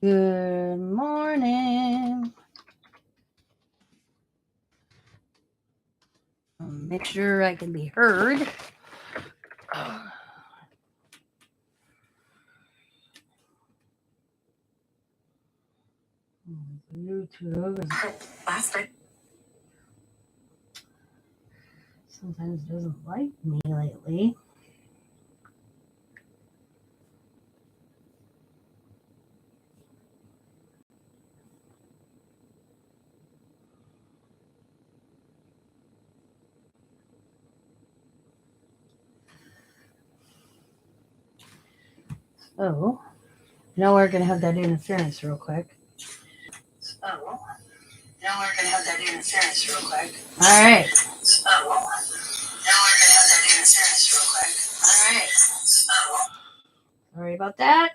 Good morning. Make sure I can be heard. YouTube sometimes doesn't like me lately. So, now we're going to have that interference real quick. All right. Sorry about that.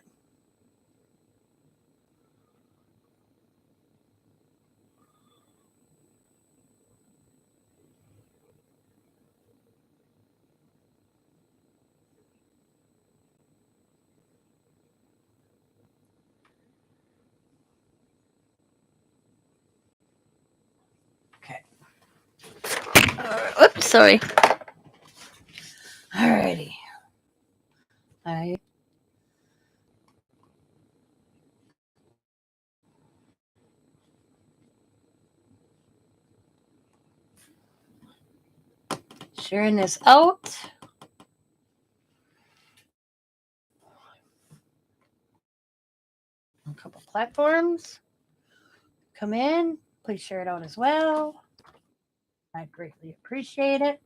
Okay. Oops, sorry. Alrighty. I sharing this out. A couple platforms. Come in. Please share it out as well. I greatly appreciate it.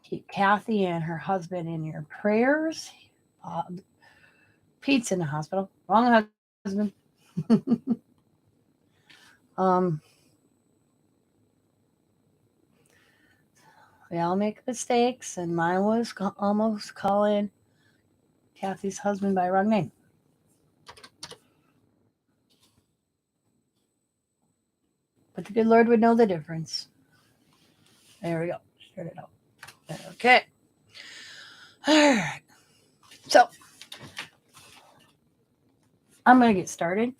Keep Kathy and her husband in your prayers. Pete's in the hospital. Wrong husband. We all make mistakes, and mine was almost calling Kathy's husband by wrong name. But the good Lord would know the difference. There we go. Shared it out. Okay. All right. So, I'm going to get started.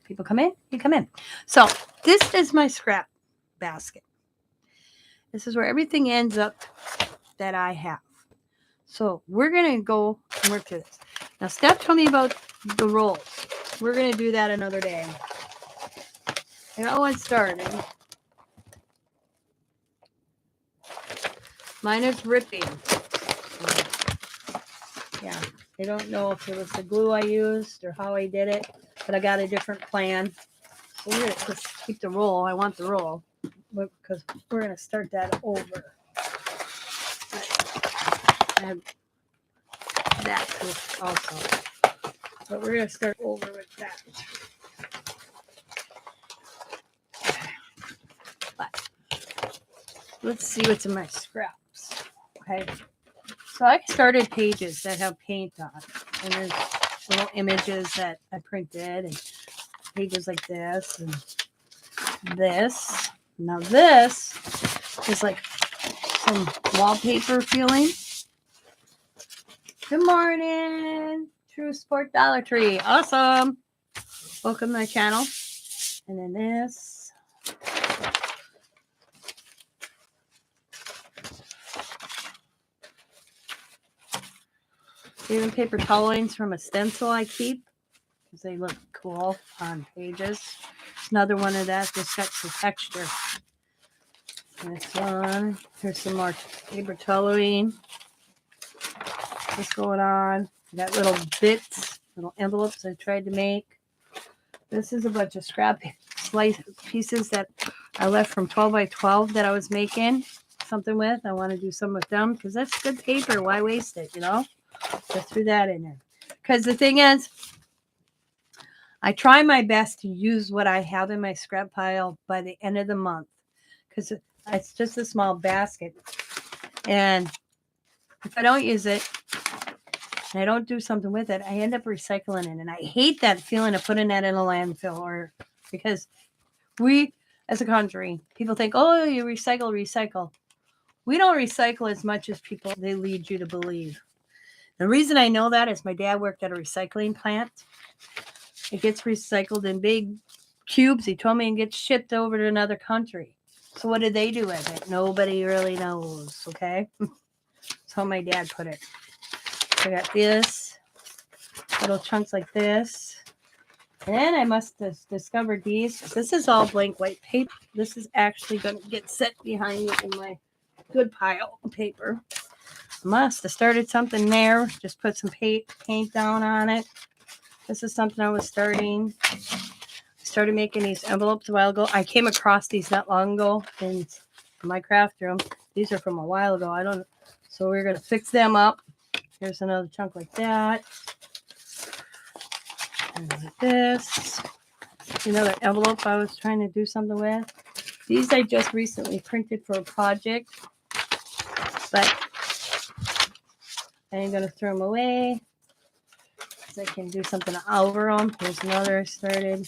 People come in, you come in. So, this is my scrap basket. This is where everything ends up that I have. So, we're going to go and work through this. Now, Steph told me about the rolls. We're going to do that another day. I got one started. Mine is ripping. Yeah, I don't know if it was the glue I used or how I did it, but I got a different plan. So we're going to just keep the roll. I want the roll because we're going to start that over. I have that too also. But we're going to start over with that. But let's see what's in my scraps. Okay. So I started pages that have paint on. And there's little images that I printed and pages like this and this. Now this is like some wallpaper feeling. Good morning, True Sport Dollar Tree. Awesome. Welcome to my channel. And then this. Even paper towelings from a stencil I keep because they look cool on pages. Another one of that, just got some texture. This one. Here's some more paper toweling. What's going on? Got little bits, little envelopes I tried to make. This is a bunch of scrap slice pieces that I left from 12 by 12 that I was making something with. I want to do some with them because that's good paper. Why waste it, you know? So I threw that in there. Because the thing is, I try my best to use what I have in my scrap pile by the end of the month because it's just a small basket. And if I don't use it, and I don't do something with it, I end up recycling it. And I hate that feeling of putting that in a landfill, or because we, as a country, people think, oh, you recycle. We don't recycle as much as people they lead you to believe. The reason I know that is my dad worked at a recycling plant. It gets recycled in big cubes. He told me and gets shipped over to another country. So what did they do with it? Nobody really knows, okay? That's how my dad put it. I got this, little chunks like this. And I must have discovered these. This is all blank white paper. This is actually going to get set behind me in my good pile of paper. Must have started something there. Just put some paint down on it. This is something I was starting. I started making these envelopes a while ago. I came across these not long ago in my craft room. These are from a while ago. So we're going to fix them up. Here's another chunk like that. And like this. Another envelope I was trying to do something with. These I just recently printed for a project. But I ain't going to throw them away. So I can do something over them. Here's another I started.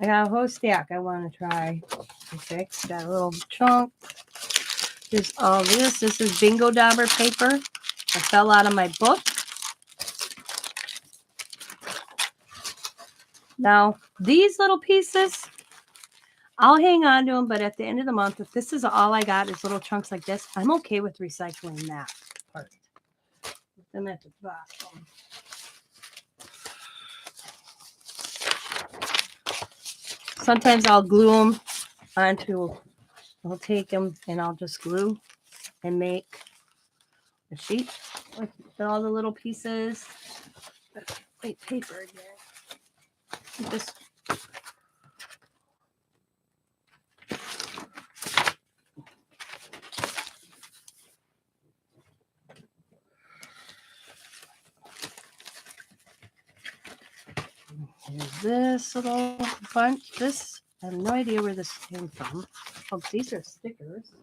I got a whole stack I want to try to fix. Got a little chunk. There's all this. This is bingo dauber paper. I fell out of my book. Now, these little pieces, I'll hang on to them, but at the end of the month, if this is all I got is little chunks like this, I'm okay with recycling that part. Put them at the bottom. Sometimes I'll glue them onto, I'll take them and I'll just glue and make a sheet with all the little pieces. White paper again. Just here's this little bunch. This, I have no idea where this came from. Oh, these are stickers.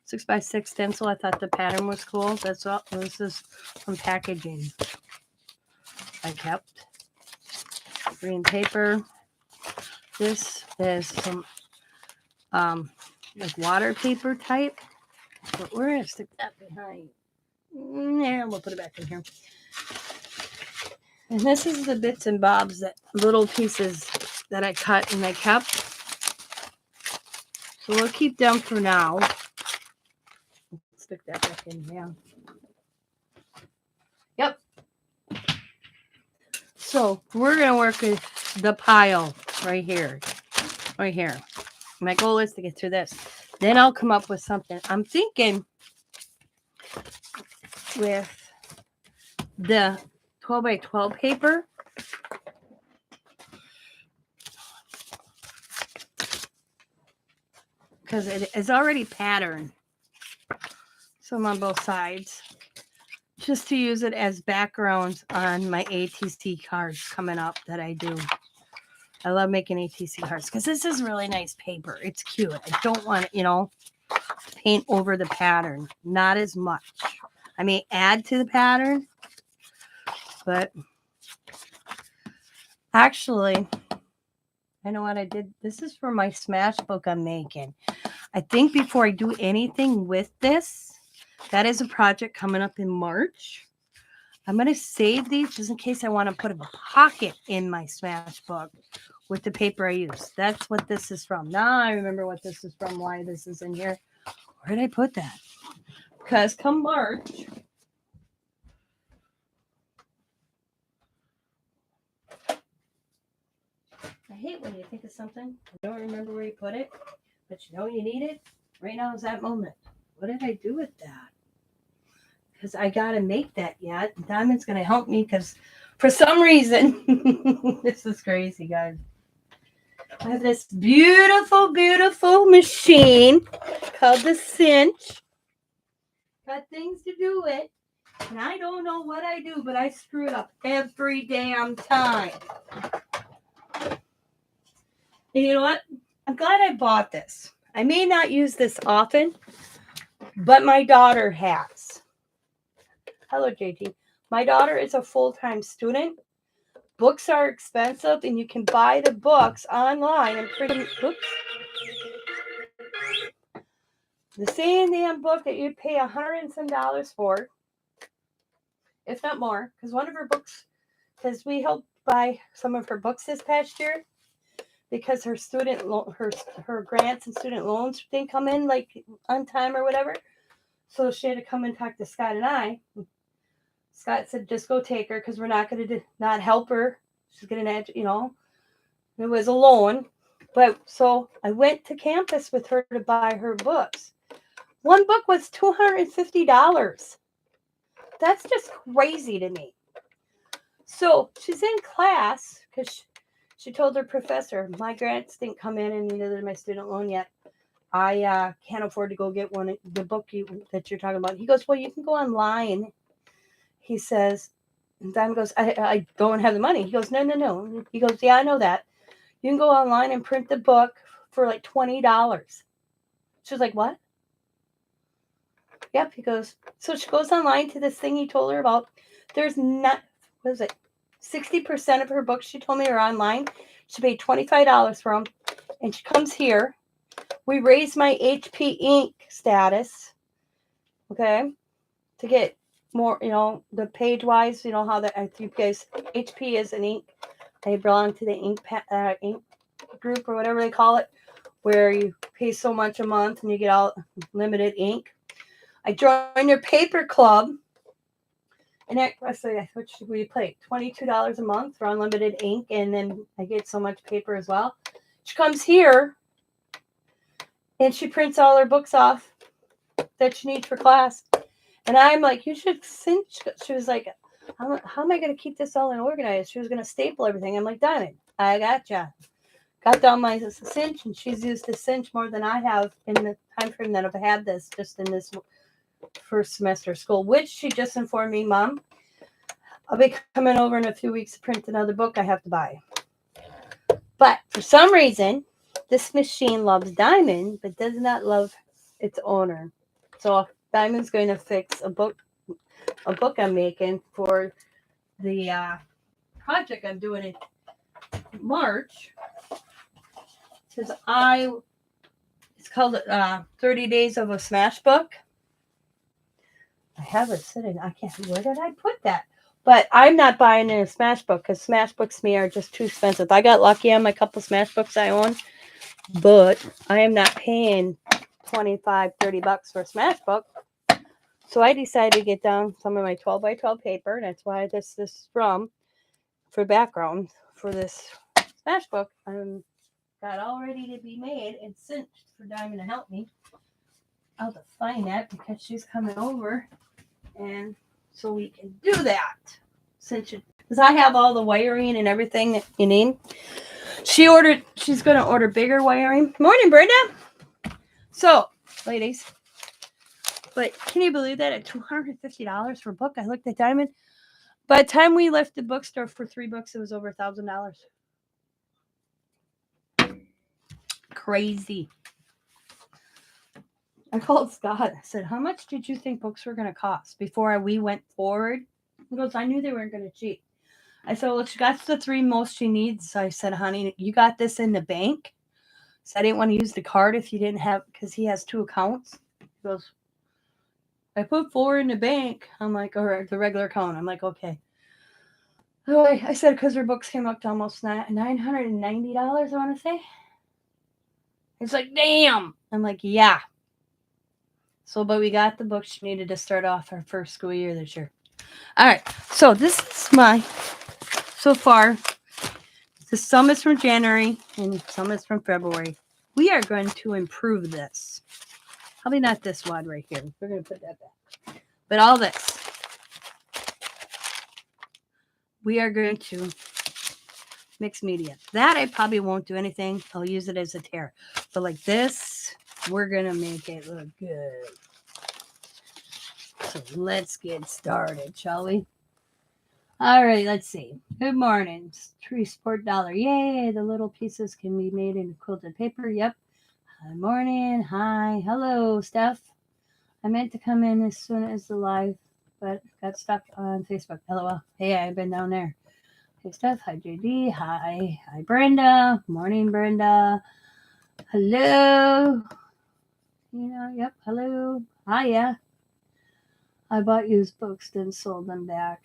Six by 6 stencil. I thought the pattern was cool. That's all. This is from packaging. I kept green paper. This is some like water paper type. But we're gonna stick that behind. Yeah, we'll put it back in here. And this is the bits and bobs, that little pieces that I cut and I kept. So we'll keep them for now. Stick that back in here. Yep. So we're gonna work with the pile right here. Right here. My goal is to get through this. Then I'll come up with something. I'm thinking with the 12 by 12 paper. Because it is already patterned. Some on both sides. Just to use it as backgrounds on my ATC cards coming up that I do. I love making ATC cards because this is really nice paper. It's cute. I don't want to, paint over the pattern. Not as much. I may add to the pattern, but actually, I know what I did. This is for my smash book I'm making. I think before I do anything with this, that is a project coming up in March. I'm going to save these just in case I want to put a pocket in my smash book with the paper I use. That's what this is from. Now I remember what this is from, why this is in here. Where did I put that? Because come March, I hate when you think of something, I don't remember where you put it, but you need it. Right now is that moment. What did I do with that? Because I got to make that yet. Diamond's going to help me because for some reason, this is crazy, guys. I have this beautiful, beautiful machine called the Cinch. Got things to do with. And I don't know what I do, but I screw it up every damn time. And you know what? I'm glad I bought this. I may not use this often, but my daughter has. Hello, JT. My daughter is a full-time student. Books are expensive, and you can buy the books online and print them. Oops. The same damn book that you'd pay $100 and some for, if not more, because one of her books, because we helped buy some of her books this past year, because her her grants and student loans didn't come in like on time or whatever, so she had to come and talk to Scott and I. Scott said, "Just go take her, because we're not going to not help her. She's getting it was a loan." But so I went to campus with her to buy her books. One book was $250. That's just crazy to me. So she's in class because she told her professor, "My grants didn't come in, and neither did my student loan yet. I can't afford to go get the book that you're talking about." He goes, "Well, you can go online." He says, and Diamond goes, I don't have the money. He goes, no. He goes, "Yeah, I know that. You can go online and print the book for like $20. She was like, "What?" Yep, he goes. So she goes online to this thing he told her about. There's not, what is it? 60% of her books, she told me, are online. She paid $25 for them. And she comes here. We raised my HP Inc. status, okay, to get more, the page-wise, how you guys, HP is an ink. I belong to the ink group or whatever they call it, where you pay so much a month and you get all limited ink. I joined their paper club, and what should we pay? $22 a month for unlimited ink, and then I get so much paper as well. She comes here, and she prints all her books off that she needs for class. And I'm like, "You should cinch." She was like, how am I going to keep this all organized? She was going to staple everything. I'm like, "Diamond, I gotcha." Got down my cinch, and she's used the cinch more than I have in the time frame that I've had this, just in this first semester of school, which she just informed me, "Mom, I'll be coming over in a few weeks to print another book I have to buy." But for some reason, this machine loves Diamond, but does not love its owner. So Diamond's going to fix a book I'm making for the project I'm doing in March. Because it's called 30 Days of a Smash Book. I have it sitting. Where did I put that? But I'm not buying in a Smash Book, because Smash Books to me are just too expensive. I got lucky on my couple Smash Books I own, but I am not paying $25-$30 for a Smash Book. So I decided to get down some of my 12 by 12 paper, and that's why this is for background for this Smash Book. I'm got all ready to be made and cinched for Diamond to help me. I'll have to find that, because she's coming over, and so we can do that. Cinch it, because I have all the wiring and everything that you need. She's going to order bigger wiring. Morning, Brenda. So, ladies, but can you believe that at $250 for a book? I looked at Diamond. By the time we left the bookstore for 3 books, it was over $1,000. Crazy. I called Scott. I said, "How much did you think books were going to cost before we went forward?" He goes, "I knew they weren't going to cheap." I said, "Well, she got the 3 most she needs." So I said, "Honey, you got this in the bank?" So I didn't want to use the card if you didn't have, because he has 2 accounts. He goes, "I put 4 in the bank." I'm like, "Or the regular account." I'm like, "Okay." So I said, because her books came up to almost $990, I want to say. He's like, "Damn." I'm like, "Yeah." So, but we got the book she needed to start off her first school year this year. All right. So this is so far, some is from January and some is from February. We are going to improve this. Probably not this wad right here. We're going to put that back. But all this. We are going to Mixmedia. That I probably won't do anything. I'll use it as a tear. But like this, we're going to make it look good. So let's get started, shall we? All right, let's see. Good morning. Tree Sport Dollar. Yay, the little pieces can be made in quilted paper. Yep. Good morning. Hi. Hello, Steph. I meant to come in as soon as the live, but got stuck on Facebook. LOL. Hey, I've been down there. Hey, Steph. Hi, JD. Hi. Hi, Brenda. Morning, Brenda. Hello. Yep. Hello. Hiya. I bought used books, then sold them back.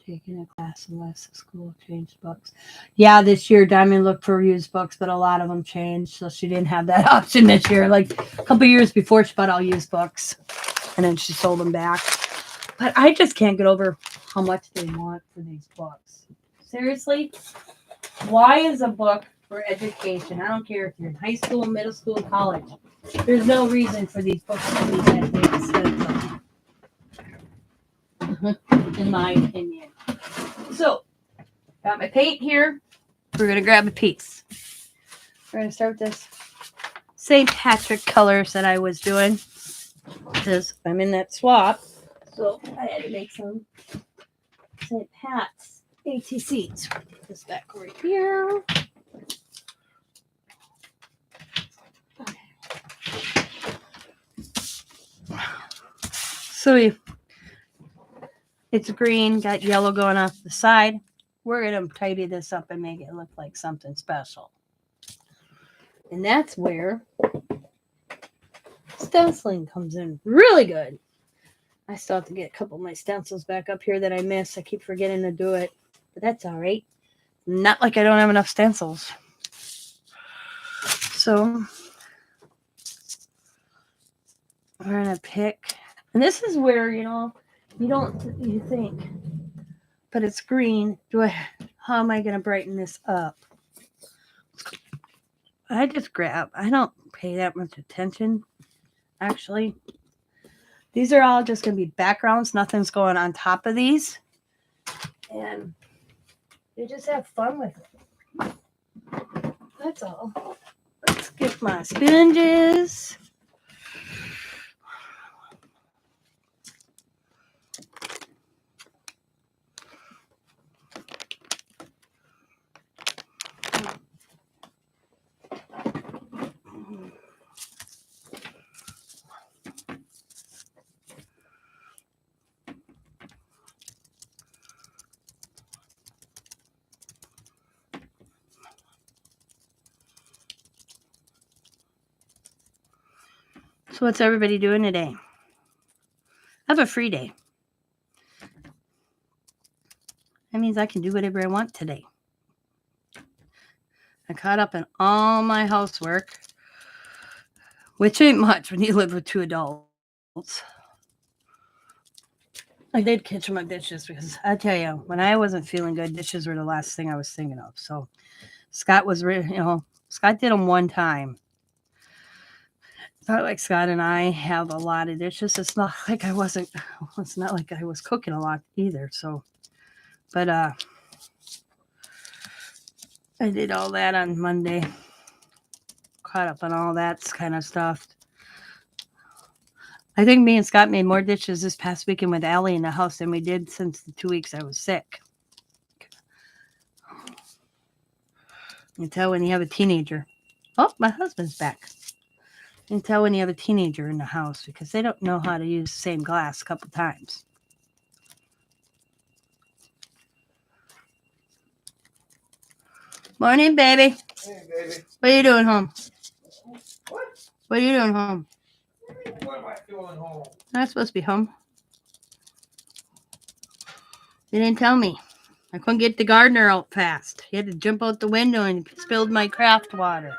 Taking a class in West School, changed books. Yeah, this year Diamond looked for used books, but a lot of them changed, so she didn't have that option this year. Like a couple years before, she bought all used books, and then she sold them back. But I just can't get over how much they want for these books. Seriously, why is a book for education? I don't care if you're in high school, middle school, college. There's no reason for these books to be that expensive, in my opinion. So, got my paint here. We're going to grab a piece. We're going to start with this St. Patrick colors that I was doing because I'm in that swap. So, I had to make some St. Pat's ATCs. Put this back over here. So, it's green, got yellow going off the side. We're going to tidy this up and make it look like something special. And that's where stenciling comes in really good. I still have to get a couple of my stencils back up here that I missed. I keep forgetting to do it, but that's all right. Not like I don't have enough stencils. So we're going to pick, and this is where, you think, but it's green. How am I going to brighten this up? I don't pay that much attention, actually. These are all just going to be backgrounds. Nothing's going on top of these. And you just have fun with it. That's all. Let's get my sponges. So what's everybody doing today? I have a free day. That means I can do whatever I want today. I caught up in all my housework, which ain't much when you live with two adults. I did catch my dishes because I tell you, when I wasn't feeling good, dishes were the last thing I was thinking of. So Scott Scott did them one time. It's not like Scott and I have a lot of dishes. It's not like I was cooking a lot either. So, but I did all that on Monday. Caught up on all that kind of stuff. I think me and Scott made more dishes this past weekend with Allie in the house than we did since the 2 weeks I was sick. You can tell when you have a teenager. Oh, my husband's back. You can tell when you have a teenager in the house because they don't know how to use the same glass a couple times. Morning, baby. Hey, baby. What are you doing home? What? What are you doing home? What am I doing home? I'm not supposed to be home. They didn't tell me. I couldn't get the gardener out fast. He had to jump out the window and spilled my craft water.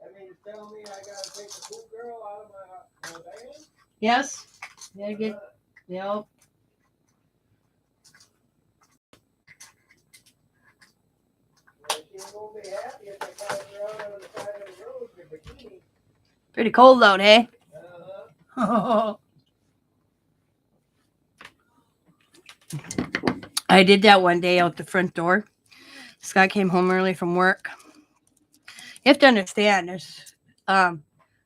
I mean, tell me I gotta take the pool girl out of my van? Yes. You gotta get. Yep. She's gonna be happy if I catch her out on the side of the road in a bikini. Pretty cold out, eh? I did that one day out the front door. Scott came home early from work. You have to understand, there's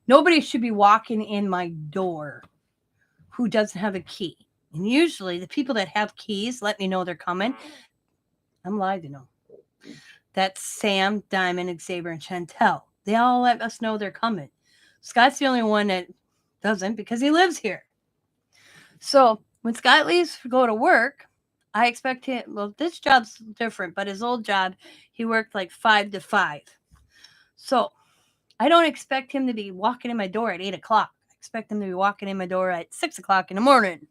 nobody should be walking in my door who doesn't have a key. And usually the people that have keys let me know they're coming. I'm lying to know. That's Sam, Diamond, Xavier, and Chantel. They all let us know they're coming. Scott's the only one that doesn't because he lives here. So when Scott leaves to go to work, I expect him. Well, this job's different, but his old job, he worked like 5 to 5. So I don't expect him to be walking in my door at 8 o'clock. I expect him to be walking in my door at 6 o'clock in the morning.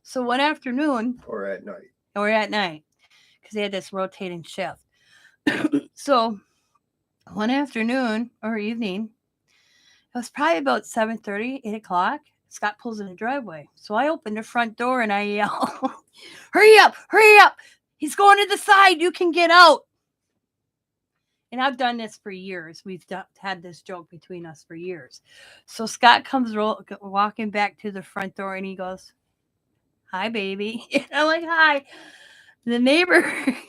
So one afternoon, Or at night. or at night, because he had this rotating shift. So one afternoon or evening, it was probably about 7:30, 8 o'clock. Scott pulls in the driveway. So I open the front door and I yell, hurry up, hurry up. He's going to the side. You can get out. And I've done this for years. We've had this joke between us for years. So Scott comes walking back to the front door and he goes, hi, baby. And I'm like, hi. The neighbor,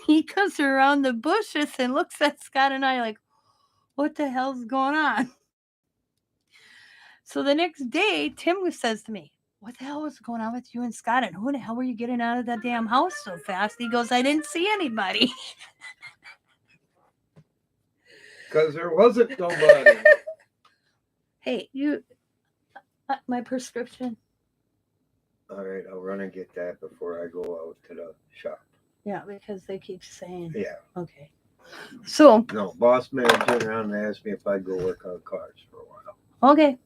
he comes around the bushes and looks at Scott and I like, what the hell's going on? So the next day, Tim says to me, what the hell was going on with you and Scott? And who the hell were you getting out of that damn house so fast? He goes, I didn't see anybody. Because there wasn't nobody. Hey, my prescription. All right, I'll run and get that before I go out to the shop. Yeah, because they keep saying. Yeah. Okay. So. No, boss man turned around and asked me if I'd go work on cars for a while. Okay.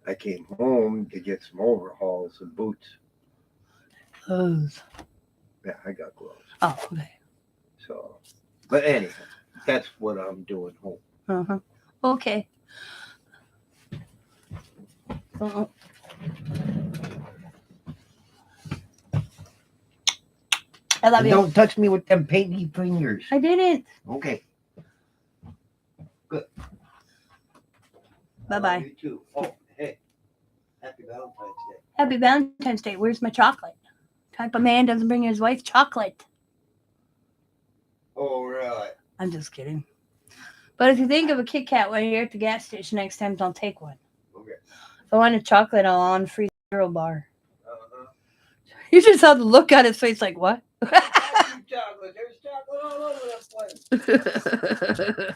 I came home to get some overhauls and boots. Gloves. Yeah, I got gloves. Oh, okay. So, but anyhow, that's what I'm doing home. Uh-huh. Okay. Uh-uh. I love And you. don't touch me with them painty fingers. I didn't. Okay. Good. Bye-bye. I love you too. Oh, hey. Happy Valentine's Day. Happy Valentine's Day. Where's my chocolate? Type of man doesn't bring his wife chocolate. Oh, really? I'm just kidding. But if you think of a Kit Kat when you're at the gas station next time, don't take one. Okay. If I want a chocolate, I'll on free zero bar. Uh-huh. You just have to look at his face like, what? Chocolate. There's chocolate all over the place.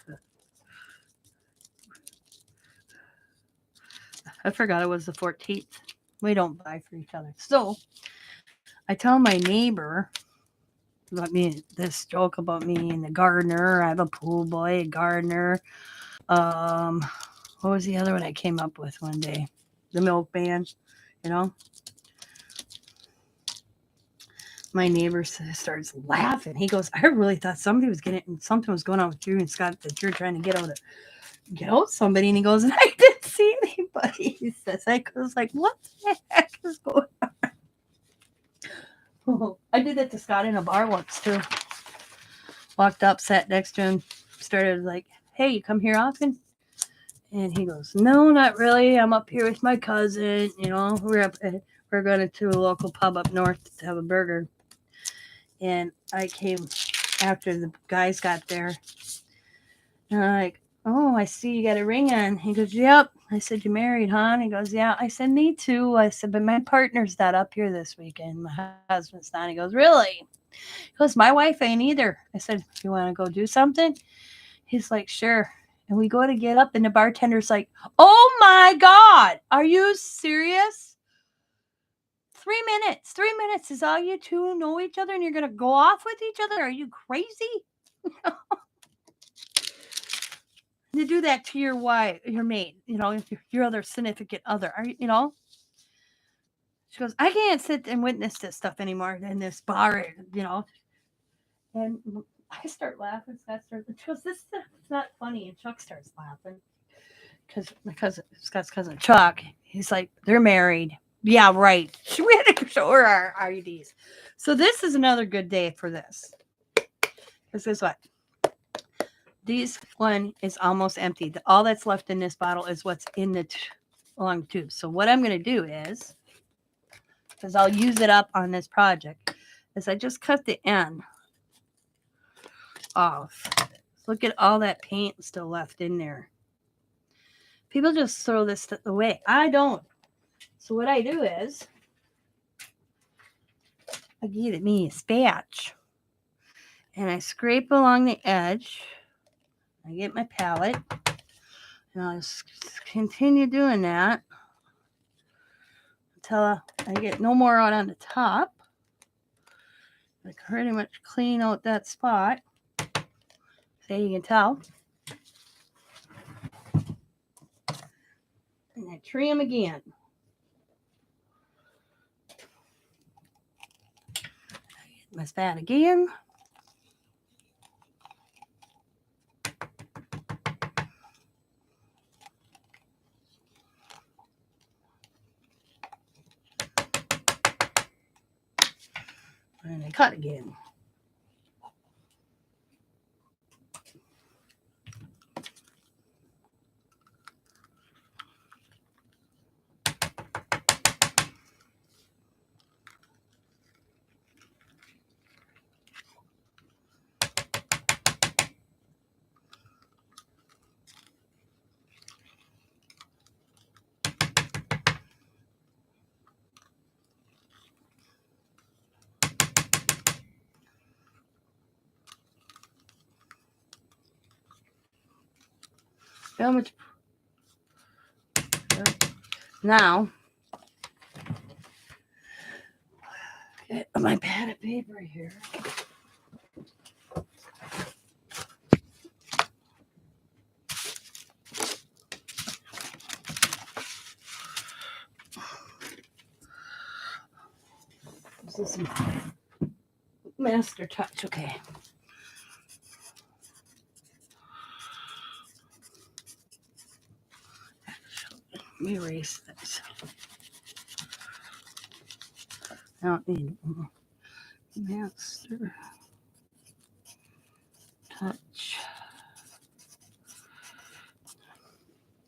I forgot it was the 14th. We don't buy for each other. So I tell my neighbor about me, this joke about me and the gardener. I have a pool boy, a gardener. What was the other one I came up with one day? The milkman, you know? My neighbor starts laughing. He goes, I really thought something was going on with you and Scott, that you're trying to get out somebody. And he goes, and I didn't see anybody. He says, I was like, what the heck is going on? Oh, I did that to Scott in a bar once too. Walked up, sat next to him, started like, hey, you come here often? And he goes, no, not really. I'm up here with my cousin. You know, we're going to a local pub up north to have a burger. And I came after the guys got there. And I'm like, oh, I see you got a ring on. He goes, yep. I said, you married, huh? And he goes, yeah. I said, me too. I said, but my partner's not up here this weekend. My husband's not. He goes, really? He goes, my wife ain't either. I said, you want to go do something? He's like, sure. And we go to get up, and the bartender's like, oh my God, are you serious? 3 minutes. 3 minutes is all you two know each other, and you're going to go off with each other? Are you crazy? To do that to your wife, your mate, you know, your other significant other, are you know? She goes, I can't sit and witness this stuff anymore in this bar, you know. And I start laughing. Scott starts. She goes, this stuff's not funny. And Chuck starts laughing because Scott's cousin Chuck. He's like, they're married. Yeah, right. We had to show her our IDs. So this is another good day for this. Because guess what? This one is almost empty. All that's left in this bottle is what's in the along the tube. So what I'm going to do is, because I'll use it up on this project, is I just cut the end off. Look at all that paint still left in there. People just throw this stuff away. I don't. So what I do is, I get me a spatch. And I scrape along the edge. I get my palette. And I'll just continue doing that until I get no more out on the top. I pretty much clean out that spot. So you can tell. And I trim again. My spat again. And I cut again. How much? Now, get my pad of paper here. This is Master Touch, okay. Let me erase this. I don't need Master Touch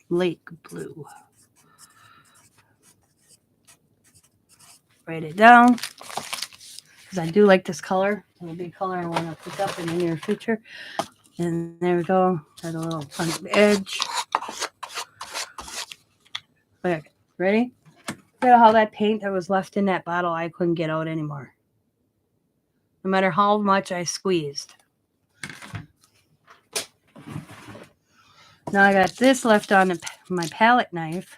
Lake Blue. Write it down because I do like this color. It'll be a color I want to pick up in the near future. And there we go. Got a little on the edge. Okay, ready? Look at how that paint that was left in that bottle I couldn't get out anymore. No matter how much I squeezed. Now I got this left on my palette knife.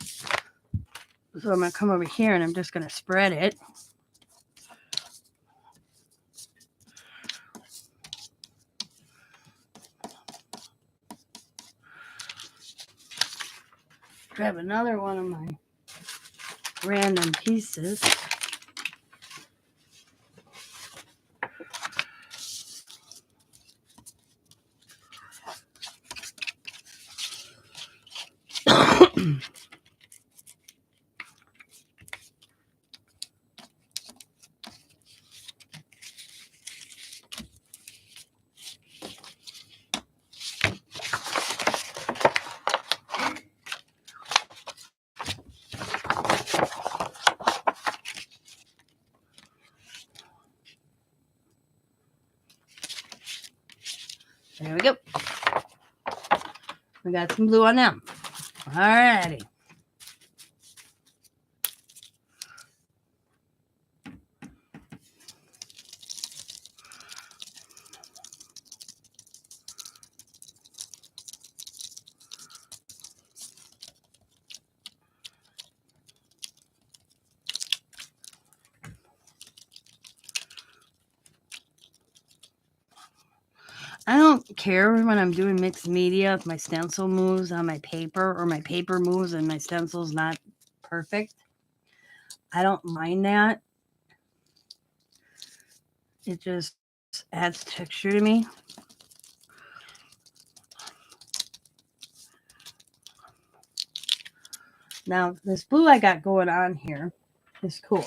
So I'm going to come over here and I'm just going to spread it. Grab another one of my random pieces. There we go. We got some blue on them. Alrighty. I don't care when I'm doing mixed media if my stencil moves on my paper or my paper moves and my stencil's not perfect. I don't mind that. It just adds texture to me. Now, this blue I got going on here is cool.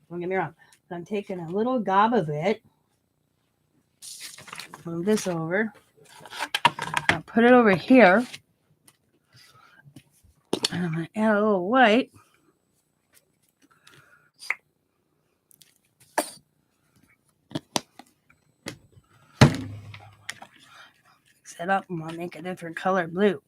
Don't get me wrong. I'm taking a little gob of it. Move this over. I'll put it over here. And I'm going to add a little white. Mix it up and I'll make a different color blue.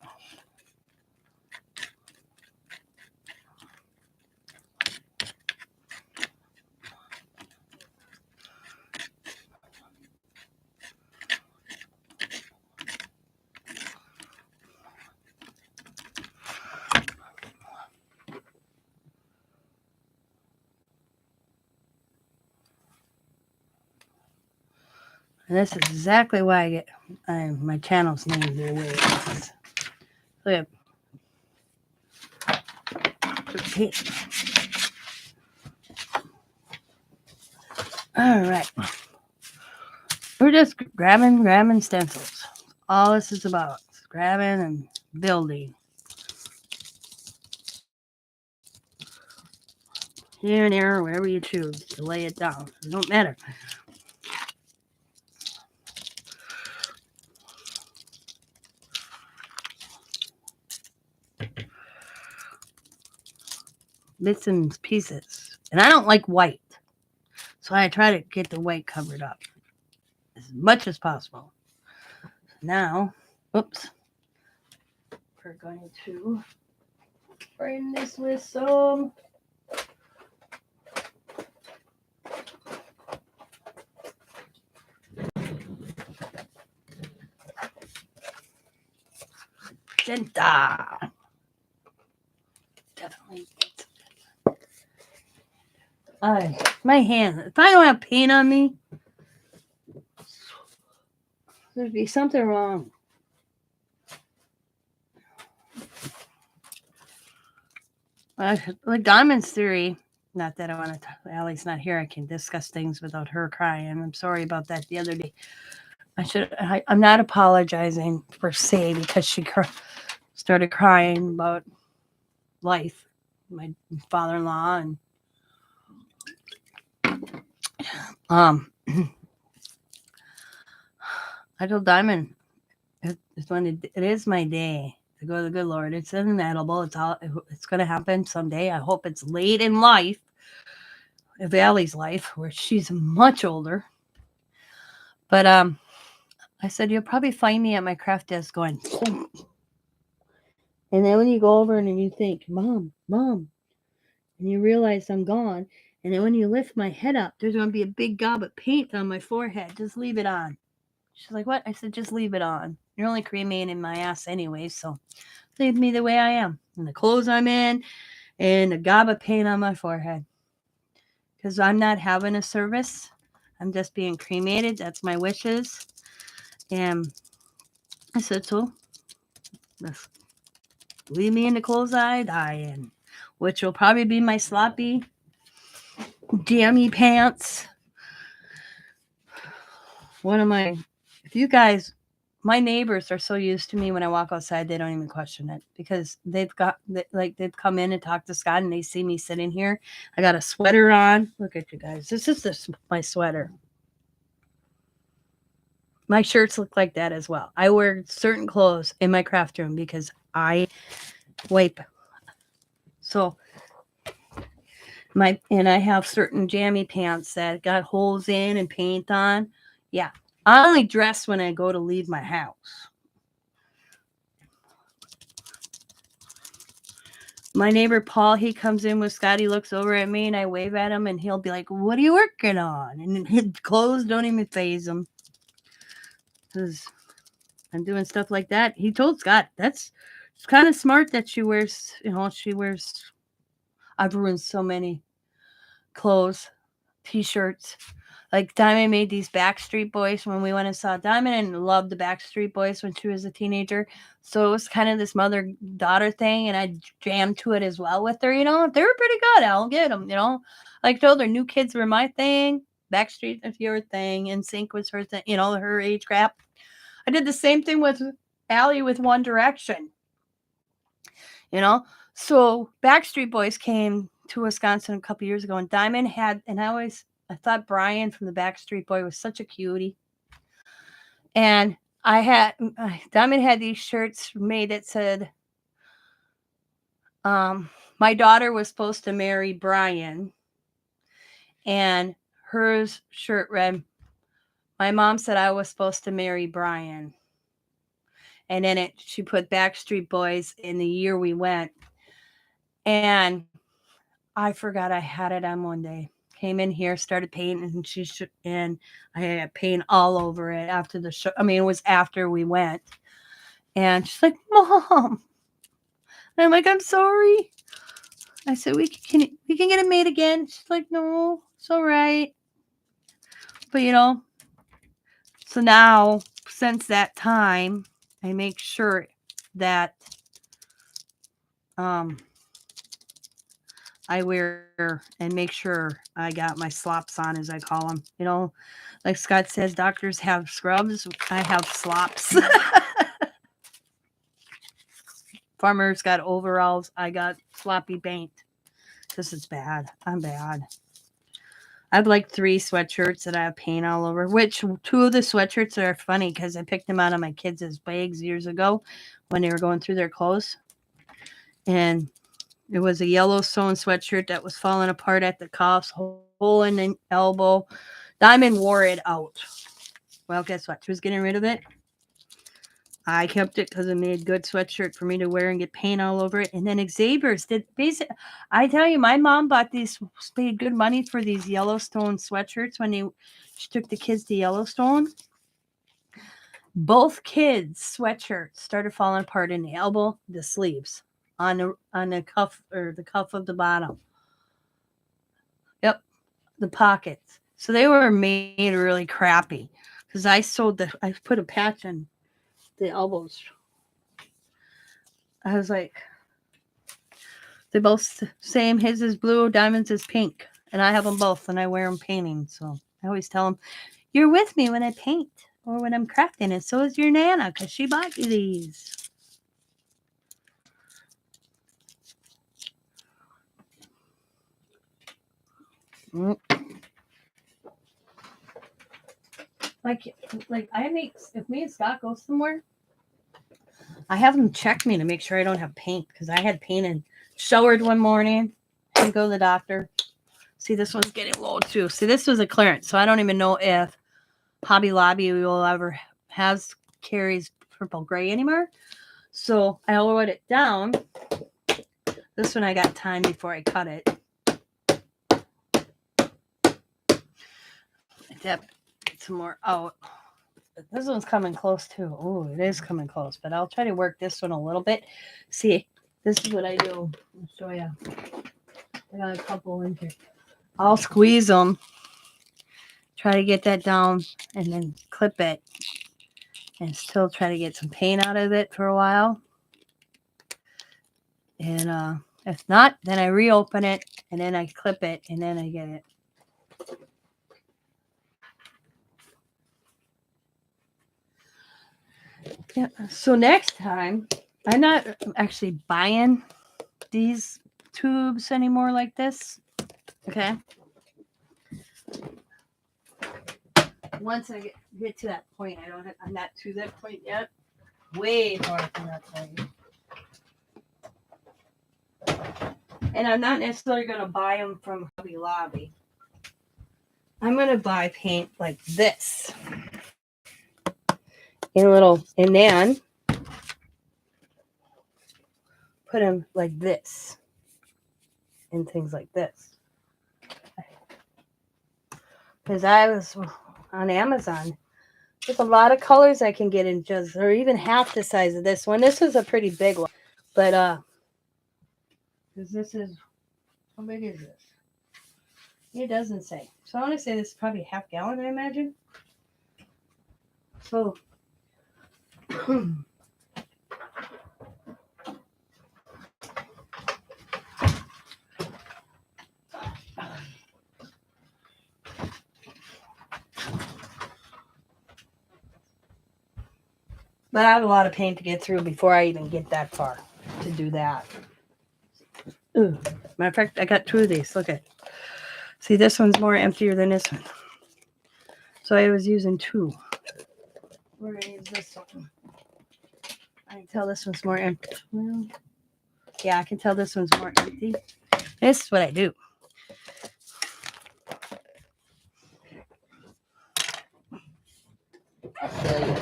And that's exactly why I get my channel's named the way it is. Look at all right. We're just grabbing stencils. All this is about grabbing and building. Here and there, wherever you choose to lay it down. It don't matter. Bits and pieces. And I don't like white. So I try to get the white covered up as much as possible. Now, oops. We're going to frame this with some magenta. Definitely. My hand. If I don't have paint on me, there'd be something wrong. Like Diamond's theory. Not that I want to talk. Allie's not here. I can discuss things without her crying. I'm sorry about that the other day. I'm not apologizing per se because she started crying about life. My father-in-law and I told Diamond it's when it is my day to go to the good Lord. It's inevitable. It's going to happen someday. I hope it's late in life, Allie's life, where she's much older. But I said you'll probably find me at my craft desk going, and then when you go over and you think, Mom, and you realize I'm gone, and then when you lift my head up, there's going to be a big gob of paint on my forehead. Just leave it on. She's like, what? I said, just leave it on. You're only cremating my ass anyway, so leave me the way I am. And the clothes I'm in, and a gob of paint on my forehead. Because I'm not having a service. I'm just being cremated. That's my wishes. And I said, so leave me in the clothes I die in, which will probably be my sloppy, jammy pants. If you guys, my neighbors are so used to me when I walk outside, they don't even question it because they've come in and talked to Scott and they see me sitting here. I got a sweater on. Look at you guys. This is my sweater. My shirts look like that as well. I wear certain clothes in my craft room because I wipe. So and I have certain jammy pants that got holes in and paint on. Yeah. I only dress when I go to leave my house. My neighbor Paul, he comes in with Scott. He looks over at me and I wave at him and he'll be like, what are you working on? And his clothes don't even faze him. Because I'm doing stuff like that. He told Scott, it's kind of smart that she wears, I've ruined so many clothes, t-shirts. Like Diamond made these Backstreet Boys when we went and saw Diamond and loved the Backstreet Boys when she was a teenager. So it was kind of this mother-daughter thing, and I jammed to it as well with her. They were pretty good. I'll get them, Like I told her, New Kids were my thing. Backstreet was your thing. NSYNC was her thing, her age crap. I did the same thing with Allie with One Direction. So Backstreet Boys came to Wisconsin a couple years ago, and Diamond had, and I thought Brian from the Backstreet Boy was such a cutie. And Diamond had these shirts made that said, my daughter was supposed to marry Brian. And hers shirt read, my mom said I was supposed to marry Brian. And then she put Backstreet Boys in the year we went. And I forgot I had it on one day. Came in here, started painting, and I had paint all over it after the show. I mean, it was after we went. And she's like, Mom. And I'm like, I'm sorry. I said, we can get it made again. She's like, no, it's all right. But So now, since that time, I make sure that I wear and make sure I got my slops on, as I call them. You know, like Scott says, doctors have scrubs. I have slops. Farmers got overalls. I got sloppy paint. This is bad. I'm bad. I have like 3 sweatshirts that I have paint all over, which 2 of the sweatshirts are funny because I picked them out of my kids' bags years ago when they were going through their clothes. And it was a Yellowstone sweatshirt that was falling apart at the cuffs, hole in the elbow. Diamond wore it out. Well, guess what? She was getting rid of it. I kept it because it made a good sweatshirt for me to wear and get paint all over it. And then Xavier's did basic. I tell you, my mom bought these, paid good money for these Yellowstone sweatshirts when she took the kids to Yellowstone. Both kids' sweatshirts started falling apart in the elbow, the sleeves, on the cuff or the cuff of the bottom. Yep, the pockets. So they were made really crappy because I put a patch in the elbows. I was like, they're both same. His is blue, Diamond's is pink. And I have them both and I wear them painting. So I always tell them, you're with me when I paint or when I'm crafting. And so is your Nana because she bought you these. Like I make, if me and Scott go somewhere, I have them check me to make sure I don't have paint because I had paint and showered one morning and go to the doctor. See, this one's getting low too. See, this was a clearance, so I don't even know if Hobby Lobby will ever carries purple gray anymore. So I lowered it down. This one I got time before I cut it. Get some more out. But this one's coming close too. Oh, it is coming close, but I'll try to work this one a little bit. See, this is what I do. I'll show you. I got a couple in here. I'll squeeze them, try to get that down, and then clip it, and still try to get some paint out of it for a while. And if not, then I reopen it, and then I clip it, and then I get it. Yeah. So next time, I'm not actually buying these tubes anymore like this. Okay. Once I get to that point, I'm not to that point yet. Way far from that point. And I'm not necessarily going to buy them from Hobby Lobby. I'm going to buy paint like this. And then put them like this. And things like this. Because I was on Amazon. There's a lot of colors I can get in just, or even half the size of this one. This was a pretty big one. But, because this is, how big is this? It doesn't say. So I want to say this is probably a half gallon, I imagine. So, but I have a lot of paint to get through before I even get that far to do that. Ooh. Matter of fact, I got 2 of these. Look at. See, this one's more emptier than this one. So I was using 2. We're going to use this one. I can tell this one's more empty. Well, yeah, I can tell this one's more empty. This is what I do. I'll show you.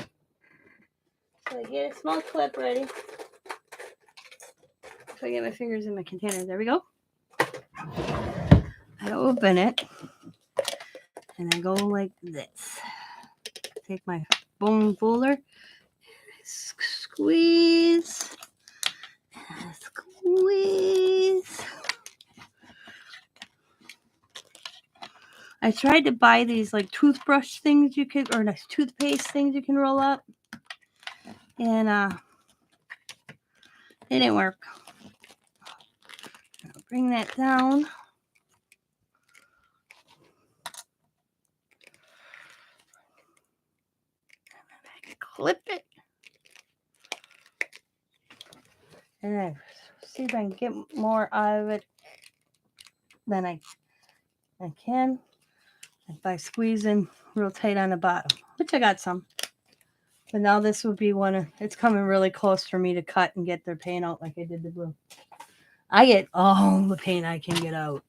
So I get a small clip ready. So I get my fingers in my container. There we go. I open it. And I go like this. Take my bone folder. Squeeze. Squeeze. I tried to buy these like toothbrush things you could, or nice toothpaste things you can roll up, and it didn't work. I'll bring that down. Clip it. And I see if I can get more out of it than I can by squeezing real tight on the bottom, which I got some. But now this would be it's coming really close for me to cut and get their paint out like I did the blue. I get all the paint I can get out.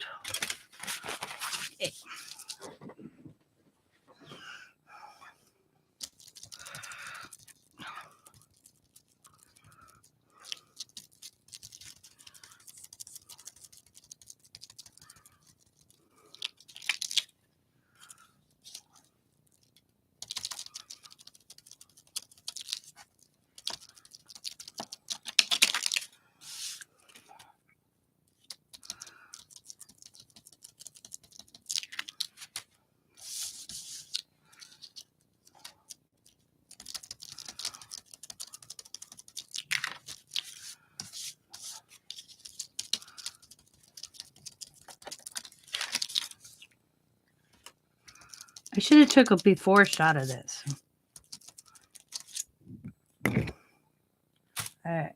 I should have took a before shot of this. All right.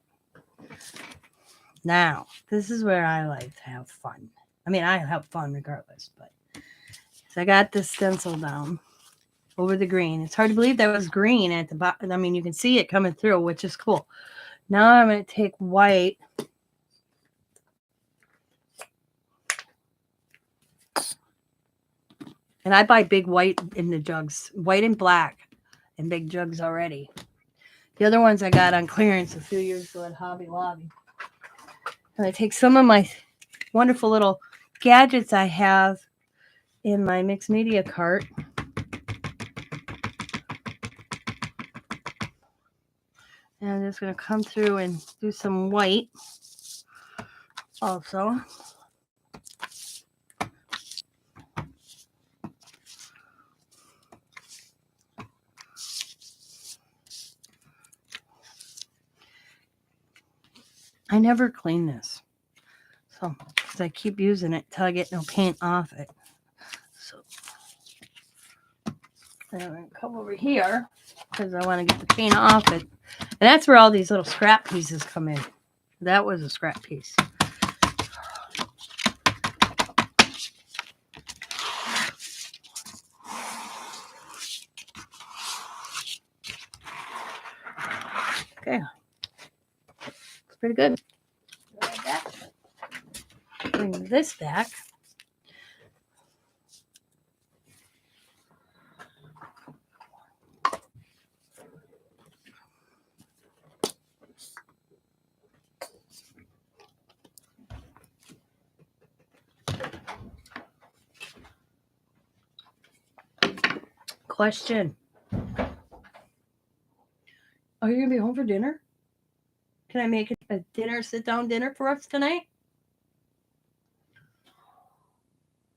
Now, this is where I like to have fun. I mean, I have fun regardless, but so I got this stencil down over the green. It's hard to believe that was green at the bottom. I mean, you can see it coming through, which is cool. Now I'm going to take white. And I buy big white in the jugs, white and black in big jugs already. The other ones I got on clearance a few years ago at Hobby Lobby. And I take some of my wonderful little gadgets I have in my Mixmedia cart. And I'm just going to come through and do some white also. I never clean this. So, because I keep using it till I get no paint off it. So, I'm going to come over here because I want to get the paint off it. And that's where all these little scrap pieces come in. That was a scrap piece. Okay. It's pretty good. Like that. Bring this back. Question. Are you going to be home for dinner? Can I make a dinner, sit-down dinner for us tonight?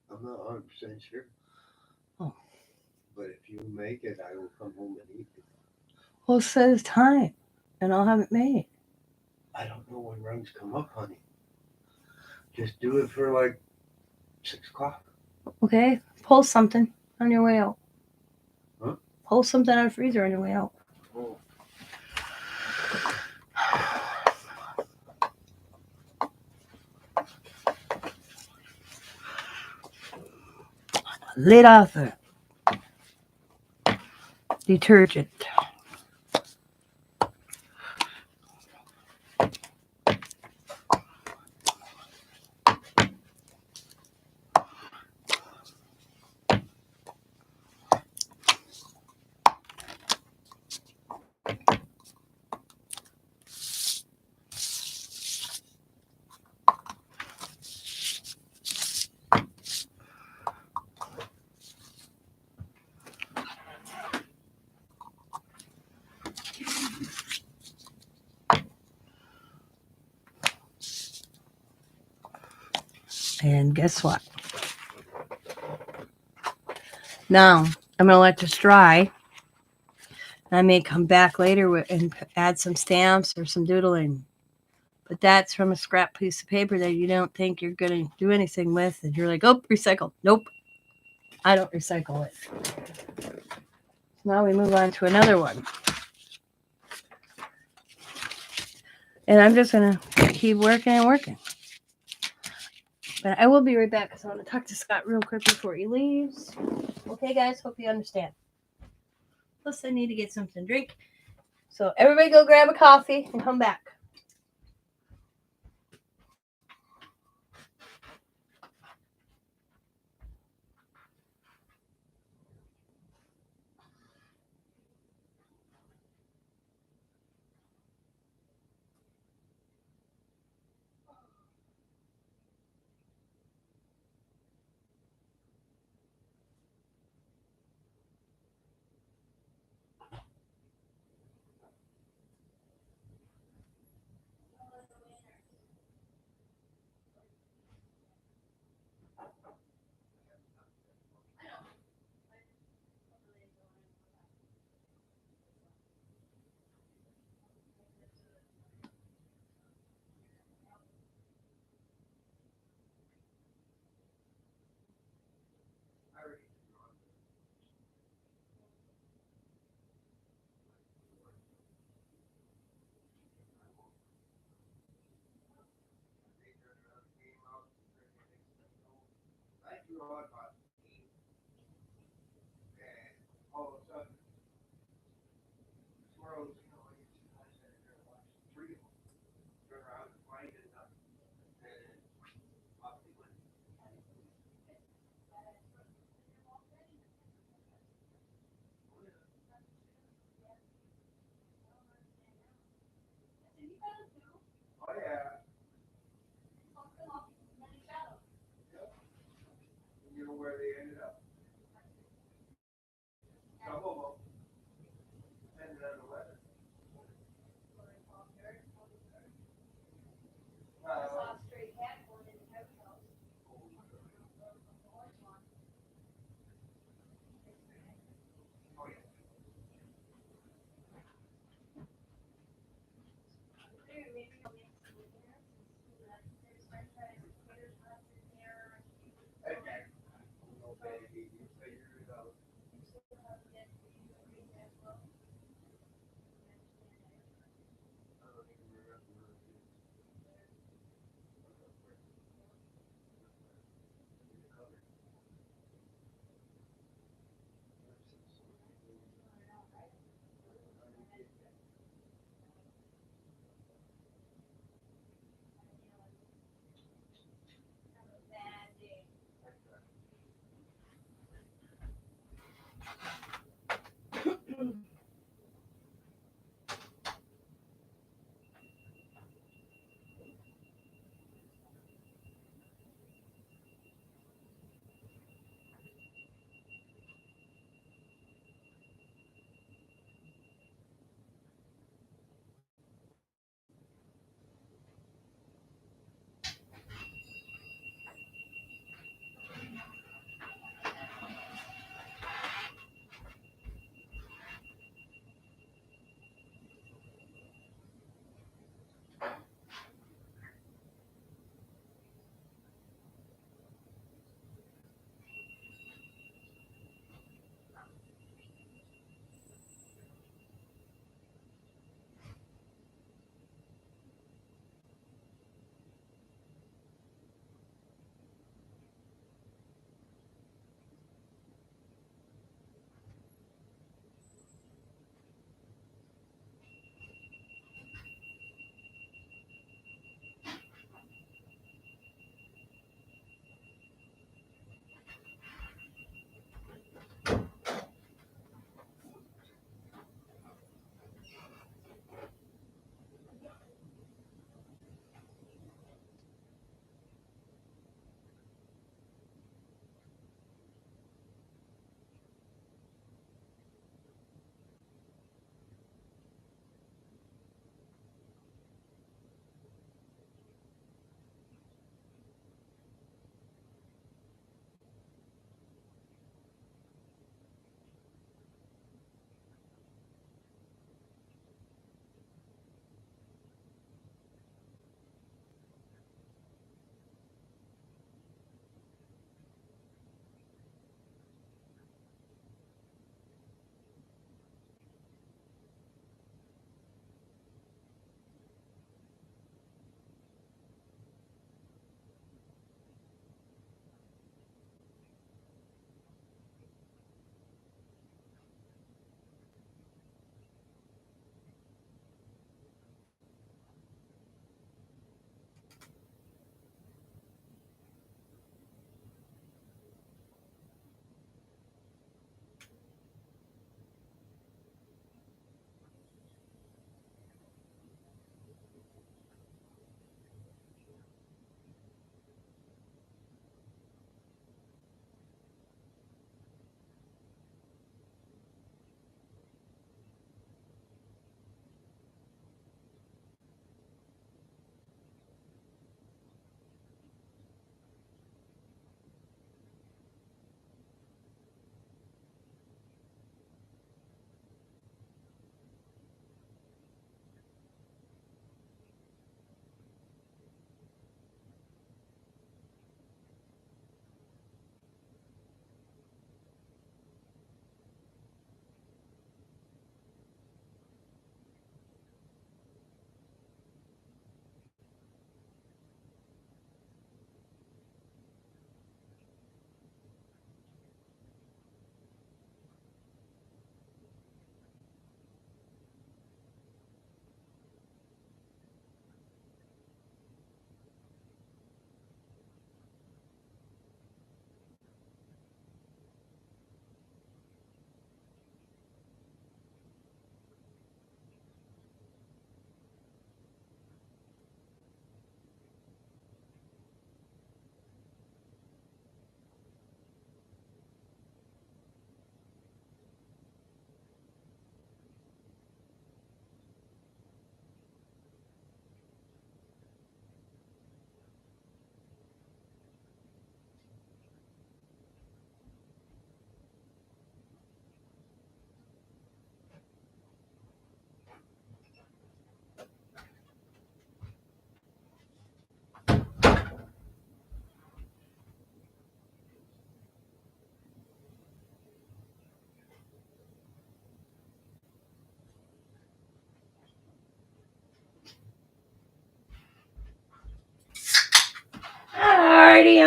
I'm not 100% sure. Oh. But if you make it, I will come home and eat it. Well, set a time, and I'll have it made. I don't know when runs come up, honey. Just do it for like 6 o'clock. Okay? Pull something on your way out. Huh? Pull something out of the freezer on your way out. Oh. Lid off the detergent. And guess what? Now, I'm going to let this dry. I may come back later and add some stamps or some doodling. But that's from a scrap piece of paper that you don't think you're going to do anything with. And you're like, oh, recycle. Nope, I don't recycle it. Now we move on to another one. And I'm just going to keep working and working. But I will be right back because I want to talk to Scott real quick before he leaves. Okay, guys, hope you understand. Plus, I need to get something to drink. So everybody go grab a coffee and come back.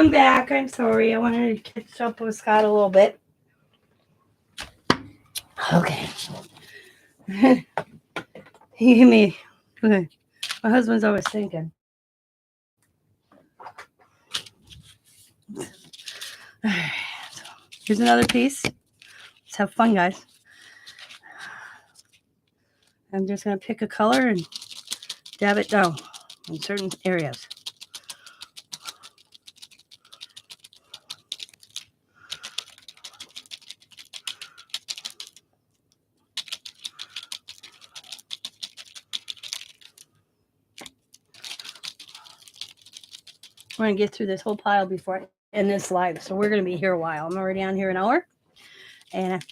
I'm back. I'm sorry. I wanted to catch up with Scott a little bit. Okay. He gave me. Okay. My husband's always thinking. All right. So here's another piece. Let's have fun, guys. I'm just going to pick a color and dab it down in certain areas. We're going to get through this whole pile before I end this live. So we're going to be here a while. I'm already on here an hour. And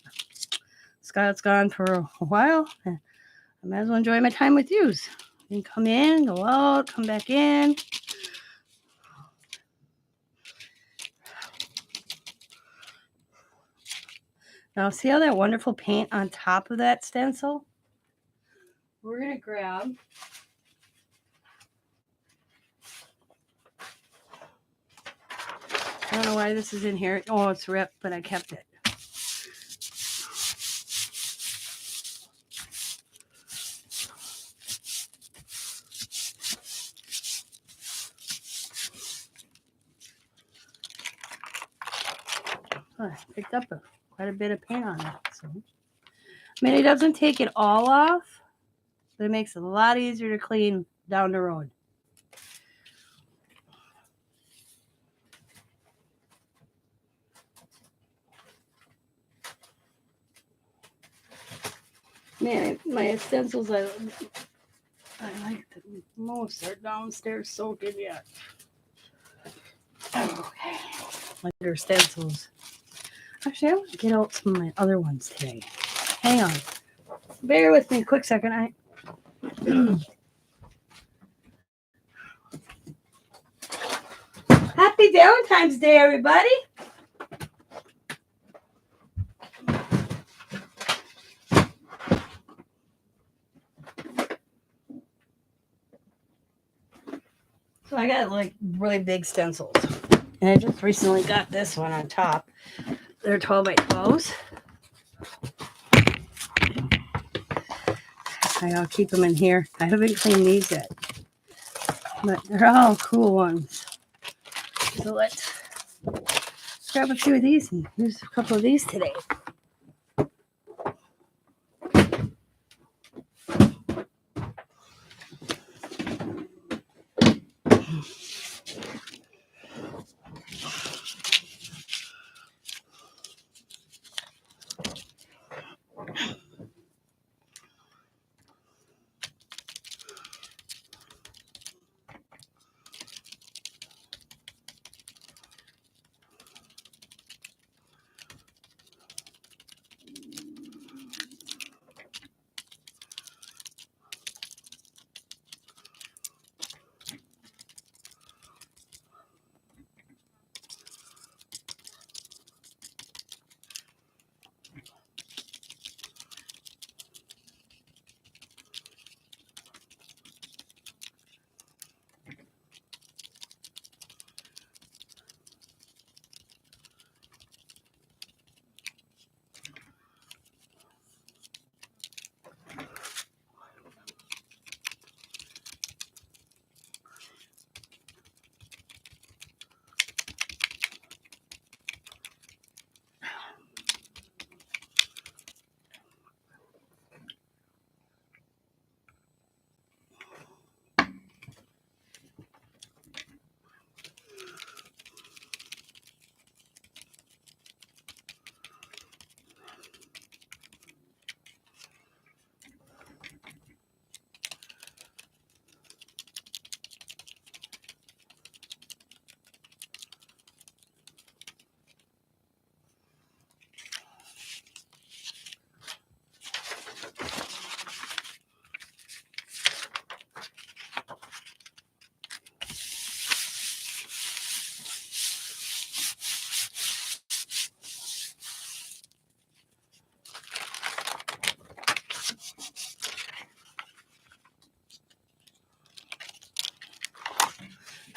Scott's gone for a while. And I might as well enjoy my time with yous. You can come in, go out, come back in. Now, see how that wonderful paint on top of that stencil? We're going to grab I don't know why this is in here. Oh, it's ripped, but I kept it. Oh, I picked up quite a bit of paint on that. So, I mean, it doesn't take it all off, but it makes it a lot easier to clean down the road. Man, my stencils I like the most are downstairs soaking yet. Okay. Lighter stencils. Actually, I want to get out some of my other ones today. Hang on. Bear with me a quick second. Happy Valentine's Day, everybody. So I got like really big stencils. And I just recently got this one on top. They're 12 by 12s. I'll keep them in here. I haven't cleaned these yet. But they're all cool ones. So let's grab a few of these and use a couple of these today.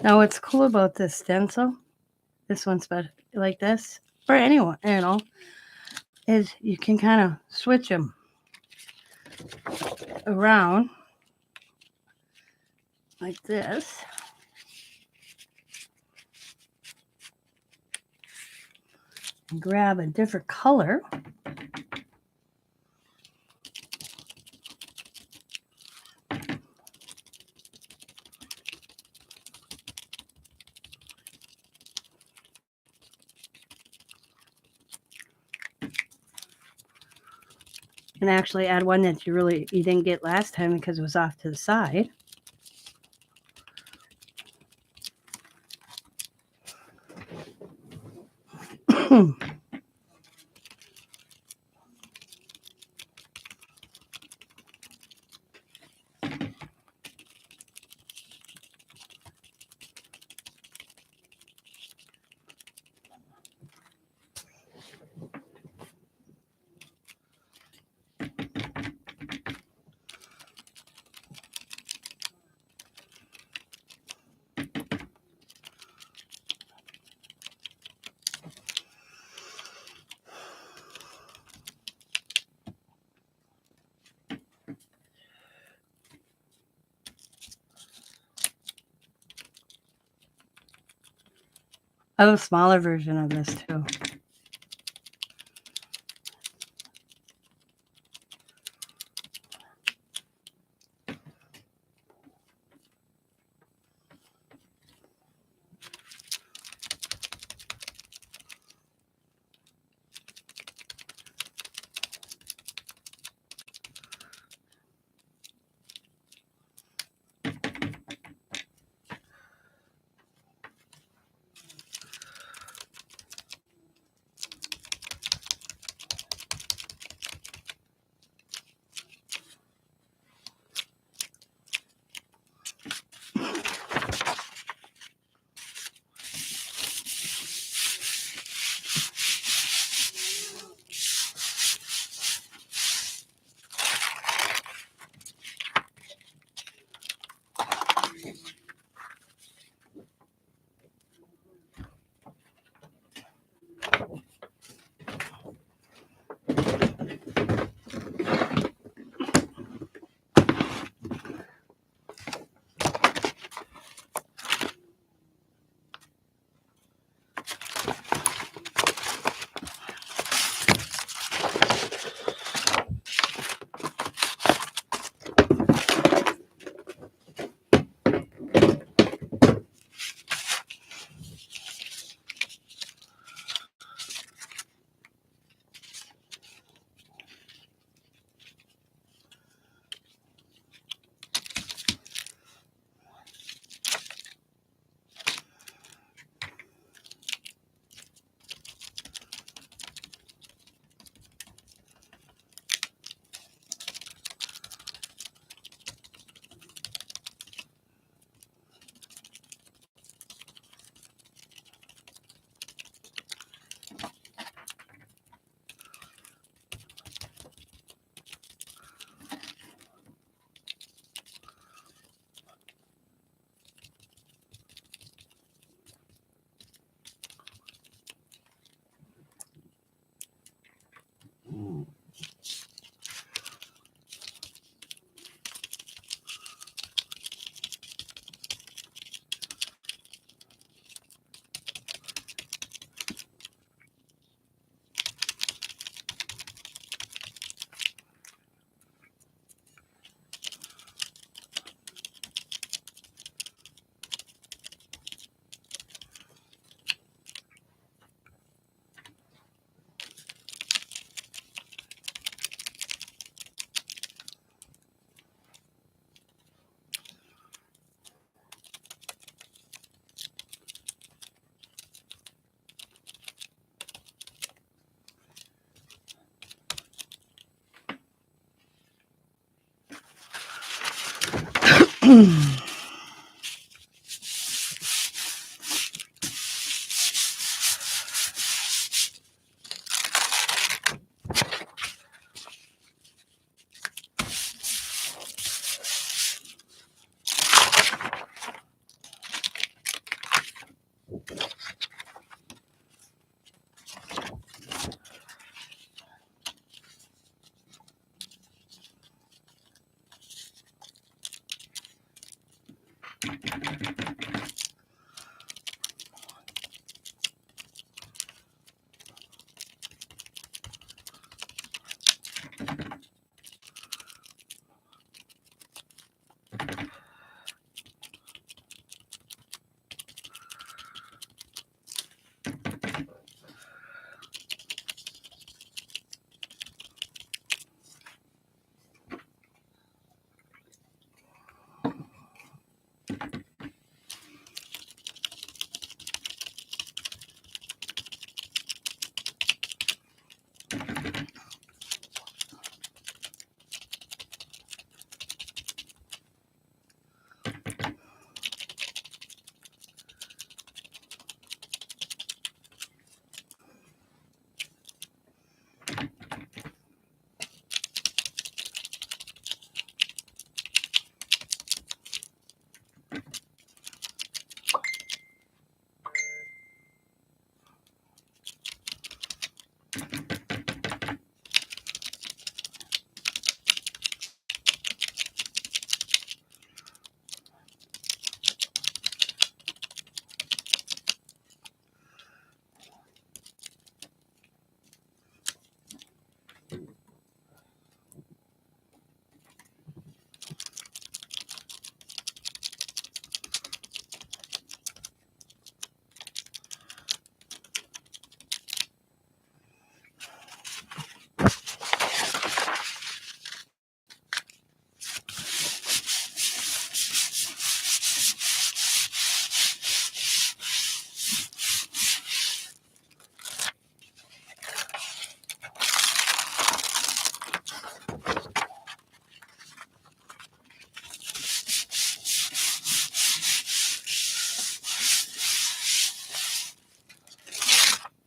Now what's cool about this stencil this one's like this, or anyone, is you can kind of switch them around like this. And grab a different color. And actually add one that you didn't get last time because it was off to the side. I have a smaller version of this too.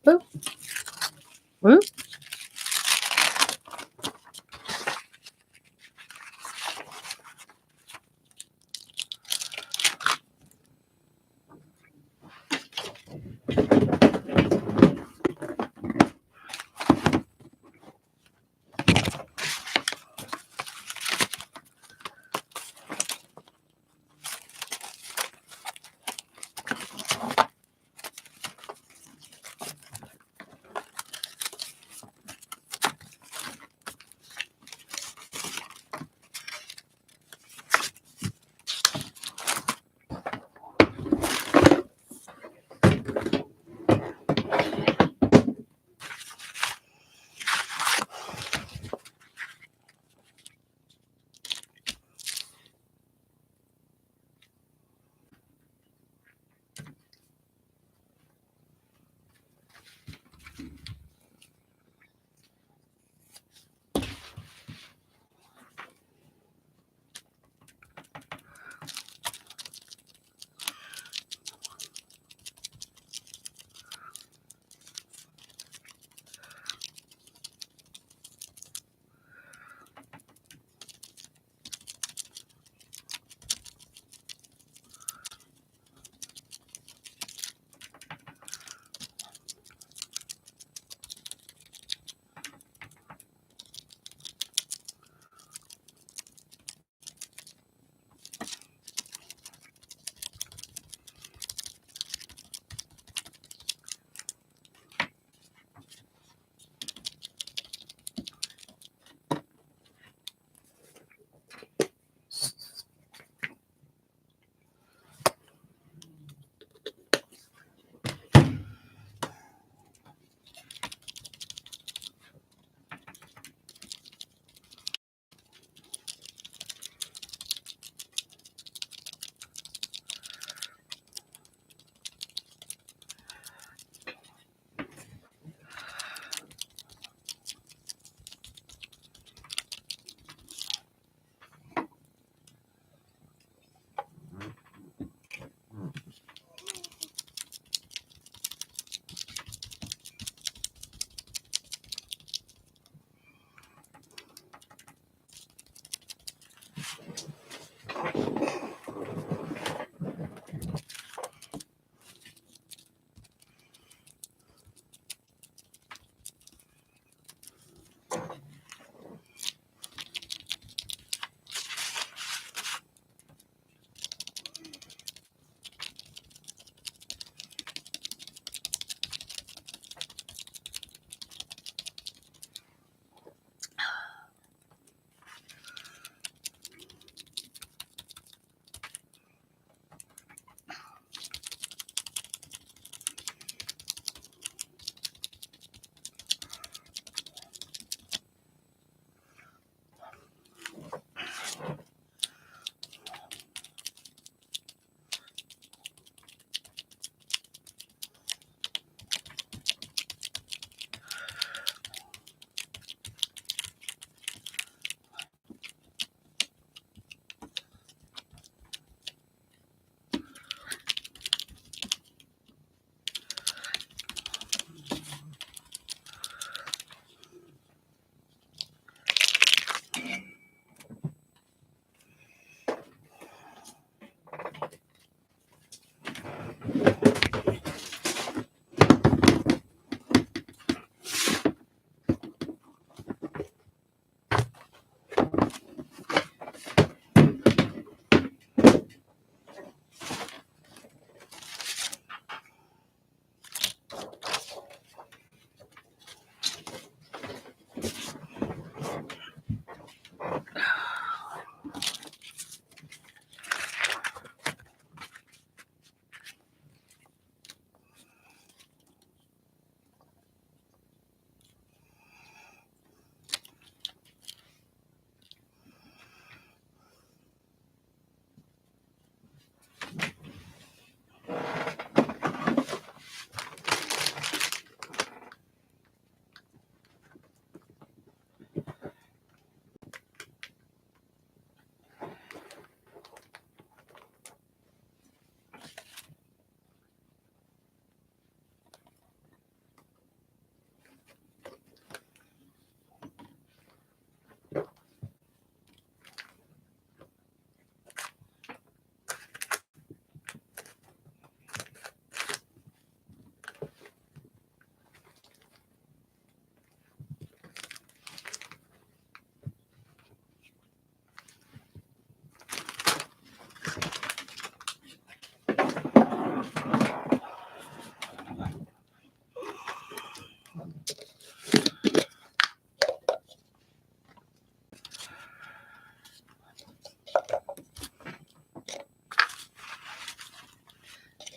Boop. Whoop.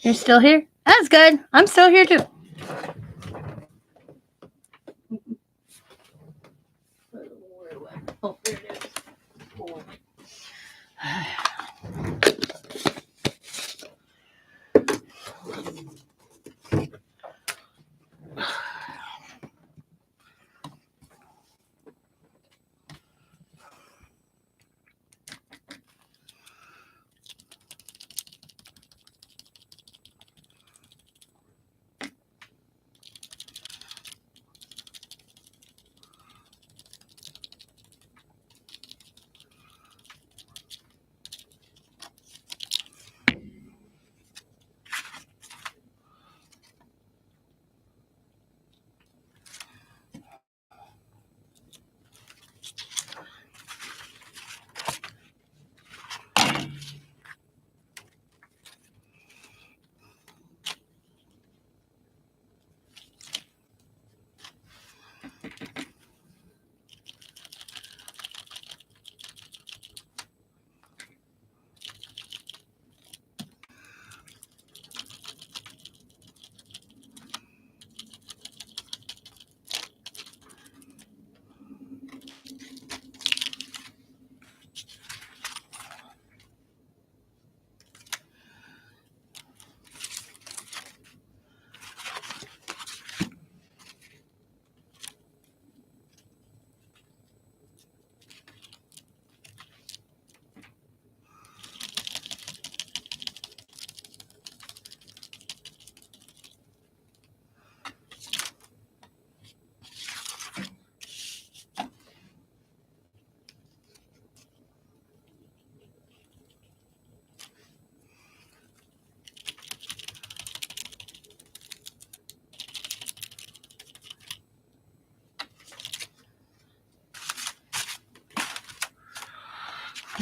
You're still here? That's good. I'm still here too. Oh, there it is. Oh.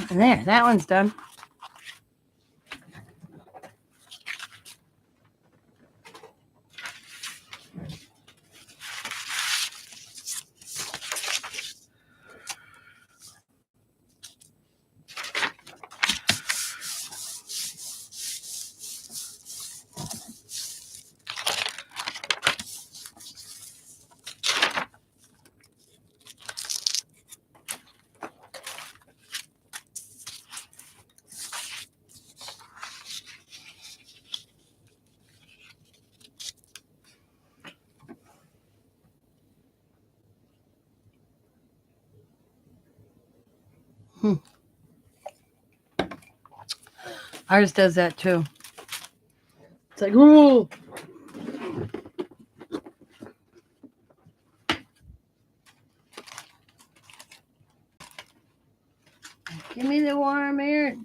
And there, that one's done. Ours does that too. It's like, ooh. Give me the warm air.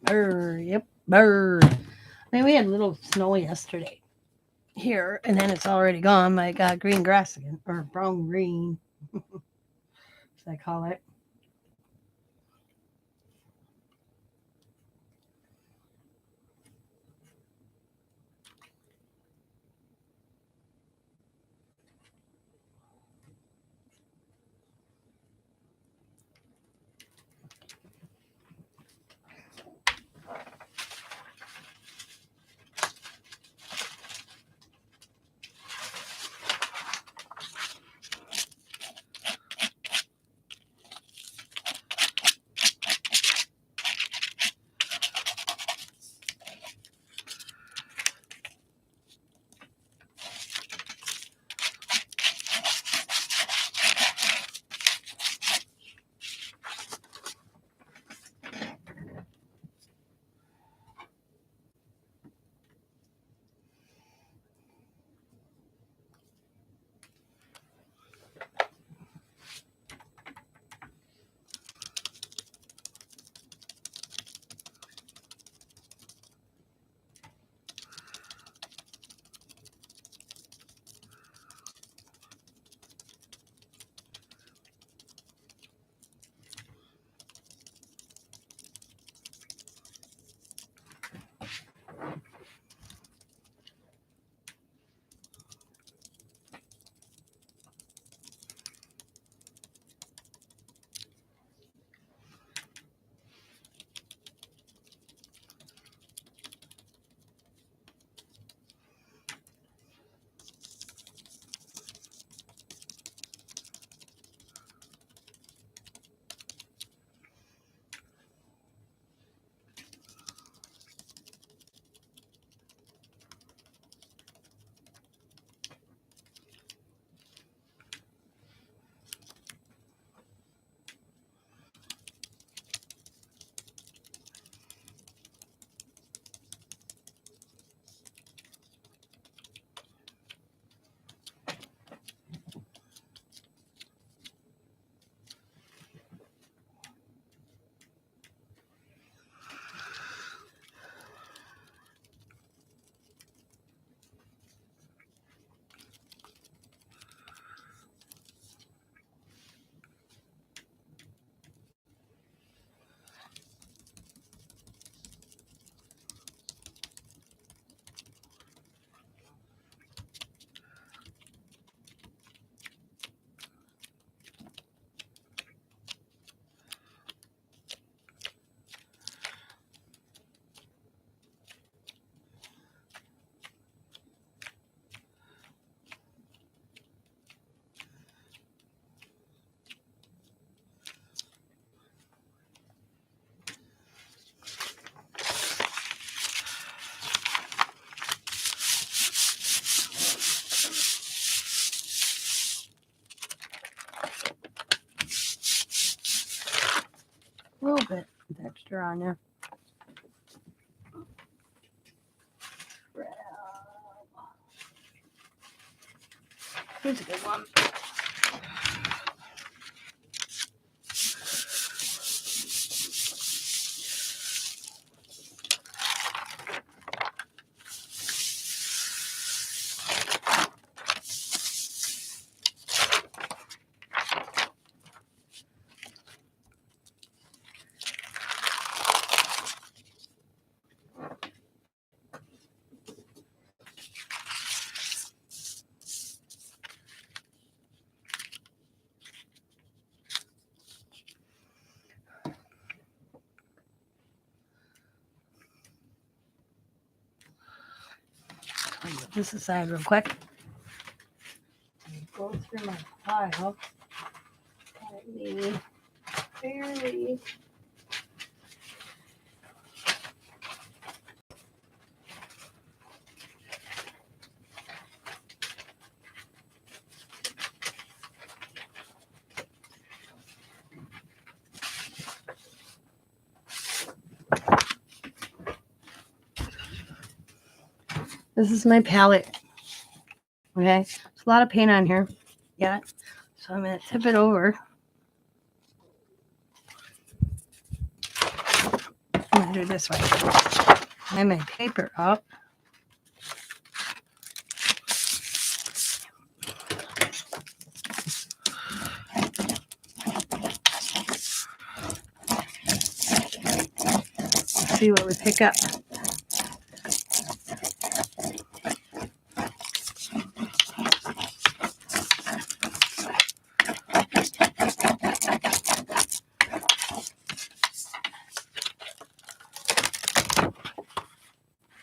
Brr, yep, brr. I mean, we had a little snow yesterday here, and then it's already gone. I got green grass again, or brown green, as I call it. texture on there. Here's a good one. This aside real quick. Go through my pile. Barely. This is my palette. Okay, there's a lot of paint on here. Yeah, so I'm gonna tip it over. I'm gonna do it this way. Lay my paper up. See what we pick up.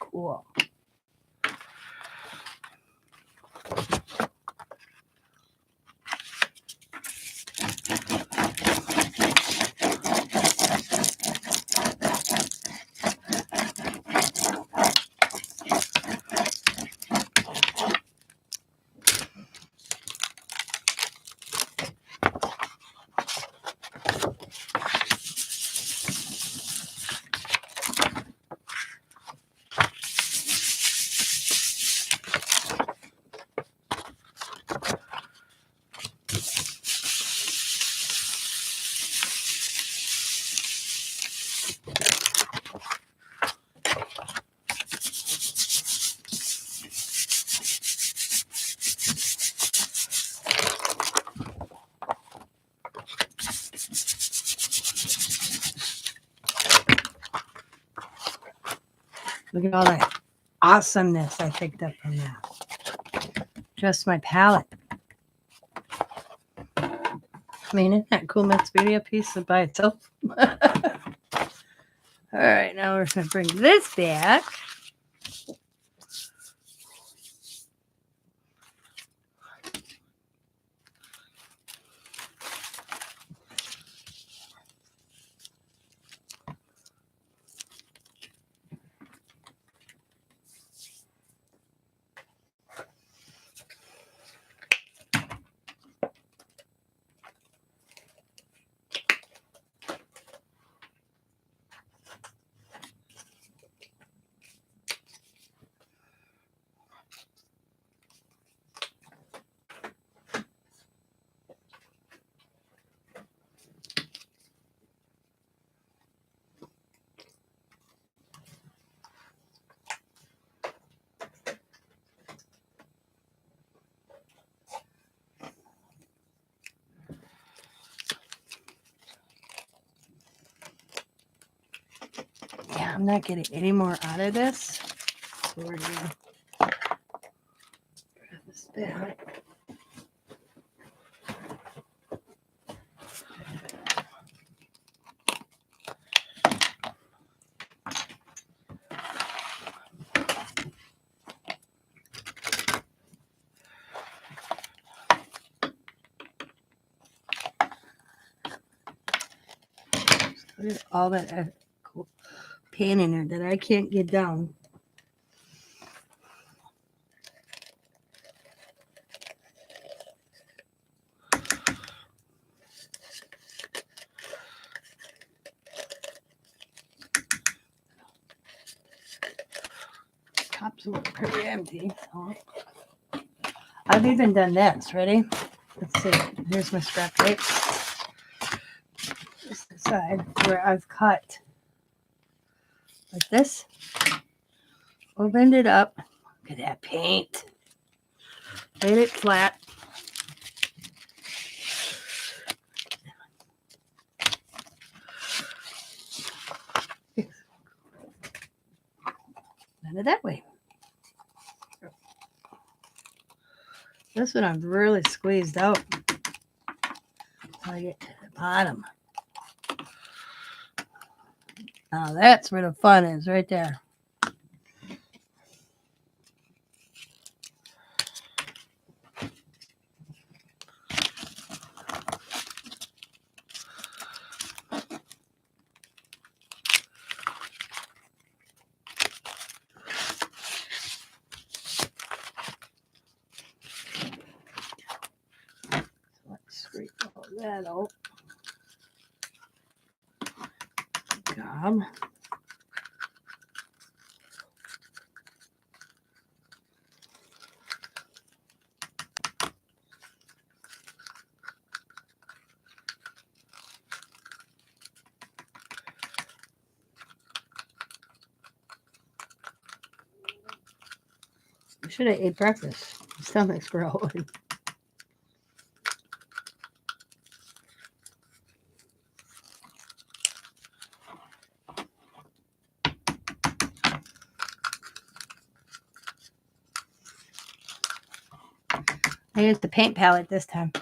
Cool. Look at all that awesomeness I picked up from that. Just my palette. I mean, isn't that cool Mixmedia piece by itself? All right, now we're going to bring this back. Yeah, I'm not getting any more out of this. So we're going to grab this back. There's all that cool paint in there that I can't get down. cups look pretty empty. So. I've even done this. Ready? Let's see. Here's my scrap tape. This is the side where I've cut like this. Opened it up. Look at that paint. Laid it flat. Done it that way. This one I've really squeezed out. I get to the bottom. Now that's where the fun is, right there. Scrape all that out. God. I should have ate breakfast. My stomach's growling. I used the paint palette this time.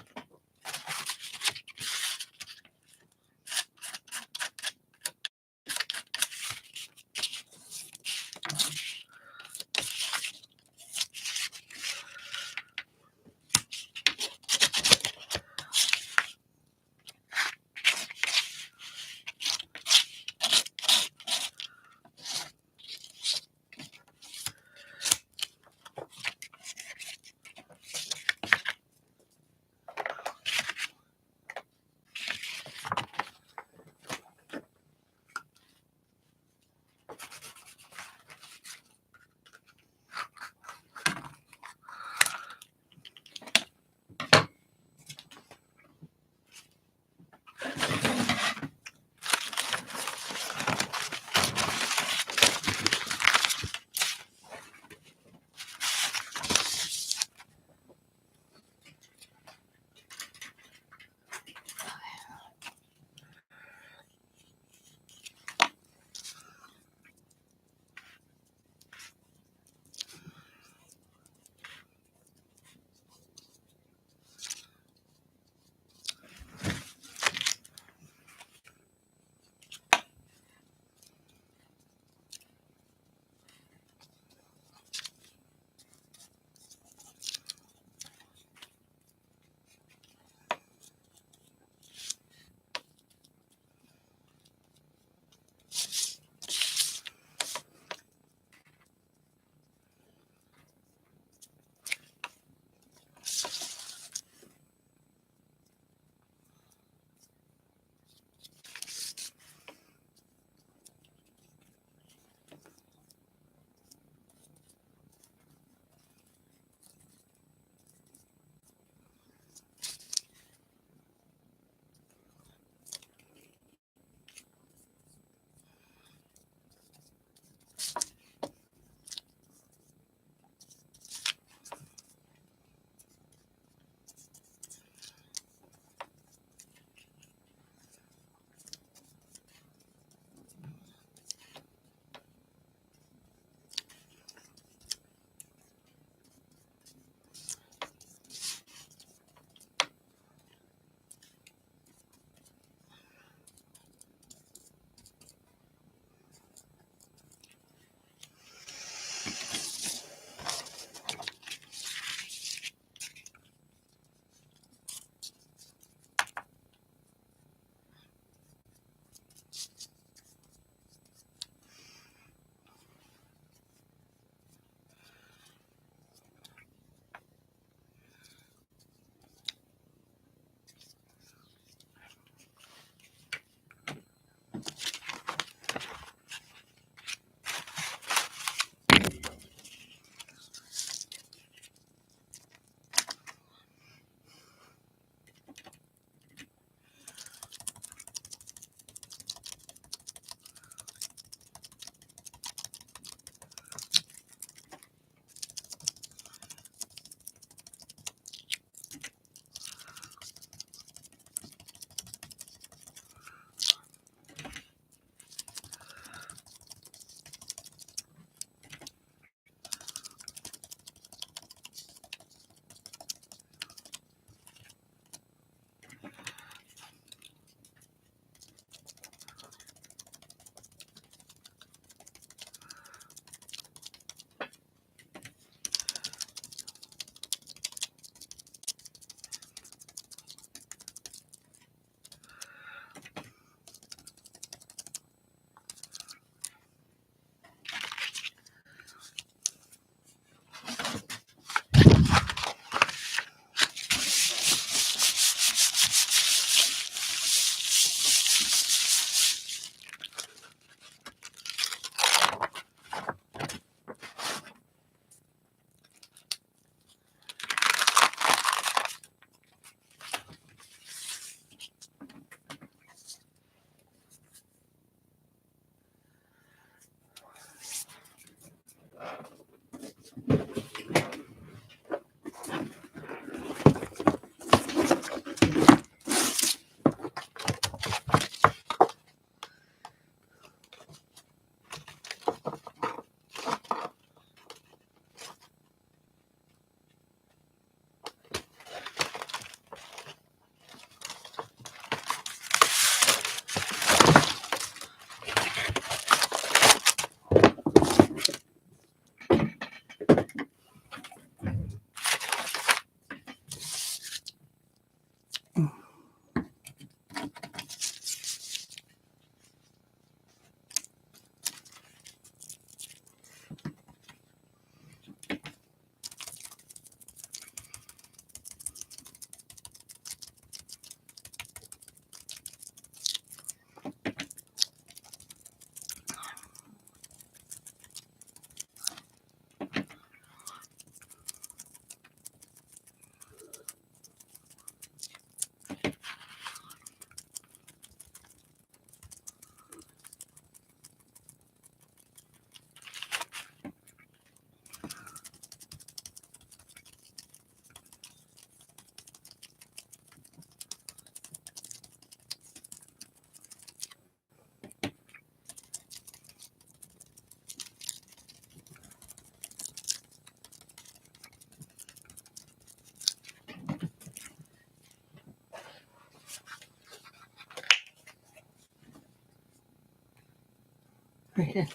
Putting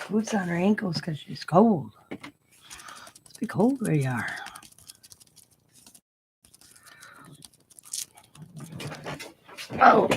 boots on her ankles because she's cold. It's be cold where you are. Oh.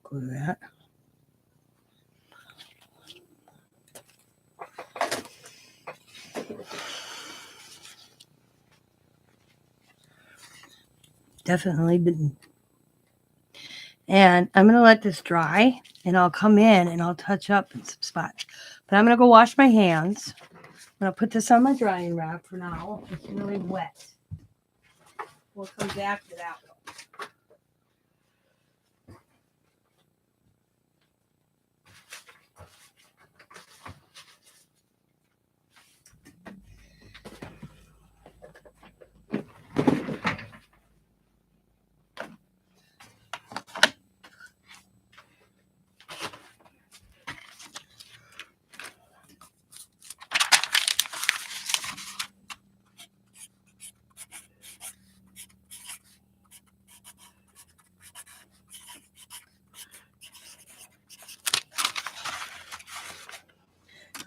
Glue that. Definitely didn't. And I'm going to let this dry, and I'll come in and I'll touch up in some spots. But I'm going to go wash my hands. I'm going to put this on my drying rack for now. It's really wet. We'll come back to that one.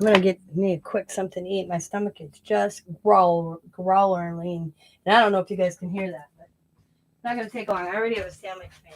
I'm going to get me a quick something to eat. My stomach is just growling. And I don't know if you guys can hear that, but it's not going to take long. I already have a stomach pain.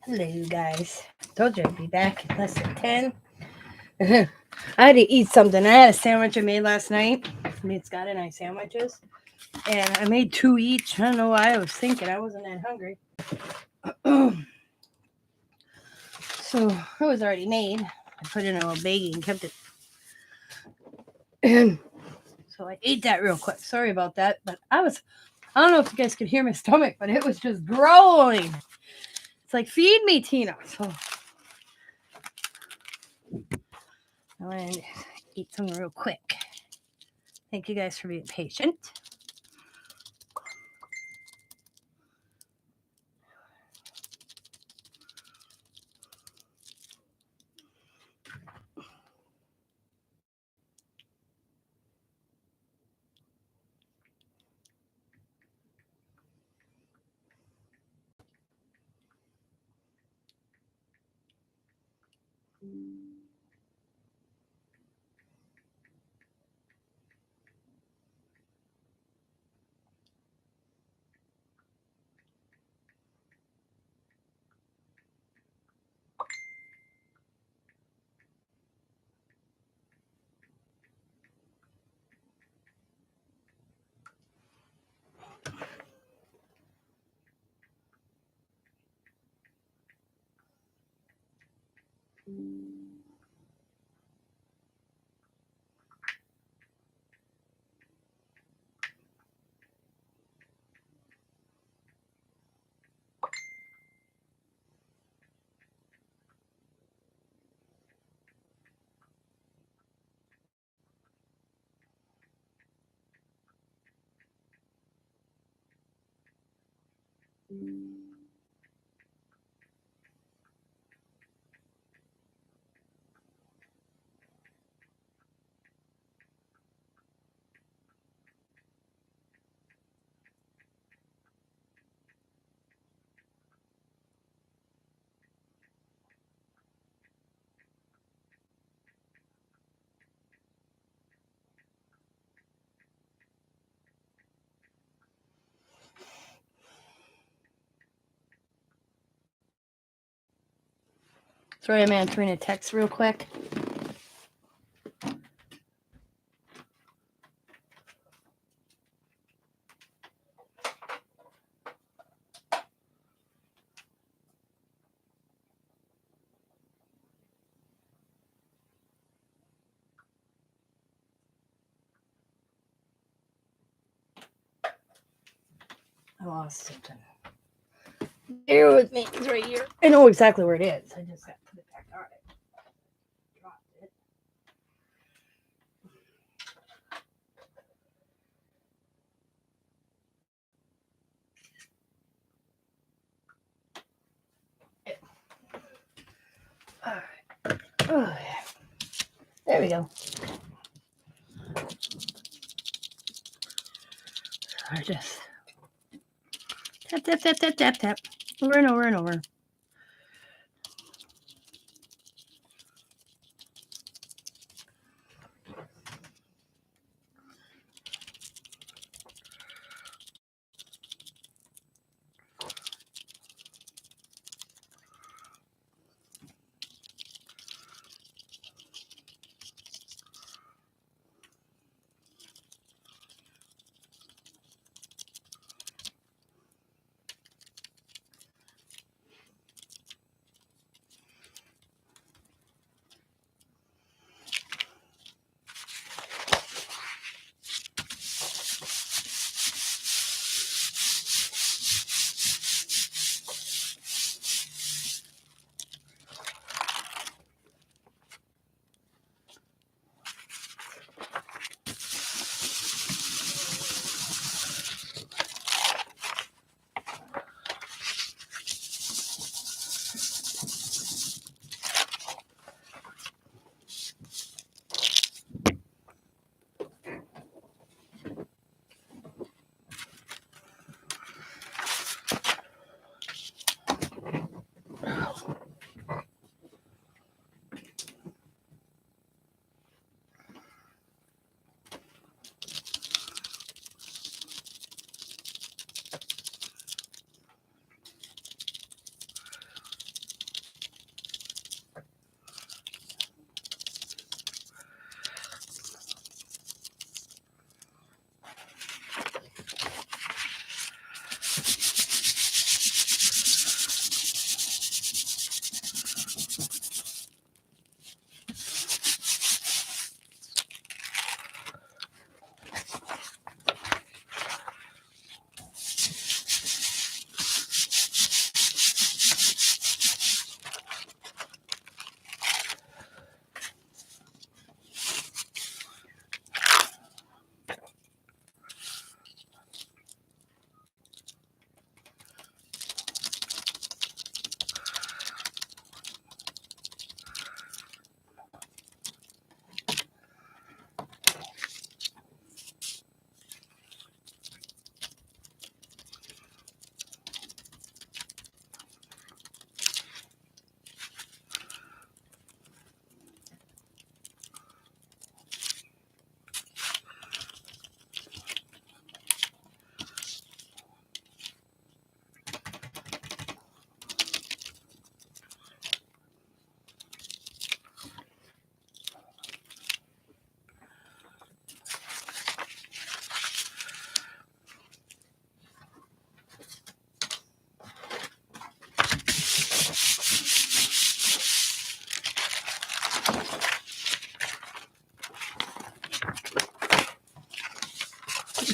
Hello, guys. Told you I'd be back in less than 10. I had to eat something. I had a sandwich I made last night. I made Scott and I sandwiches. And I made 2 each. I don't know why I was thinking I wasn't that hungry. So it was already made. I put it in a little baggie and kept it. So I ate that real quick. Sorry about that. But I don't know if you guys could hear my stomach, but it was just growling. It's like, feed me, Tina. So I went and eat something real quick. Thank you guys for being patient. Sorry, I'm answering a text real quick. I lost something. Bear with me. It's right here. I know exactly where it is. I just got to put it back on it. Dropped it. All right. Oh, there we go. I just tap, tap, tap, tap, tap, tap. Over and over and over.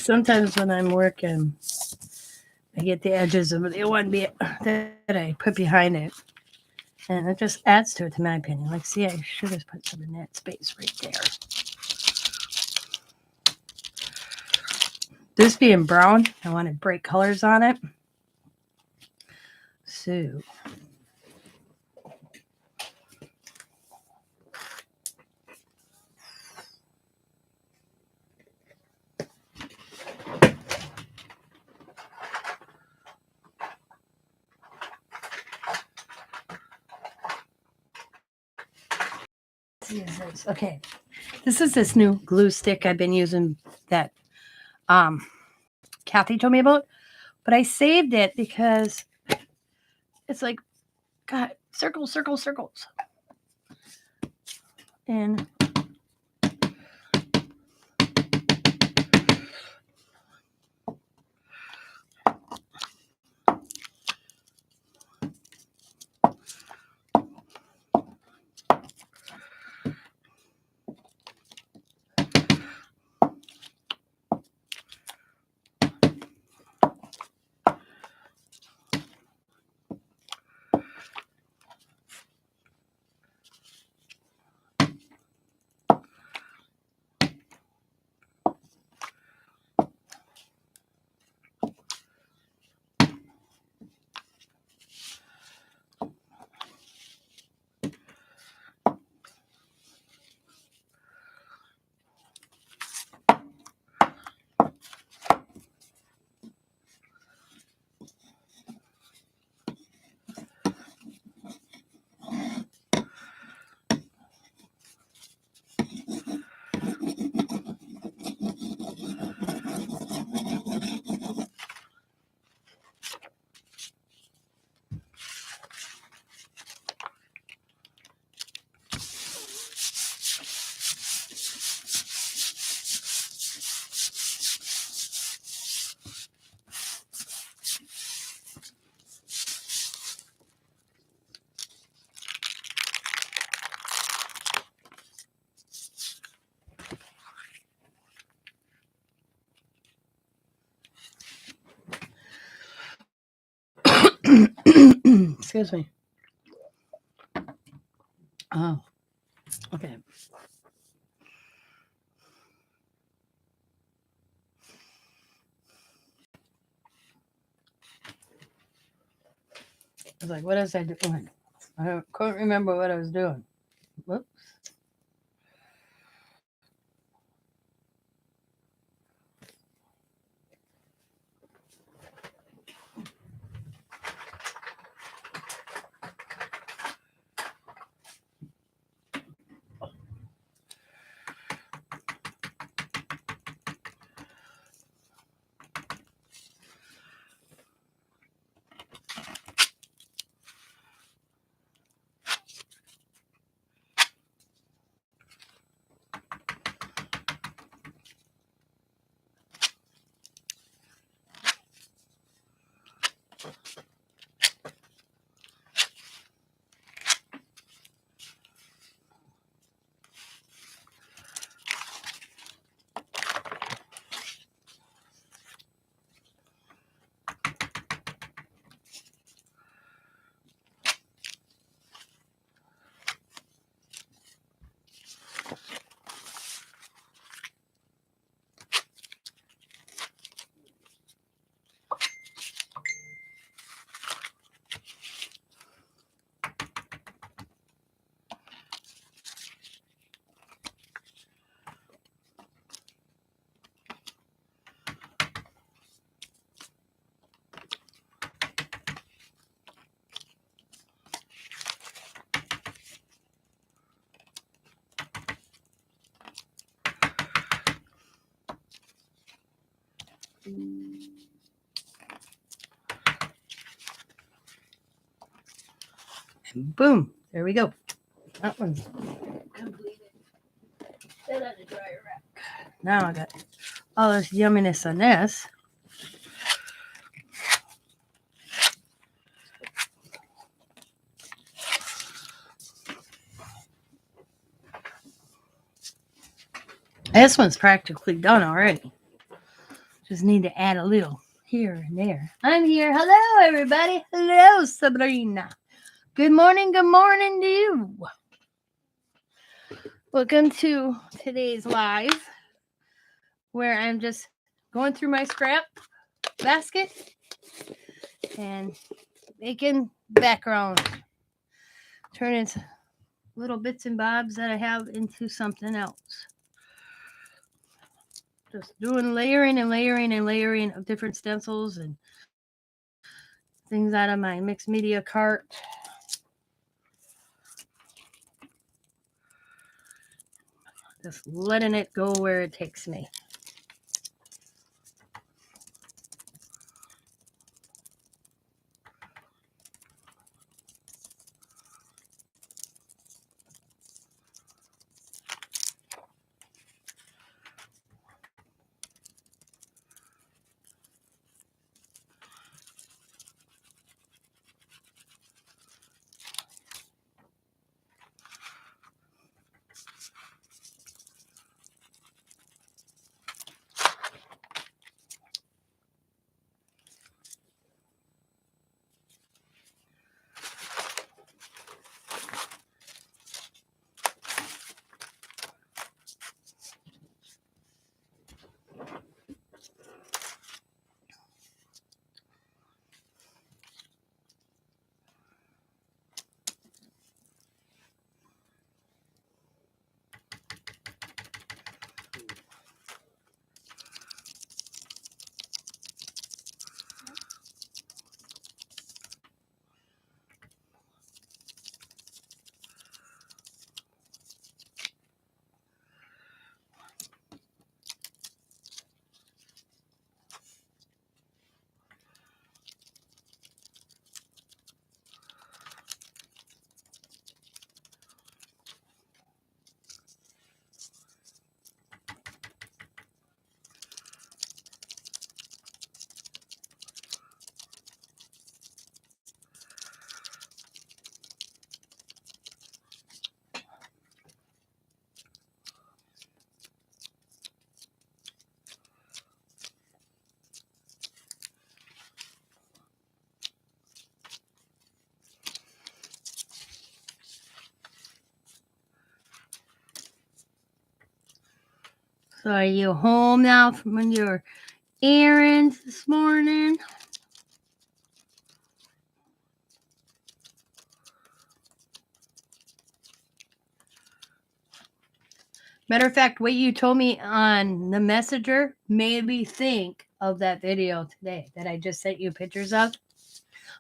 sometimes when I'm working, I get the edges of the one that I put behind it. And it just adds to it, in my opinion. Like, see, I should have put some in that space right there. This being brown, I wanted bright colors on it. So, okay. This is this new glue stick I've been using that Kathy told me about. But I saved it because it's like, God, circles, circles, circles. And excuse me. Oh, okay. I was like, what was I doing? I couldn't remember what I was doing. Whoops. And boom, there we go. That one's completed. Set on the dryer rack. Now I got all this yumminess on this. This one's practically done already. Just need to add a little here and there. I'm here. Hello, everybody. Hello, Sabrina. Good morning to you. Welcome to today's live where I'm just going through my scrap basket and making background, turning little bits and bobs that I have into something else. Just doing layering of different stencils and things out of my Mixmedia cart. Just letting it go where it takes me. So are you home now from your errands this morning? Matter of fact, what you told me on the messenger made me think of that video today that I just sent you pictures of. I'm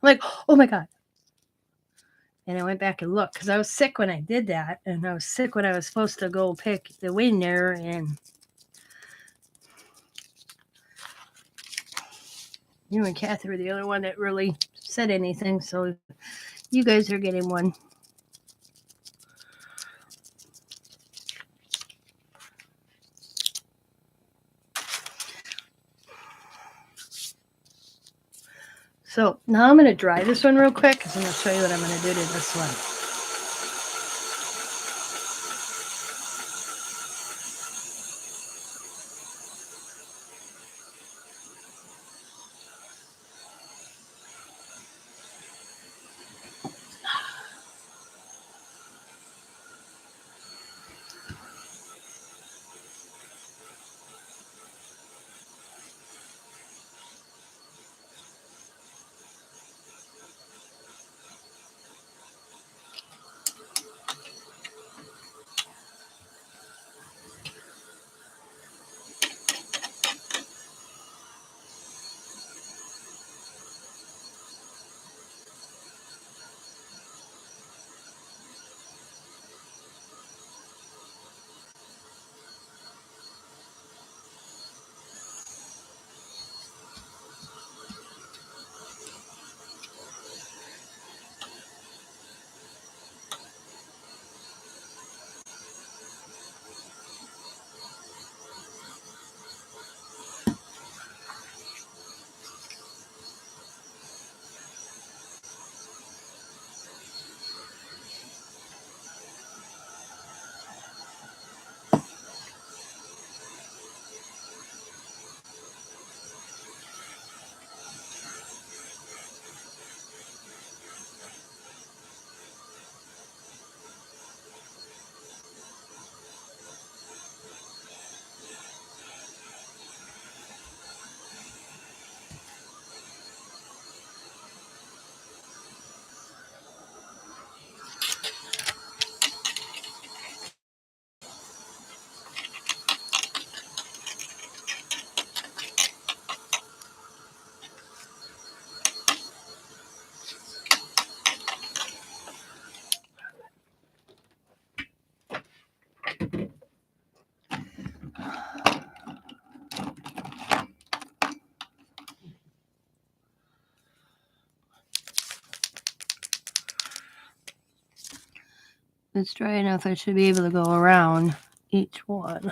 like, oh my God. And I went back and looked because I was sick when I did that. And I was sick when I was supposed to go pick the winner. And you and Kathy were the only one that really said anything. So you guys are getting one. So now I'm going to dry this one real quick because I'm going to show you what I'm going to do to this one. it's dry enough, I should be able to go around each one.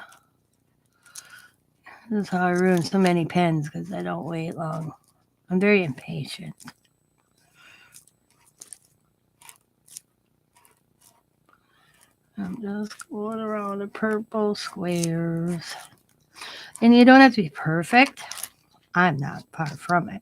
This is how I ruin so many pens because I don't wait long. I'm very impatient. I'm just going around the purple squares. And you don't have to be perfect. I'm not far from it.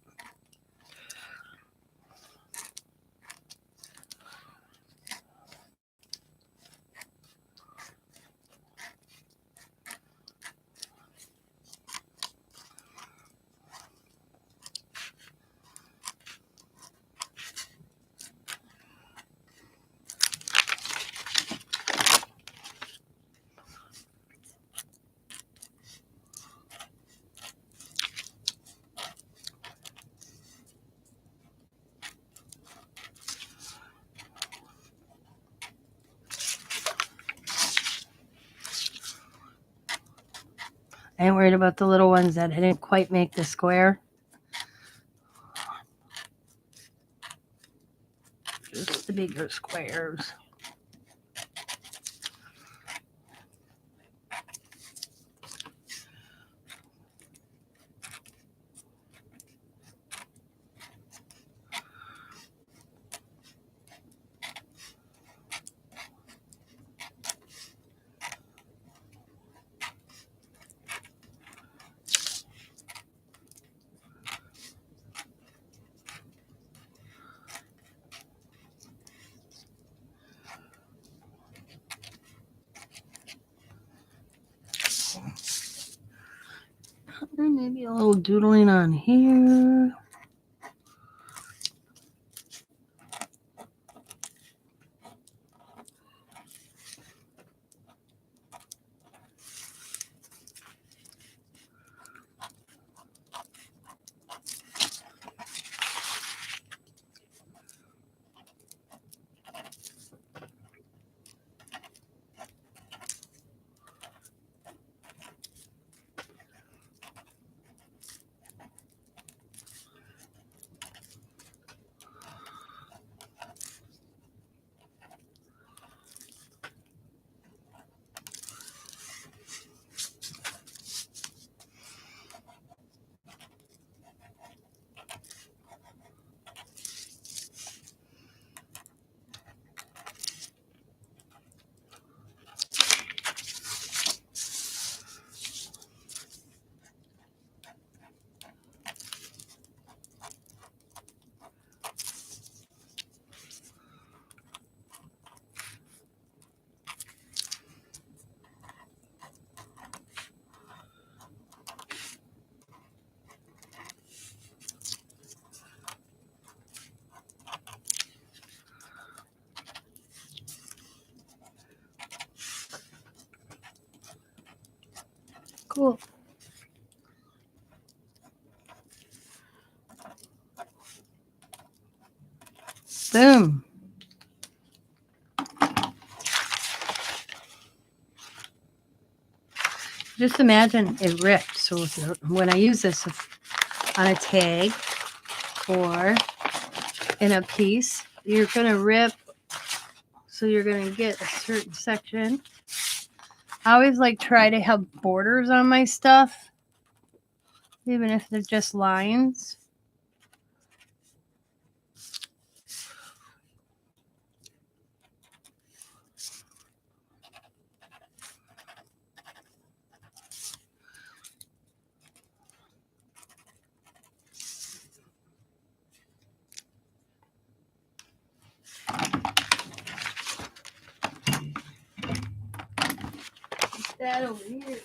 I ain't worried about the little ones that didn't quite make the square. Just the bigger squares. And maybe a little doodling on here. Cool. Boom. Just imagine it ripped. So when I use this on a tag or in a piece, you're going to rip. So you're going to get a certain section. I always like try to have borders on my stuff, even if they're just lines. That over here.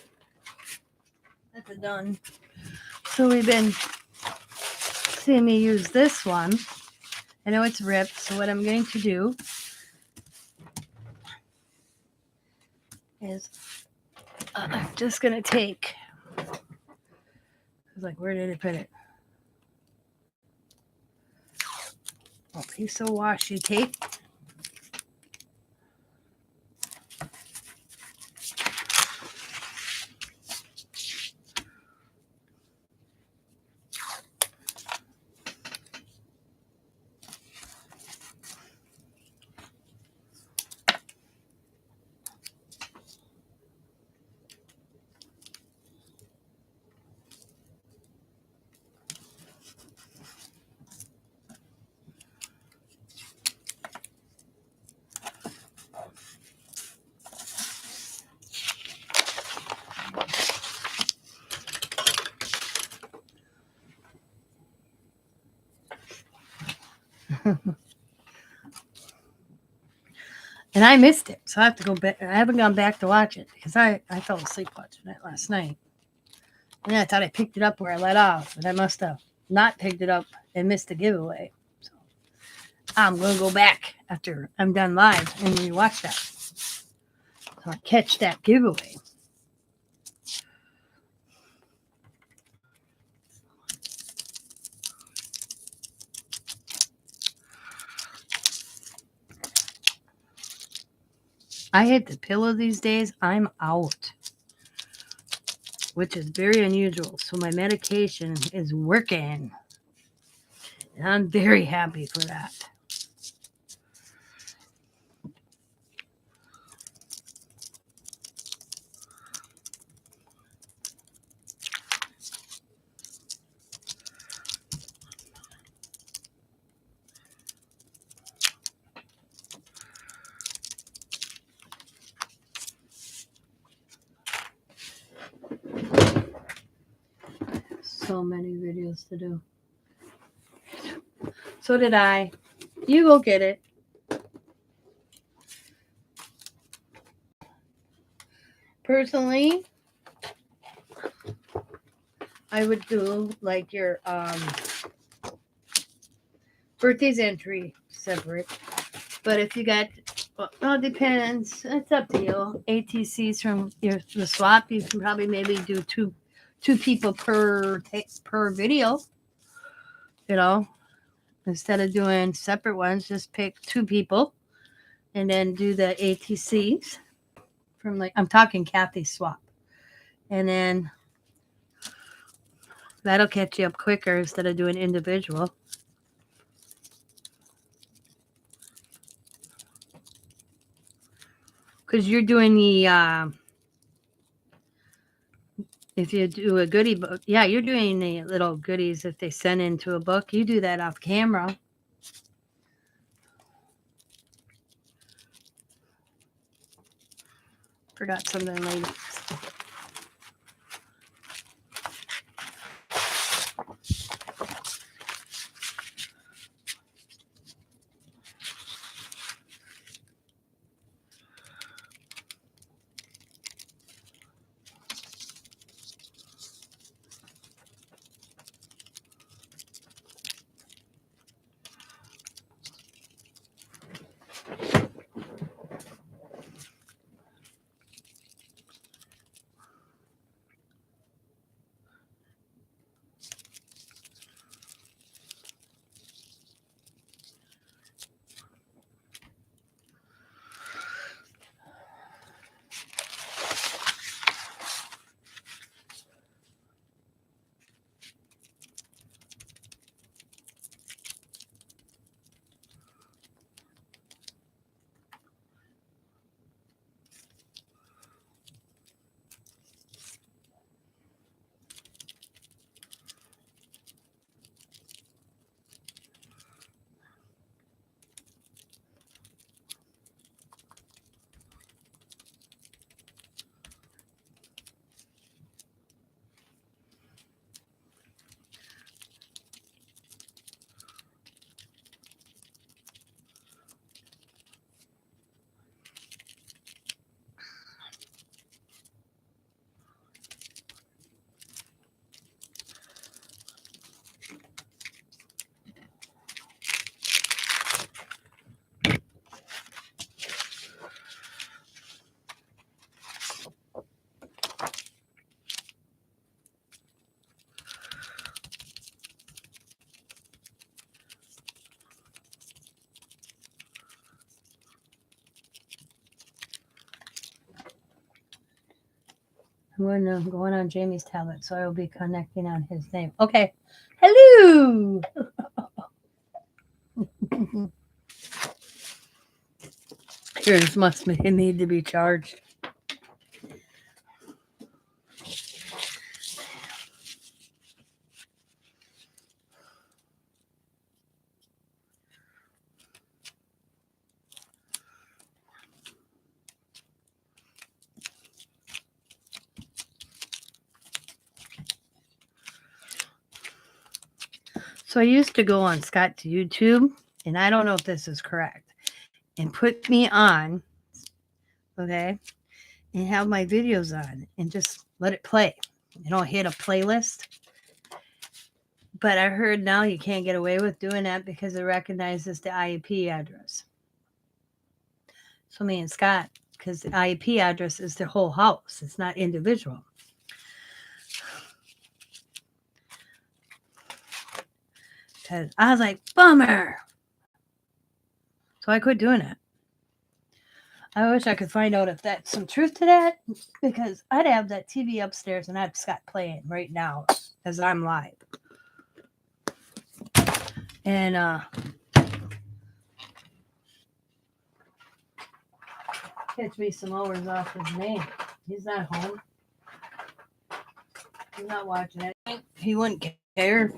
That's a done. So we've been seeing me use this one. I know it's ripped, so what I'm going to do is I'm just going to take, I was like, where did I put it? A piece of washi tape. And I missed it, so I have to go back. I haven't gone back to watch it because I fell asleep watching it last night. And I thought I picked it up where I let off, but I must have not picked it up and missed the giveaway. So I'm going to go back after I'm done live and rewatch that. So I catch that giveaway. I hit the pillow these days. I'm out, which is very unusual. So my medication is working. And I'm very happy for that. So many videos to do. So did I. You go get it. Personally, I would do like your birthday's entry separate. But if you got, well, it depends. It's up to you. ATCs from the swap, you can probably maybe do two people per video. You know, instead of doing separate ones, just pick 2 people, and then do the ATCs from, like, I'm talking Kathy's swap, and then that'll catch you up quicker instead of doing individual. Because you're doing the, if you do a goodie book, yeah, you're doing the little goodies if they send into a book. You do that off camera. Forgot something later. I'm going on Jamie's tablet, so I will be connecting on his name. Okay. Hello. Yours must need to be charged. So I used to go on Scott to YouTube, and I don't know if this is correct, and put me on, okay, and have my videos on and just let it play. You don't hit a playlist. But I heard now you can't get away with doing that because it recognizes the IP address. So me and Scott, because the IP address is the whole house, it's not individual. Because I was like, bummer. So I quit doing it. I wish I could find out if that's some truth to that, because I'd have that TV upstairs and I'd Scott playing right now as I'm live. And catch me some hours off his name. He's not home. He's not watching it. He wouldn't care.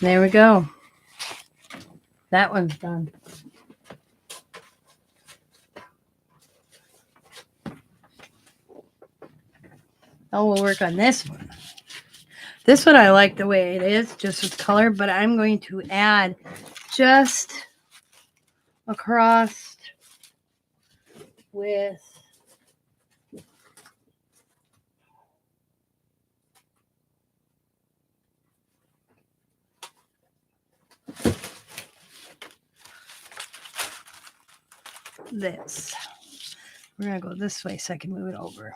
There we go. That one's done. Oh, we'll work on this one. This one I like the way it is, just with color, but I'm going to add just across with this. We're going to go this way so I can move it over.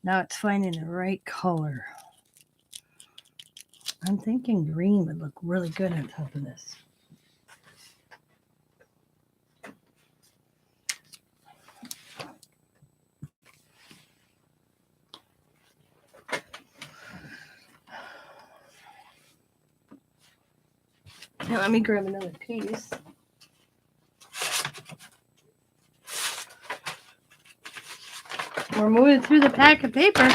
Now it's finding the right color. I'm thinking green would look really good on top of this. Now let me grab another piece. We're moving through the pack of paper.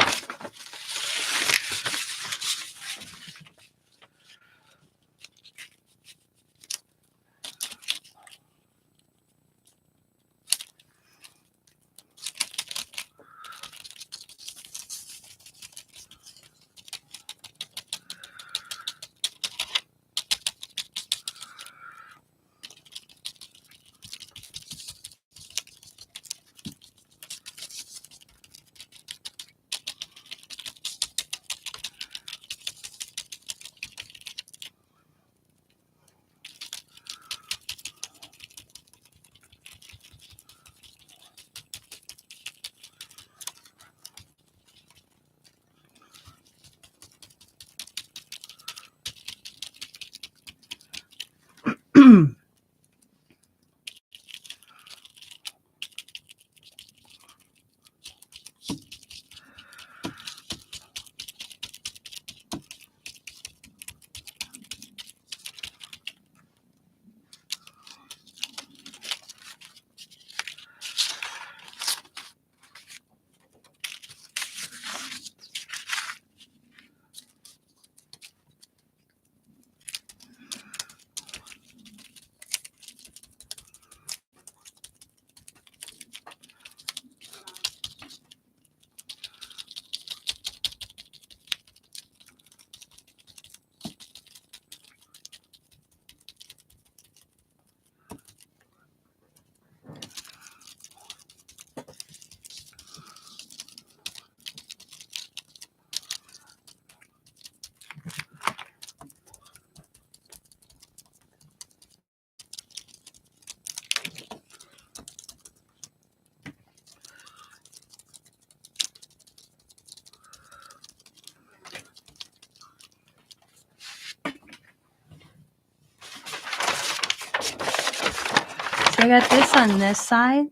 got this on this side,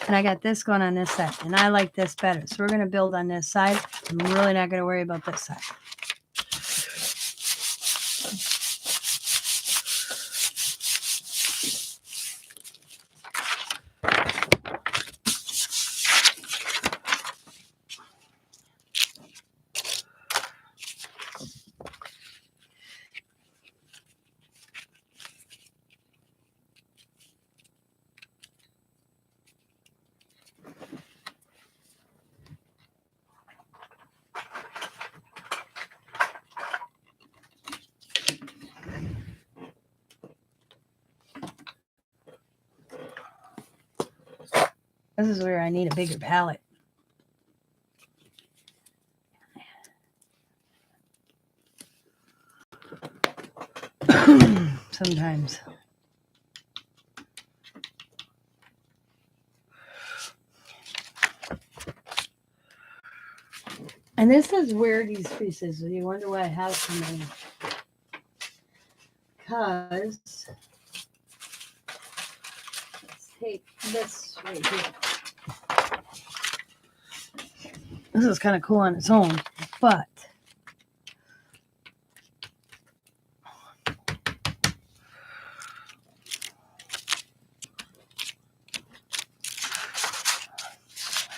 and I got this going on this side, and I like this better. So we're going to build on this side. I'm really not going to worry about this side. This is where I need a bigger palette. Sometimes. And this is where these pieces, you wonder why I have so many. Because, let's take this right here. This is kind of cool on its own, but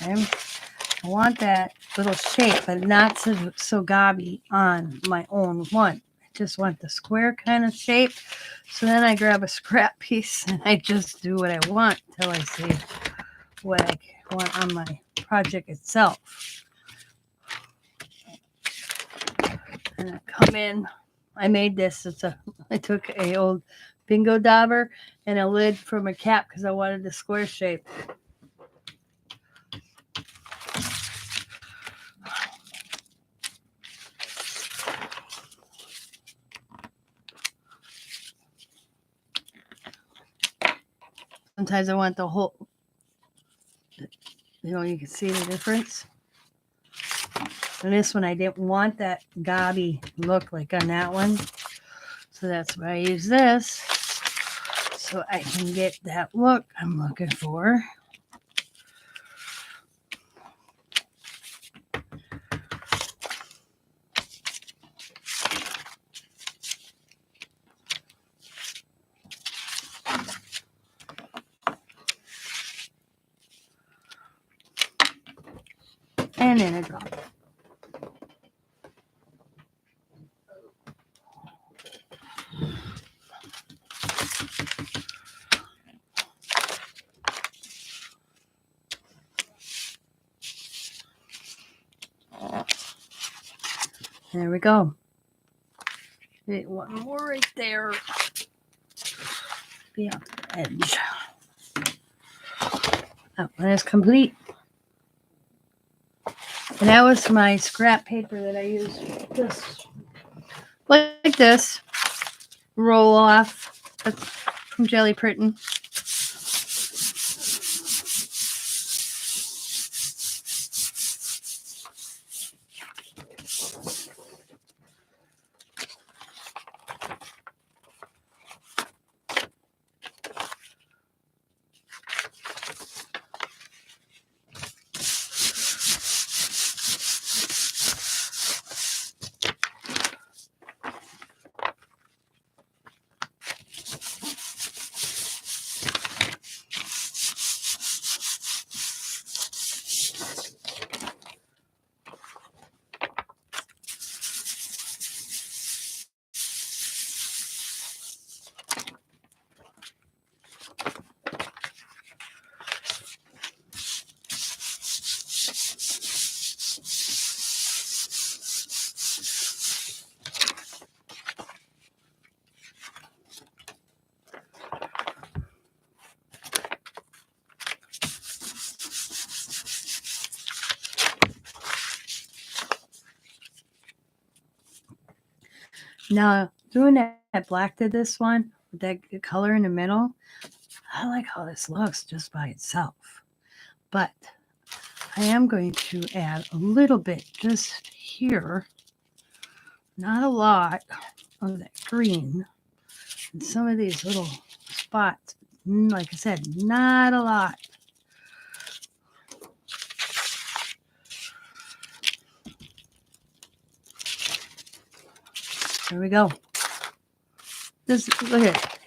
I want that little shape, but not so gobby on my own one. I just want the square kind of shape. So then I grab a scrap piece and I just do what I want till I see what I want on my project itself. And I come in. I made this. I took a old bingo dauber and a lid from a cap because I wanted the square shape. Sometimes I want the whole, you can see the difference. And this one, I didn't want that gobby look like on that one. So that's why I use this. So I can get that look I'm looking for. And then I drop it. There we go. One more right there. Be on the edge. That one is complete. And that was my scrap paper that I used just like this. Roll off. That's from Gelli Printing. Now, doing that black to this one, with that color in the middle, I like how this looks just by itself. But I am going to add a little bit just here, not a lot of that green, and some of these little spots Like I said, not a lot. There we go. Just look at it.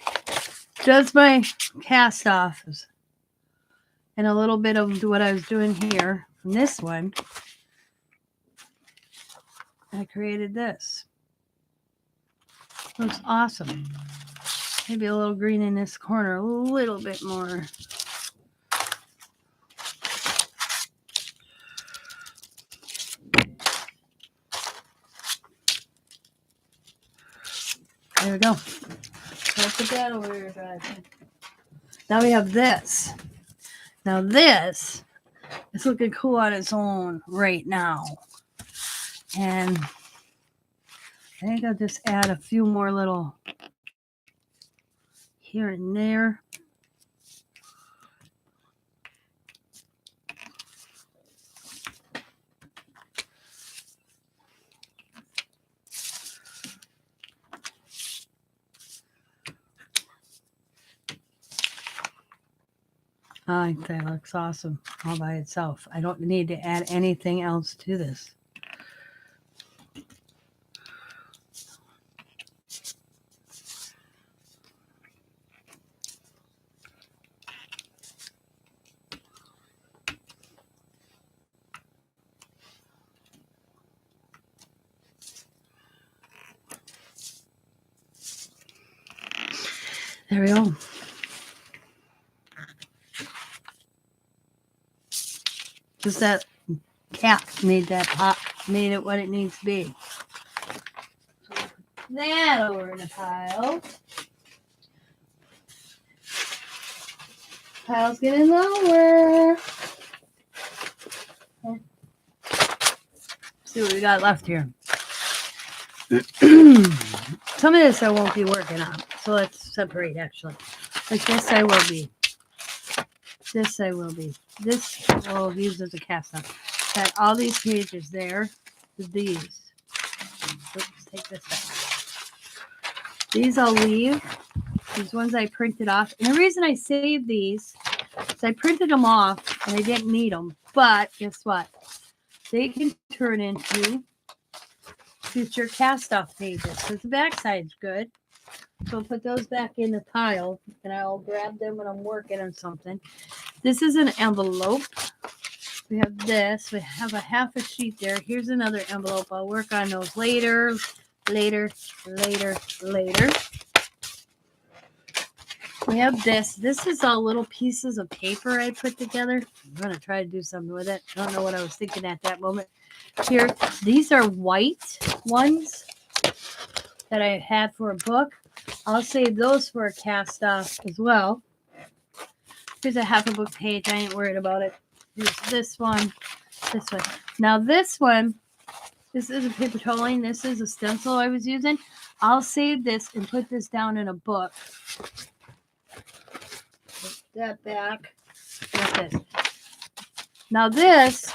Just my cast offs and a little bit of what I was doing here from this one. I created this. Looks awesome. Maybe a little green in this corner, a little bit more. There we go. I'll put that over here, guys. Now we have this. Now this is looking cool on its own right now. And I think I'll just add a few more little here and there. I think that looks awesome all by itself. I don't need to add anything else to this. There we go. Just that cap made that pop, made it what it needs to be. So put that over in a pile. Pile's getting lower. Okay. See what we got left here. Some of this I won't be working on, so let's separate actually. Like this I will be. This I will be. This will use as a cast off. Got all these pages there. These. Oops, take this back. These I'll leave. These ones I printed off. And the reason I saved these is I printed them off and I didn't need them. But guess what? They can turn into future cast off pages because the backside's good. So I'll put those back in the pile and I'll grab them when I'm working on something. This is an envelope. We have this. We have a half a sheet there. Here's another envelope. I'll work on those later. We have this. This is all little pieces of paper I put together. I'm going to try to do something with it. I don't know what I was thinking at that moment. Here, these are white ones that I had for a book. I'll save those for a cast off as well. Here's a half a book page. I ain't worried about it. Here's this one. This one. Now this one, this is a paper toweling. This is a stencil I was using. I'll save this and put this down in a book. Put that back. Like this. Now this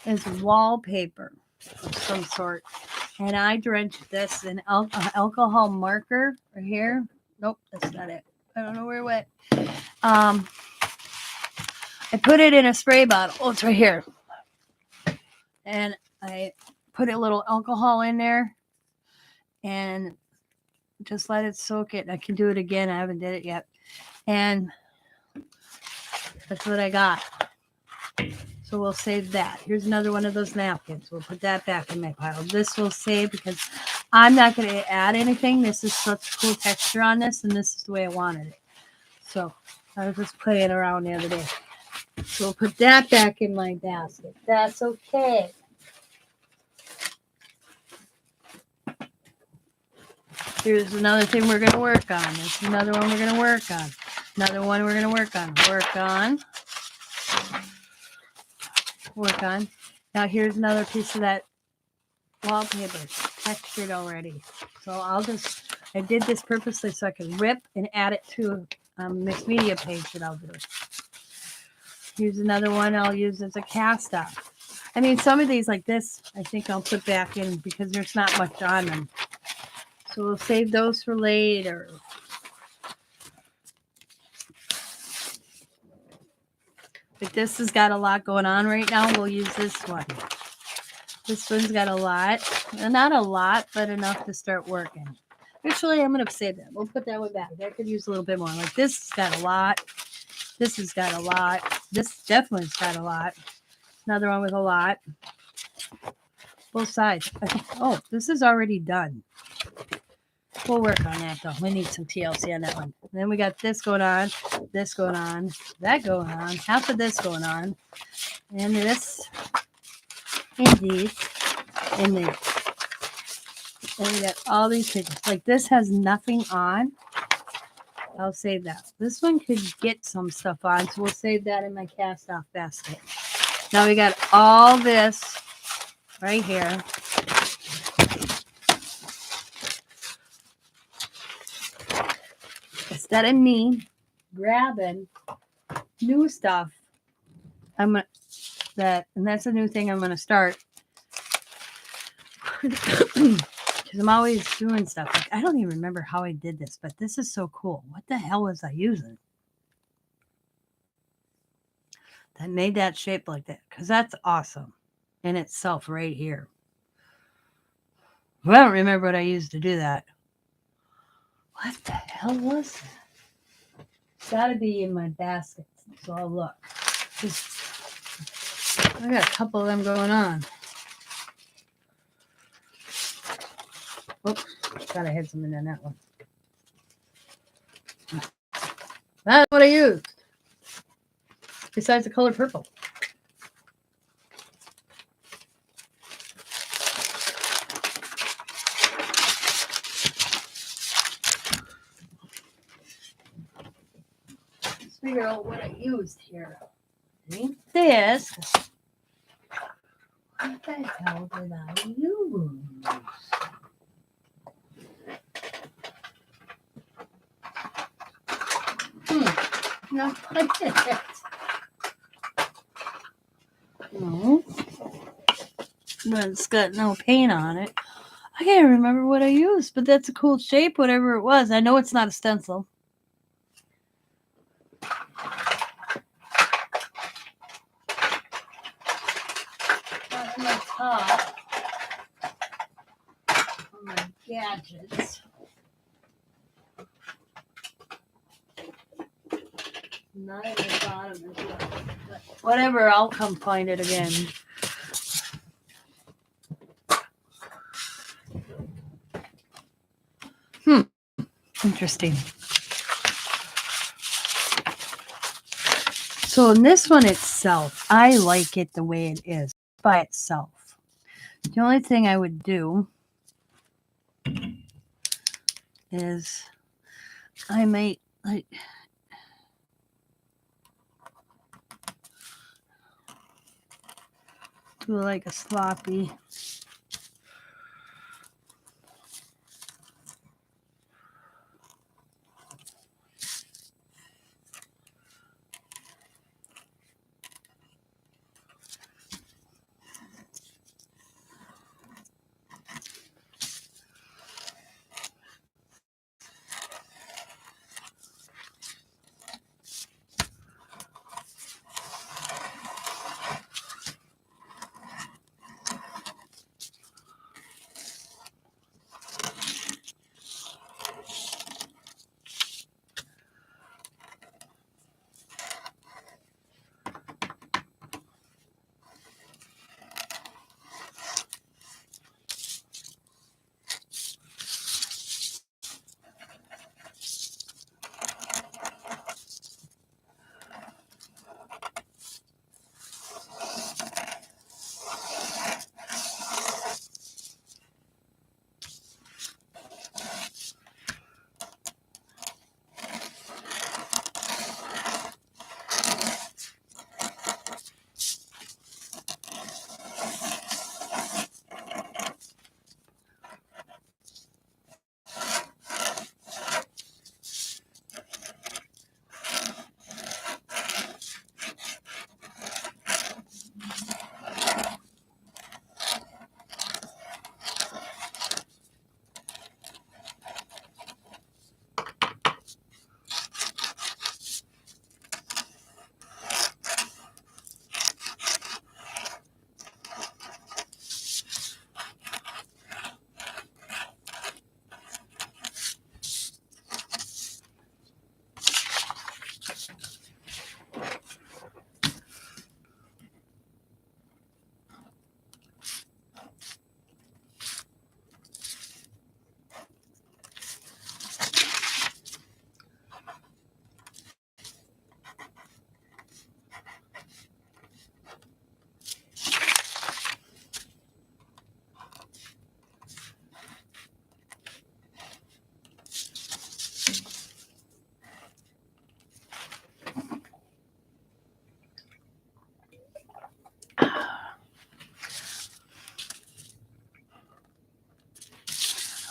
is wallpaper of some sort. And I drenched this in alcohol marker right here. Nope, that's not it. I don't know where it went. I put it in a spray bottle. Oh, it's right here. And I put a little alcohol in there and just let it soak it. I can do it again. I haven't did it yet. And that's what I got. So we'll save that. Here's another one of those napkins. We'll put that back in my pile. This will save because I'm not going to add anything. This is such cool texture on this, and this is the way I wanted it. So I was just playing around the other day. So we'll put that back in my basket. That's okay. Here's another thing we're going to work on. There's another one we're going to work on. Another one we're going to work on. Work on. Now here's another piece of that wallpaper, textured already. So I did this purposely so I can rip and add it to a Mixmedia page that I'll do. Here's another one I'll use as a cast off. I mean, some of these like this, I think I'll put back in because there's not much on them. So we'll save those for later. Like this has got a lot going on right now. We'll use this one. This one's got a lot. Not a lot, but enough to start working. Actually, I'm going to save that. We'll put that one back. That could use a little bit more. Like this has got a lot. This has got a lot. This definitely's got a lot. Another one with a lot. Both sides. Oh, this is already done. We'll work on that though. We need some TLC on that one. And then we got this going on, that going on, half of this going on, and this, and these, and these. And we got all these pictures. Like this has nothing on. I'll save that. This one could get some stuff on, so we'll save that in my cast off basket. Now we got all this right here. Instead of me grabbing new stuff, and that's a new thing I'm gonna start. Because I'm always doing stuff. Like, I don't even remember how I did this, but this is so cool. What the hell was I using? That made that shape like that. Because that's awesome in itself right here. Well, I don't remember what I used to do that. What the hell was that? It's got to be in my basket. So I'll look. I got a couple of them going on. Oops. Thought I had something in that one. That's what I used. Besides the color purple. Let's figure out what I used here. Ain't this. What the hell did I use? No, I didn't. No. But it's got no paint on it. I can't remember what I used, but that's a cool shape, whatever it was. I know it's not a stencil. Not in my top. On my gadgets. Not in the bottom as well. But whatever, I'll come find it again. Interesting. So in this one itself, I like it the way it is by itself. The only thing I would do is I might like do like a sloppy.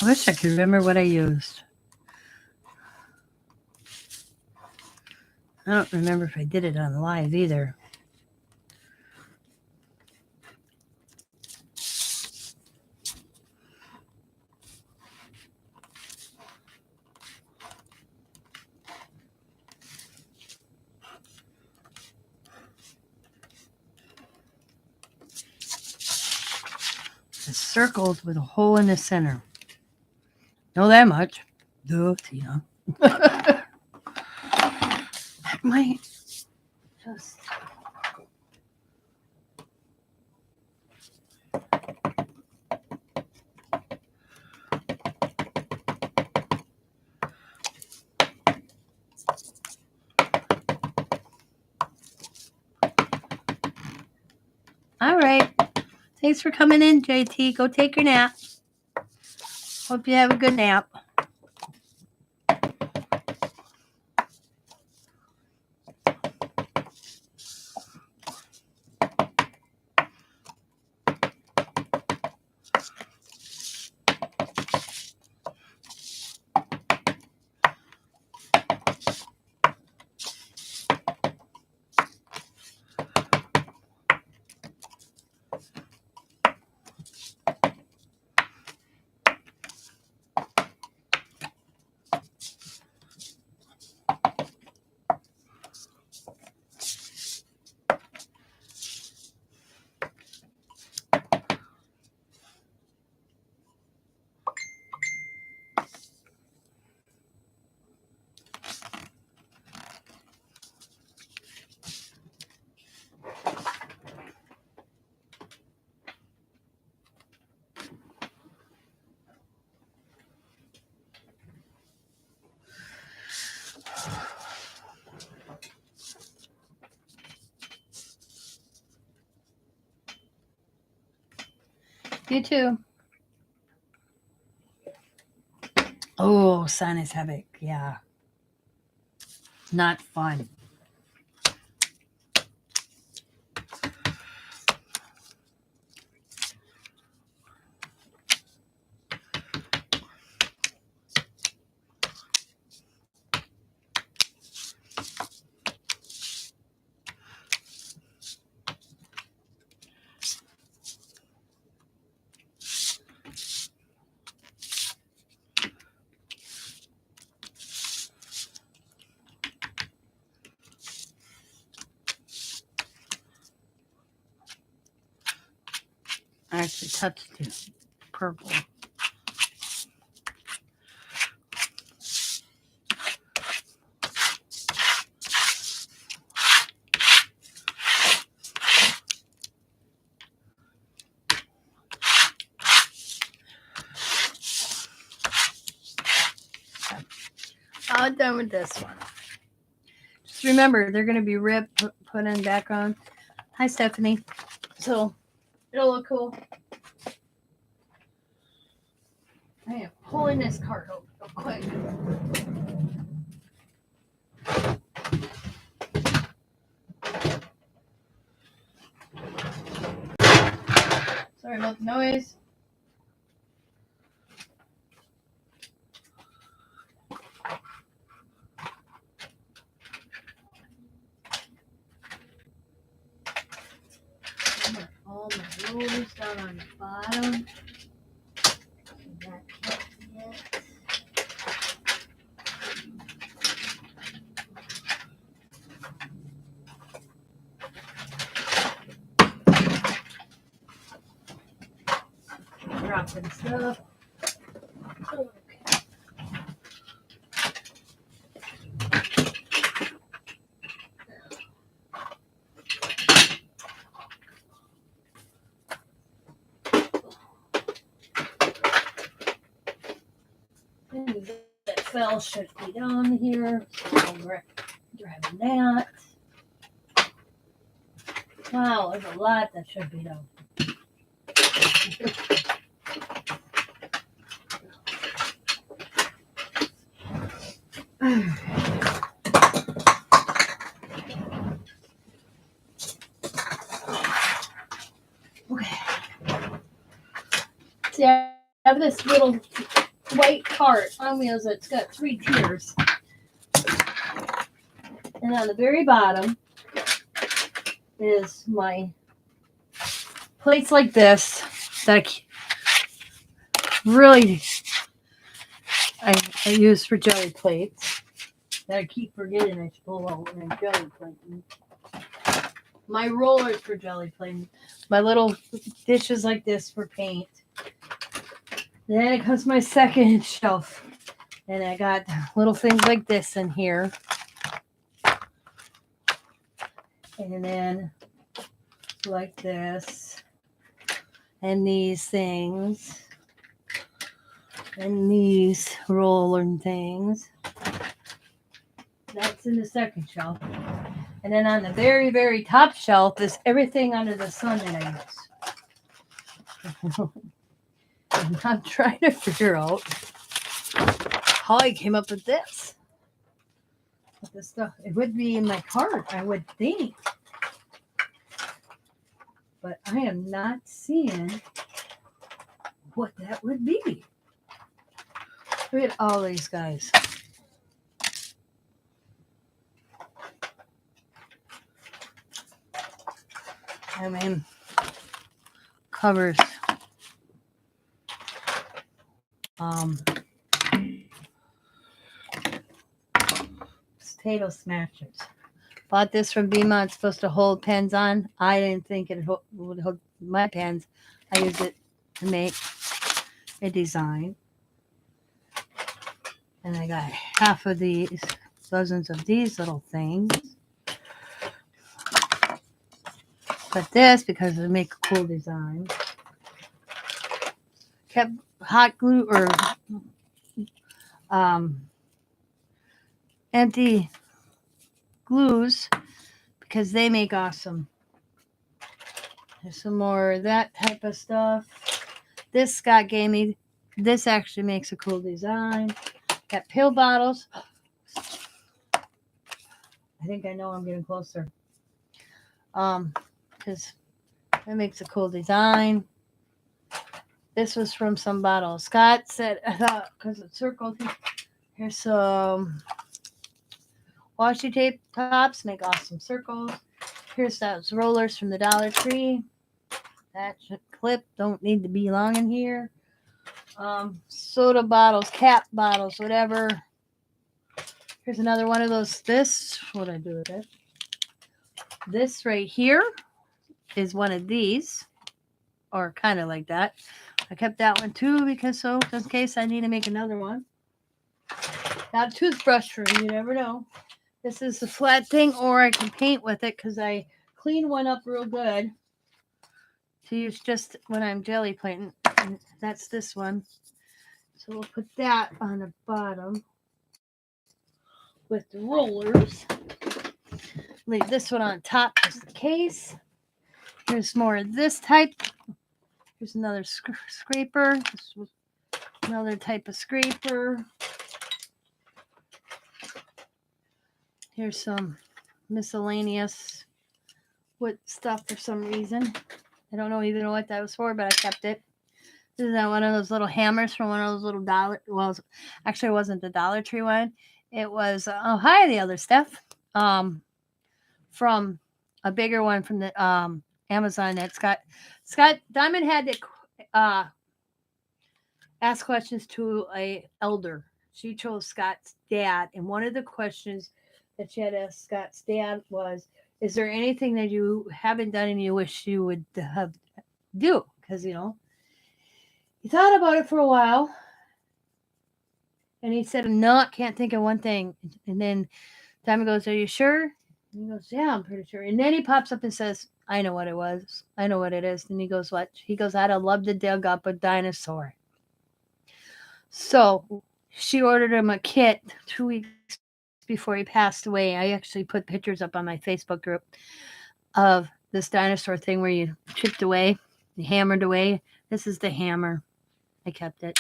wish I could remember what I used. I don't remember if I did it on live either. It's circles with a hole in the center. Know that much. Duh, Tina. That might just... All right. Thanks for coming in, JT. Go take your nap. Hope you have a good nap. You too. Oh, sinus havoc. Yeah. Not fun. I actually touched it. Purple. All done with this one. Just remember, they're going to be ripped, put in back on. Hi, Stephanie. So, it'll look cool. I am pulling this card over real quick. Sorry about the noise. All my rollers down on the bottom. Dropping stuff. Okay. And that fell should be down here. So we're grabbing that. Wow, there's a lot that should be done. Okay. See, I have this little white cart on wheels that's got 3 tiers. And on the very bottom is my plates like this that I use for jelly plates that I keep forgetting I should pull out when I'm jelly plating. My rollers for jelly plating. My little dishes like this for paint. Then it comes my second shelf. And I got little things like this in here. And then like this. And these things. And these rolling things. That's in the second shelf. And then on the very, very top shelf is everything under the sun that I use. And I'm trying to figure out how I came up with this. But this stuff, it would be in my cart, I would think. But I am not seeing what that would be. Look at all these guys. I mean, covers. Potato smashers. Bought this from Bima. It's supposed to hold pens on. I didn't think it would hold my pens. I use it to make a design. And I got half of these, dozens of these little things. But this, because it make a cool design. Kept hot glue or empty glues because they make awesome. There's some more of that type of stuff. This Scott gave me. This actually makes a cool design. Got pill bottles. I think I know I'm getting closer. Because it makes a cool design. This was from some bottle. Scott said, I thought, because it's circled. Here's some washi tape tops, make awesome circles. Here's those rollers from the Dollar Tree. That clip don't need to be long in here. Soda bottles, cap bottles, whatever. Here's another one of those. This, what did I do with it? This right here is one of these, or kind of like that. I kept that one too because so just in case I need to make another one. Got a toothbrush for you never know. This is the flat thing, or I can paint with it because I clean one up real good to use just when I'm jelly plating. And that's this one. So we'll put that on the bottom with the rollers. Leave this one on top just in case. Here's more of this type. Here's another scraper. This was another type of scraper. Here's some miscellaneous wood stuff for some reason. I don't even know what that was for, but I kept it. This is one of those little hammers from one of those little dollar. Well, actually, it wasn't the Dollar Tree one. It was hi, the other stuff. From a bigger one from the Amazon that Scott Diamond had to ask questions to a elder. She chose Scott's dad, and one of the questions that she had asked Scott's dad was, "Is there anything that you haven't done and you wish you would have do?" Because he thought about it for a while, and he said, "No, can't think of one thing." And then Diamond goes, "Are you sure?" And he goes, "Yeah, I'm pretty sure." And then he pops up and says, "I know what it was. I know what it is." And he goes, "What?" He goes, "I'd have loved to dig up a dinosaur." So she ordered him a kit 2 weeks before he passed away. I actually put pictures up on my Facebook group of this dinosaur thing where you chipped away, you hammered away. This is the hammer. I kept it.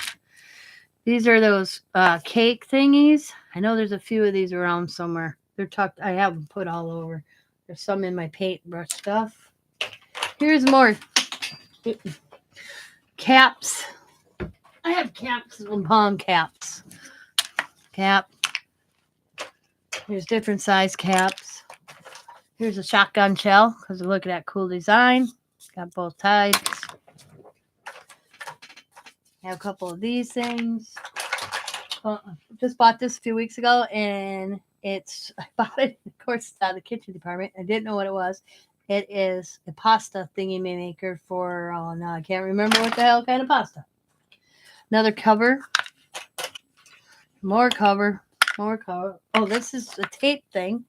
These are those cake thingies. I know there's a few of these around somewhere. They're tucked. I have them put all over. There's some in my paintbrush stuff. Here's more caps. I have caps and palm caps. Cap. Here's different size caps. Here's a shotgun shell because look at that cool design. Got both sides. I have a couple of these things. Just bought this a few weeks ago, and I bought it, of course, it's out of the kitchen department. I didn't know what it was. It is a pasta thingy maker for, oh no, I can't remember what the hell kind of pasta. Another cover. More cover. More cover. Oh, this is a tape thing.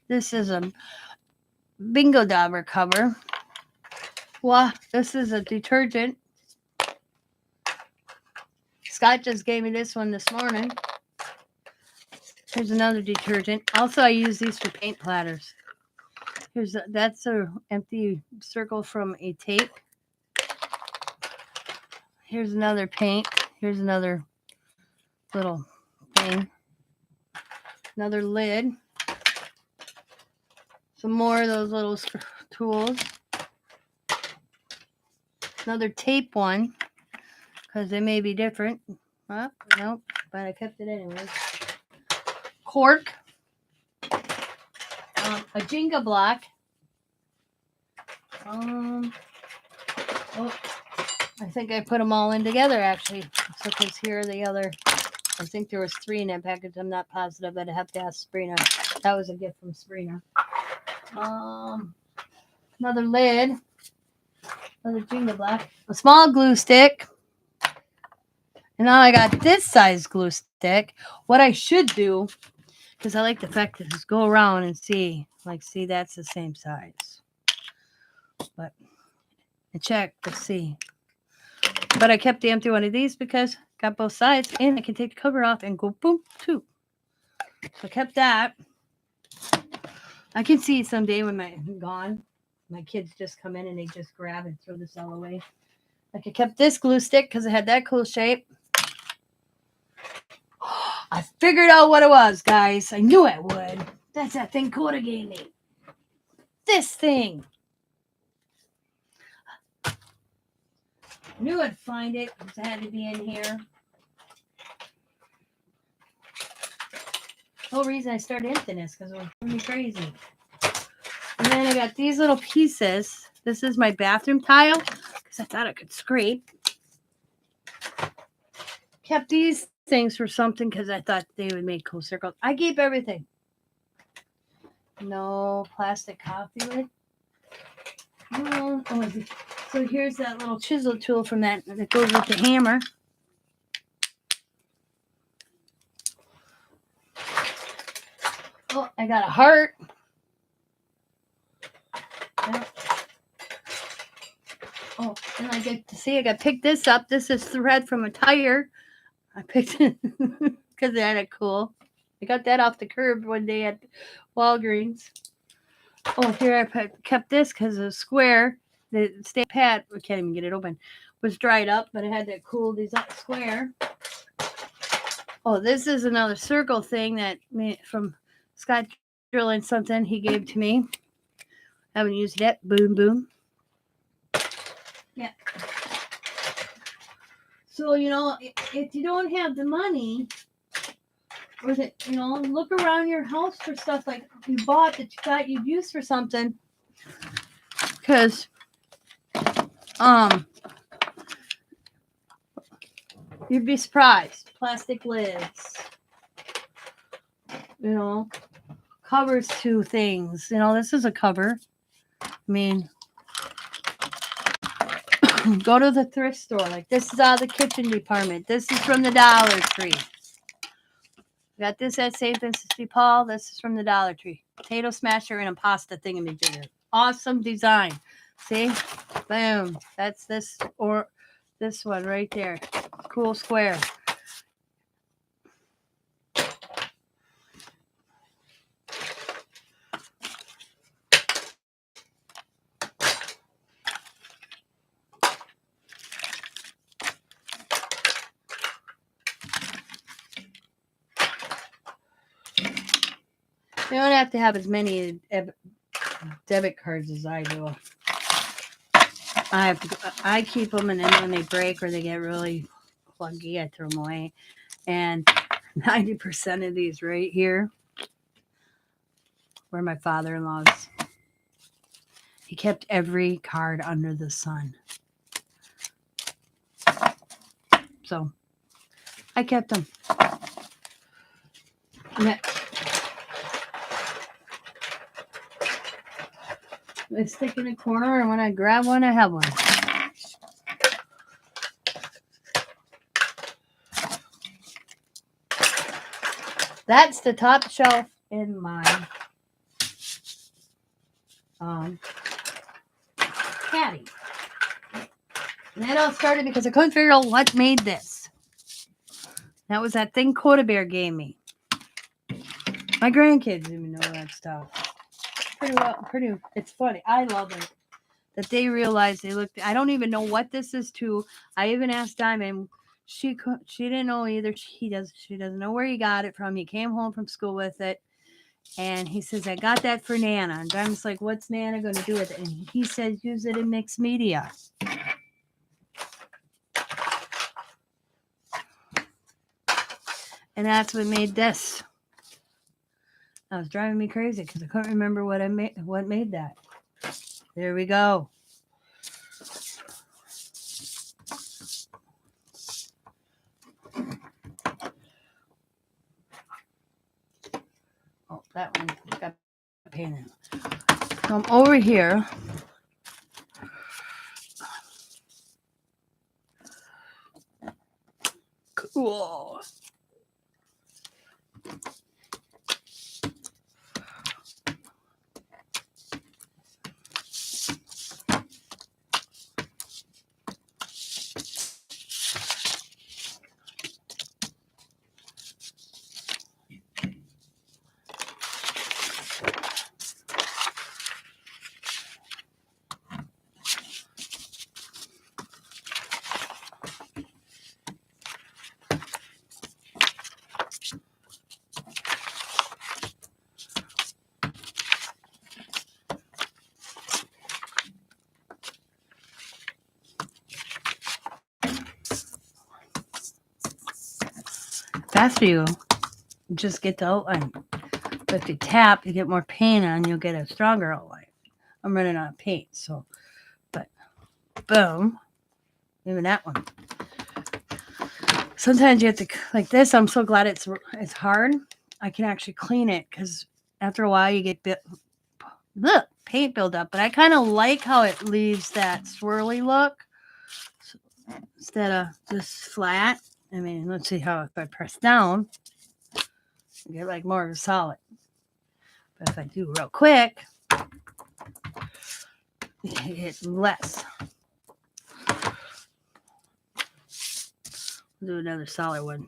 This is a bingo dauber cover. Wow, this is a detergent. Scott just gave me this one this morning. Here's another detergent. Also, I use these for paint platters. That's a empty circle from a tape. Here's another paint. Here's another little thing. Another lid. Some more of those little tools. Another tape one, because they may be different. Nope, but I kept it anyway. Cork. A Jenga block. I think I put them all in together, actually. So, because here are the other, I think there was 3 in that package. I'm not positive, but I have to ask Sabrina. That was a gift from Sabrina. Another lid. Another Jenga block. A small glue stick. And now I got this size glue stick. What I should do, because I like the fact that just go around and see. Like, see, that's the same size. But, and check to see. But I kept the empty one of these because got both sides. And I can take the cover off and go boom, too. So I kept that. I can see someday when I'm gone. My kids just come in and they just grab and throw this all away. Like I kept this glue stick because it had that cool shape. I figured out what it was, guys. I knew it would. That's that thing Coda gave me. This thing. I knew I'd find it because it had to be in here. The whole reason I started into this because it was really crazy. And then I got these little pieces. This is my bathroom tile because I thought I could scrape. Kept these things for something because I thought they would make cool circles. I keep everything. No plastic coffee lid. So here's that little chisel tool from that goes with the hammer. Oh, I got a heart. Yep. Oh, and I get to see I got picked this up. This is thread from a tire. I picked it because it had a cool. I got that off the curb one day at Walgreens. Oh, here I kept this because the square, the stamp pad, we can't even get it open, was dried up, but it had that cool design square. Oh, this is another circle thing that from Scott drilling something he gave to me. Haven't used it yet. Boom, boom. Yeah. So, if you don't have the money, or that, look around your house for stuff like you bought that you thought you'd use for something. Because, you'd be surprised. Plastic lids. Covers to things. This is a cover. I mean, go to the thrift store. Like, this is out of the kitchen department. This is from the Dollar Tree. Got this at St. Vincent de Paul. This is from the Dollar Tree. Potato smasher and a pasta thingamajigger. Awesome design. See? Boom. That's this or this one right there. Cool square. You don't have to have as many debit cards as I do. I keep them, and then when they break or they get really clunky. I threw them away. And 90% of these right here were my father-in-law's. He kept every card under the sun. So I kept them. They stick in a corner, and when I grab one, I have one. That's the top shelf in my caddy. And that all started because I couldn't figure out what made this. That was that thing Coda Bear gave me. My grandkids even know that stuff. Pretty. It's funny. I love it that they realize they look. I don't even know what this is to. I even asked Diamond. She didn't know either. She doesn't know where he got it from. He came home from school with it, and he says, "I got that for Nana." And Diamond's like, "What's Nana going to do with it?" And he said, "Use it in Mixmedia." And that's what made this. That was driving me crazy because I couldn't remember what made that. There we go. Oh, that one got a pain in it. So I'm over here. Cool. Faster you just get the outline. But if you tap, you get more paint on, you'll get a stronger outline. I'm running out of paint, so, but boom, even that one. Sometimes you have to, like this, I'm so glad it's hard. I can actually clean it because after a while you get paint buildup. But I kind of like how it leaves that swirly look instead of just flat. I mean, let's see how if I press down, you get like more of a solid. But if I do real quick, you get less. Do another solid one.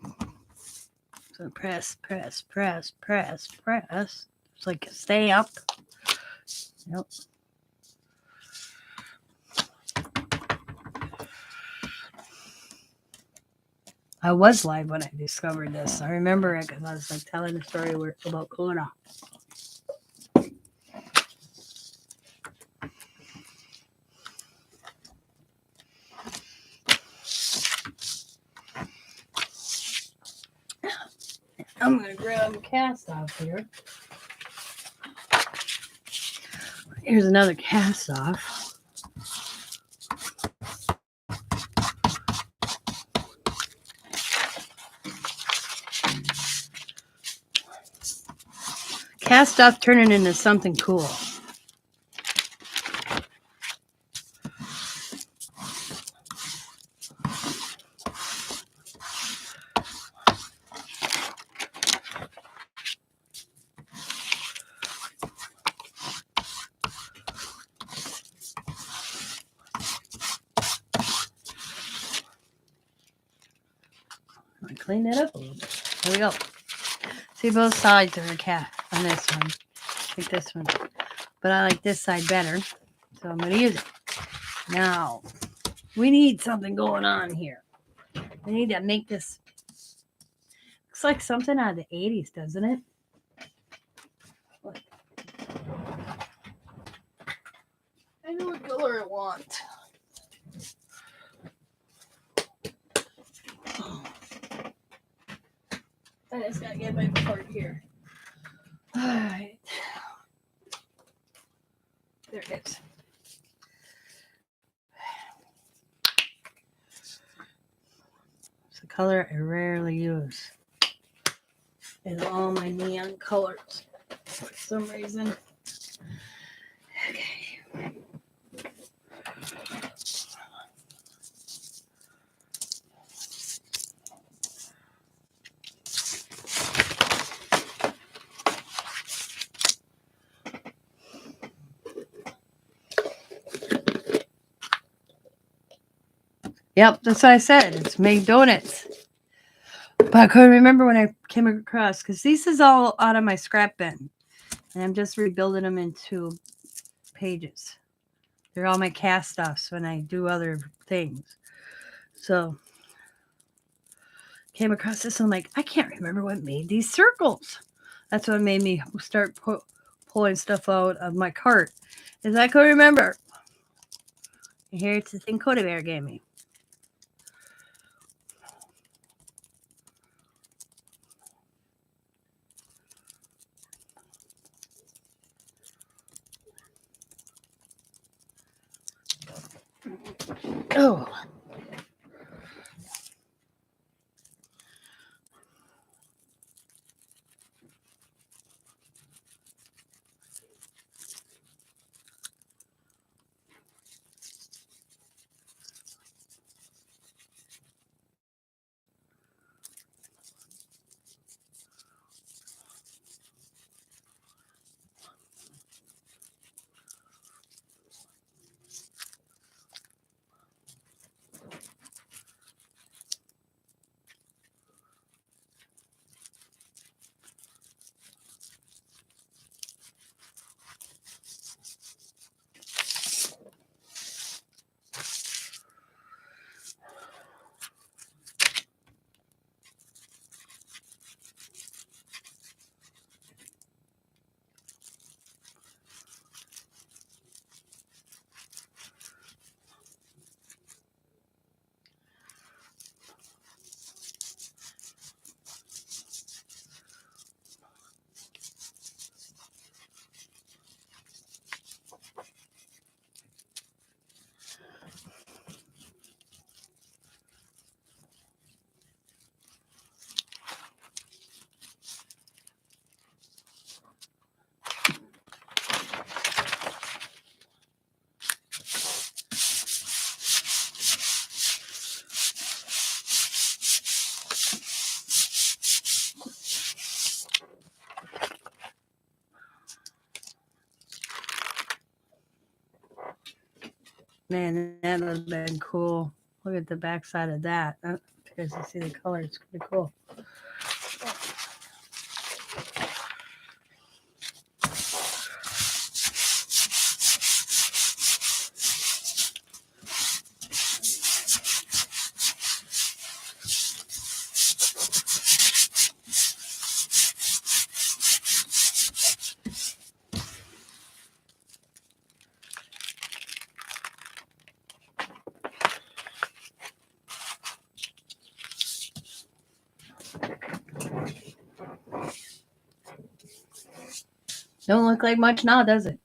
So press. It's like a stamp. Yep. I was live when I discovered this. I remember it because I was like telling a story about Kona. I'm going to grab a cast off here. Here's another cast off. Cast off turning into something cool. Clean that up a little bit. There we go. See both sides of the cat on this one. Like this one. But I like this side better. So I'm going to use it. Now, we need something going on here. We need to make this. Looks like something out of the 80s, doesn't it? Look. I know what color I want. I just gotta get my cord here. Alright. There it is. It's a color I rarely use in all my neon colors for some reason. Okay. Yep, that's what I said. It's made donuts. But I couldn't remember when I came across, because this is all out of my scrap bin. And I'm just rebuilding them into pages. They're all my cast offs when I do other things. So came across this. I'm like, I can't remember what made these circles. That's what made me start pulling stuff out of my cart. Is I couldn't remember. And here it's the thing Coda Bear gave me. Oh. Man, that would have been cool. Look at the back side of that. Because you see the color, it's pretty cool. Don't look like much now, does it?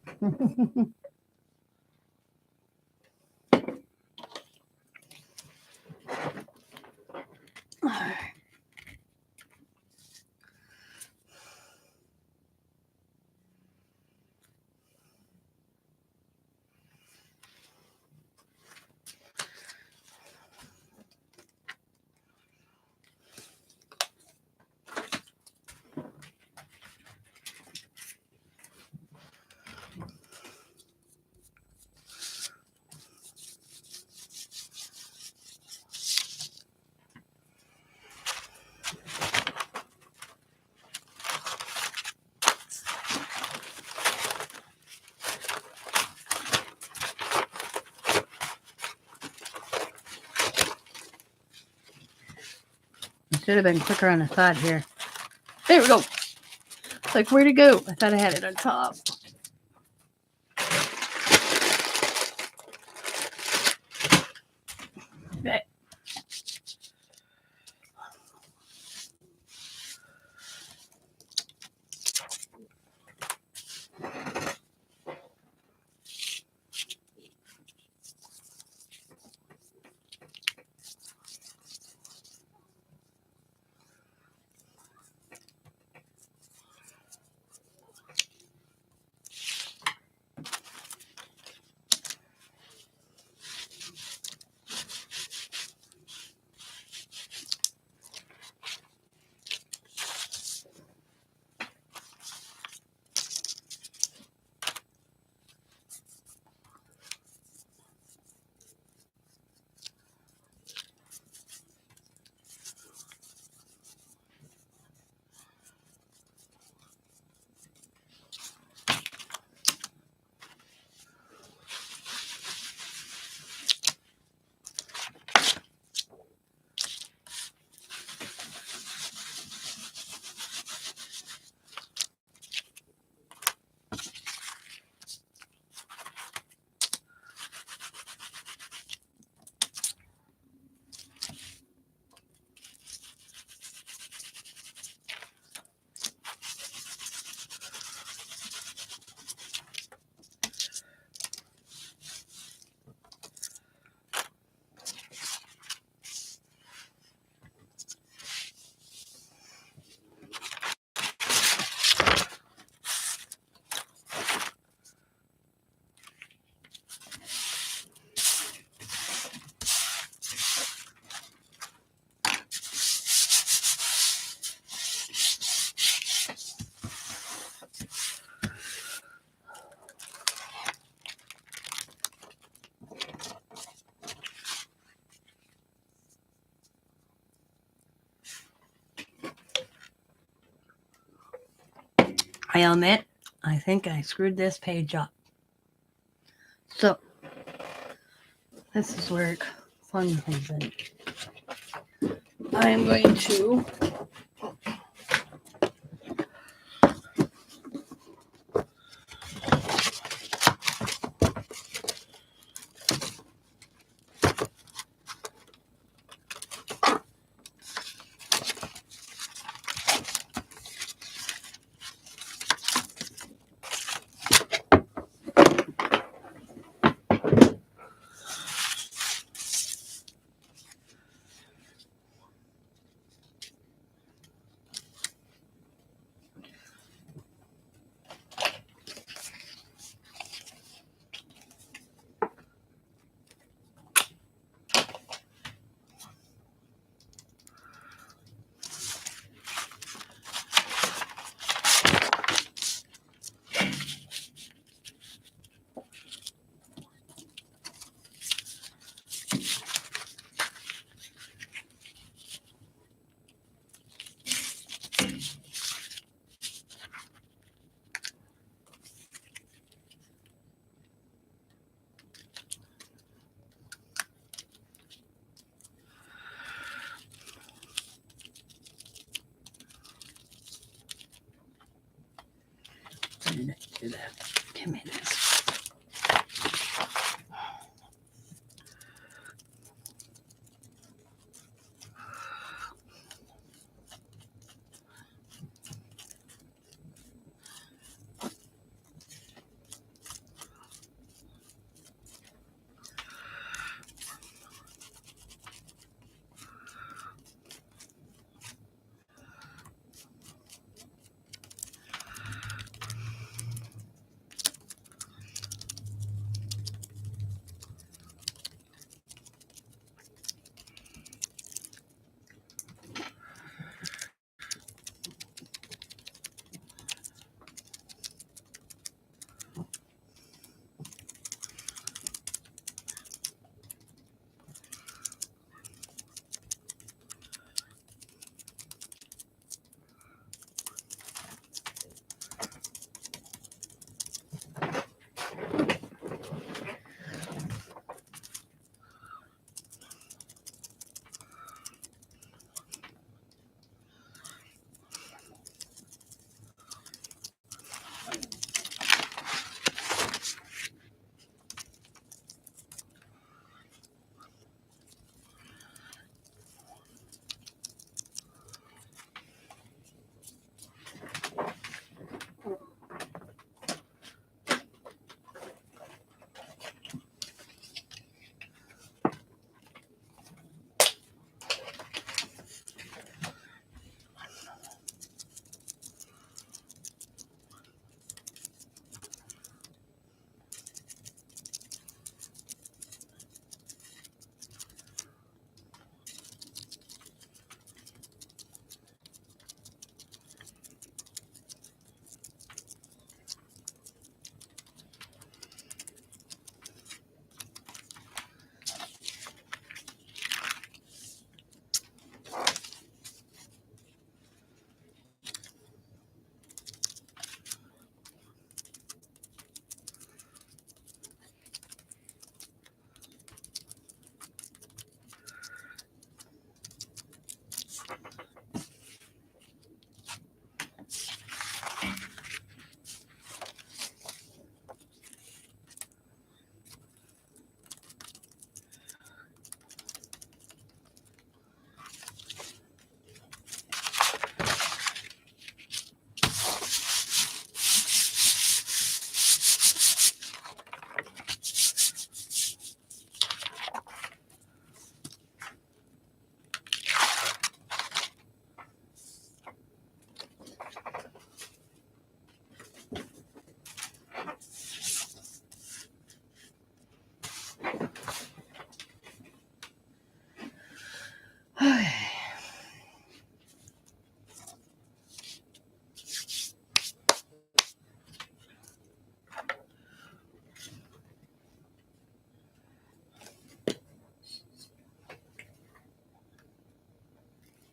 Should have been quicker on the thought here. There we go. It's like, where'd it go? I thought I had it on top. Okay. I admit, I think I screwed this page up. So, this is where fun comes in. I am going to do that. Give me this.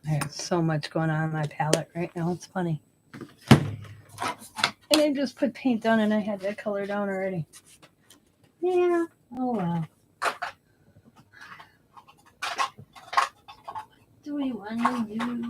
There's so much going on my palette right now. It's funny. I just put paint down and I had that color down already. Yeah. Oh well. What do we want to do?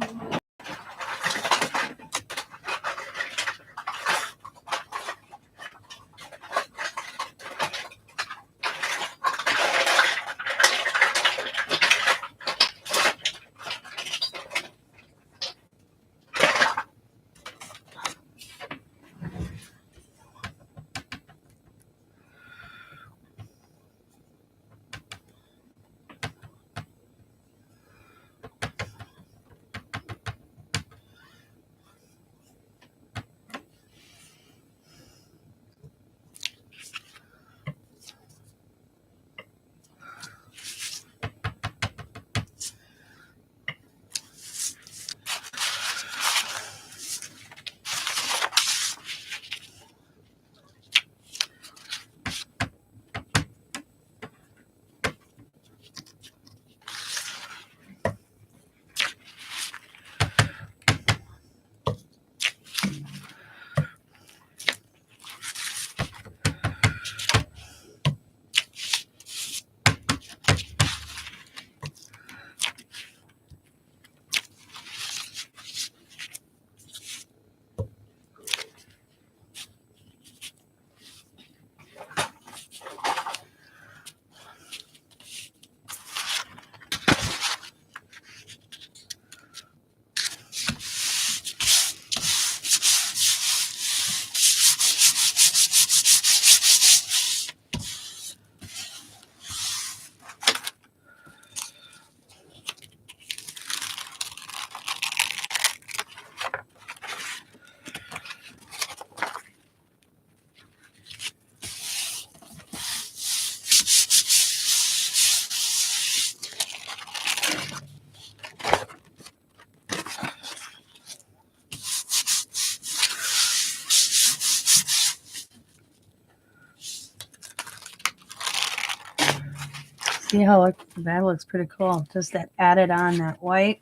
See how that looks pretty cool. Just that added on that white.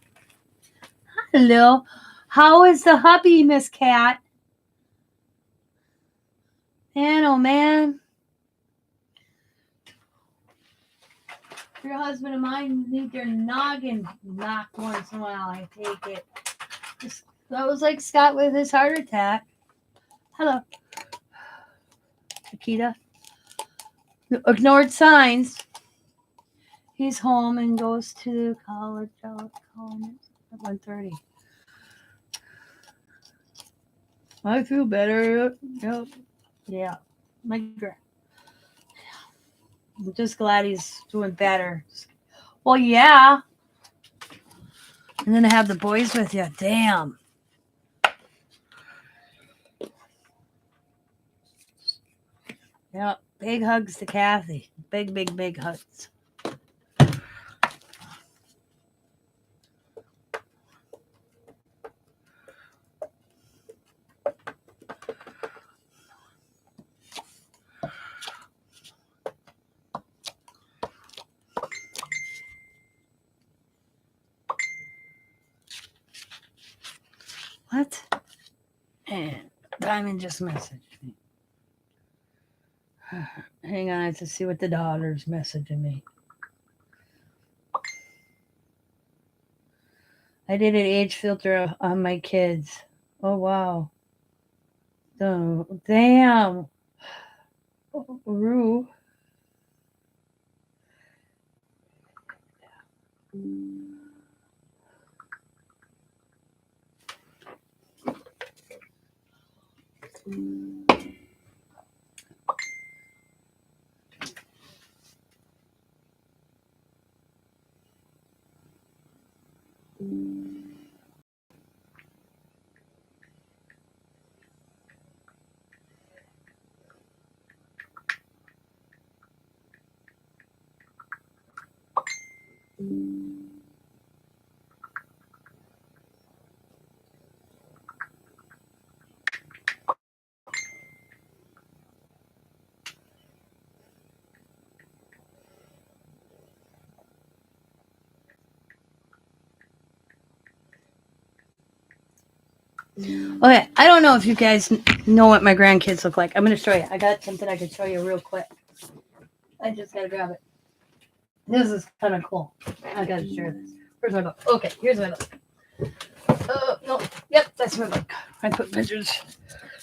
Hello. How is the hubby, Miss Cat? Man, oh man. Your husband and mine need their noggin knocked once in a while. I take it. That was like Scott with his heart attack. Hello. Akita. Ignored signs. He's home and goes to college at 1:30. I feel better. Yep. Yeah. My girl. I'm just glad he's doing better. Well, yeah. And then to have the boys with you. Damn. Yeah. Big hugs to Kathy. Big, big, big hugs. What? And Diamond just messaged me. Hang on, I have to see what the daughter's messaging me. I did an age filter on my kids. Oh, wow. Oh, damn. Oh, Rue. Okay, I don't know if you guys know what my grandkids look like. I'm going to show you. I got something I can show you real quick. I just got to grab it. This is kind of cool. I got to share this. Where's my book? Okay, here's my book. No. Yep, that's my book. I put pictures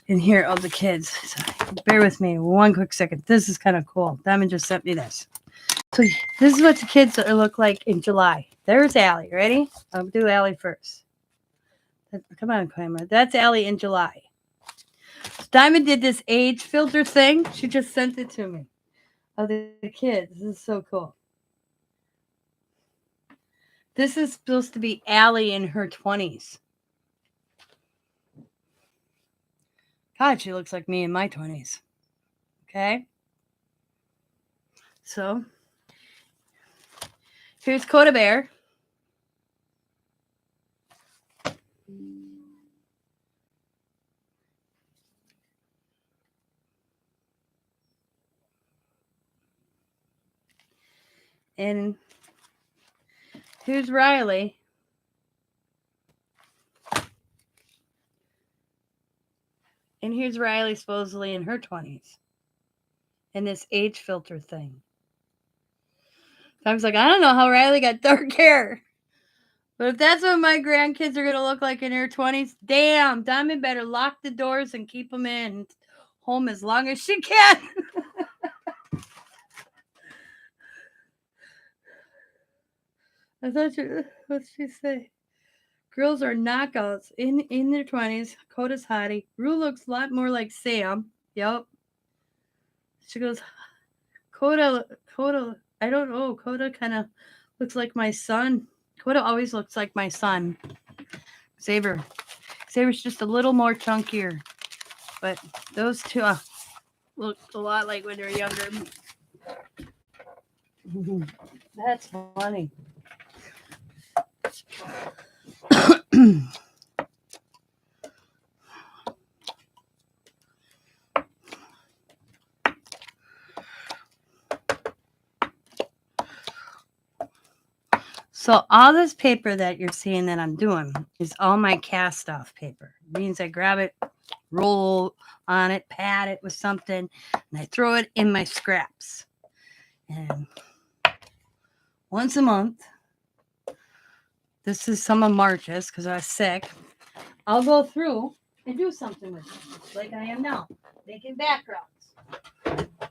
in here of the kids. So bear with me one quick second. This is kind of cool. Diamond just sent me this. So this is what the kids look like in July. There's Allie. Ready? I'll do Allie first. Come on, camera. That's Allie in July. Diamond did this age filter thing. She just sent it to me. Of the kids. This is so cool. This is supposed to be Allie in her 20s. God, she looks like me in my 20s. Okay? So, here's Coda Bear. And here's Riley. And here's Riley supposedly in her 20s. And this age filter thing. I was like, I don't know how Riley got dark hair. But if that's what my grandkids are going to look like in their 20s, damn, Diamond better lock the doors and keep them in home as long as she can. I thought what'd she say? Girls are knockouts in their 20s. Coda's hottie. Rue looks a lot more like Sam. Yep. She goes, Coda, I don't know. Coda kind of looks like my son. Coda always looks like my son. Xavier's just a little more chunkier. But those two look a lot like when they're younger. That's funny. So all this paper that you're seeing that I'm doing is all my cast off paper. It means I grab it, roll on it, pat it with something, and I throw it in my scraps. And once a month, this is some of March's because I was sick, I'll go through and do something with it, like I am now, making backgrounds.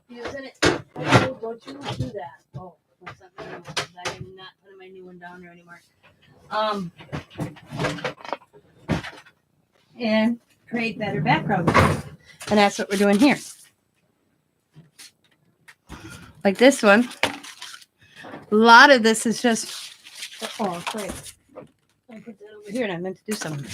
Using it. Oh, don't you do that. Oh, that's not my new one. I am not putting my new one down there anymore. And create better backgrounds. And that's what we're doing here. Like this one. A lot of this is just, oh, great. I put that over here and I meant to do something.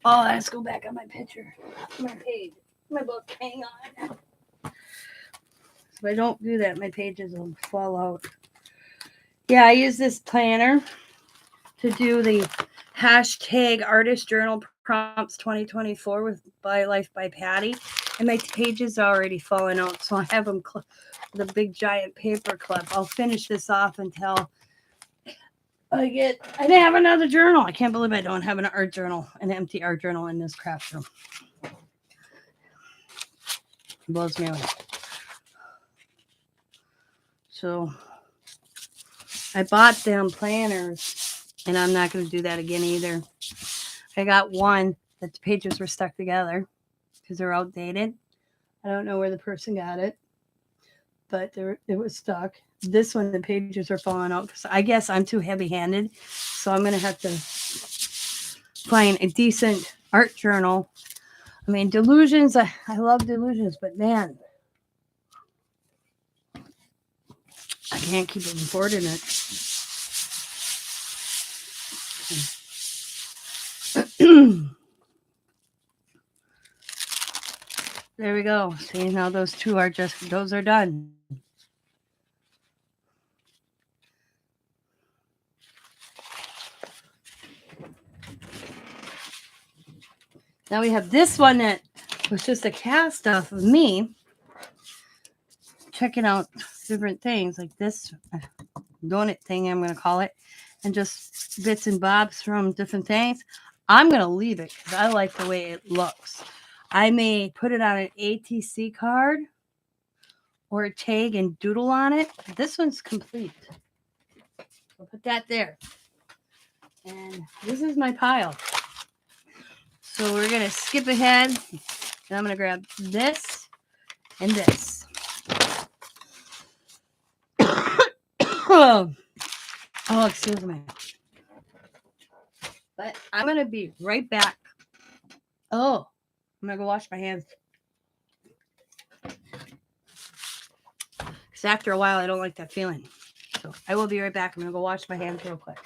Oh, let's go back on my picture. My page. My book. Hang on. If I don't do that, my pages will fall out. Yeah, I use this planner to do the hashtag artist journal prompts 2024 with By Life by Patty. And my pages are already falling out, so I have them with a big giant paper clip. I'll finish this off until I have another journal. I can't believe I don't have an art journal, an empty art journal in this craft room. It blows me away. So I bought them planners, and I'm not going to do that again either. I got one that the pages were stuck together because they're outdated. I don't know where the person got it, but it was stuck. This one, the pages are falling out because I guess I'm too heavy-handed, so I'm going to have to find a decent art journal. I mean, Delusions, I love Delusions, but man, I can't keep affording it. There we go. See, now those are done. Now we have this one that was just a cast off of me checking out different things like this donut thing, I'm going to call it, and just bits and bobs from different things. I'm going to leave it because I like the way it looks. I may put it on an ATC card or a tag and doodle on it. This one's complete. I'll put that there. And this is my pile. So we're going to skip ahead. And I'm going to grab this and this. Oh, excuse me. But I'm going to be right back. Oh, I'm going to go wash my hands. Because after a while, I don't like that feeling. So I will be right back. I'm going to go wash my hands real quick.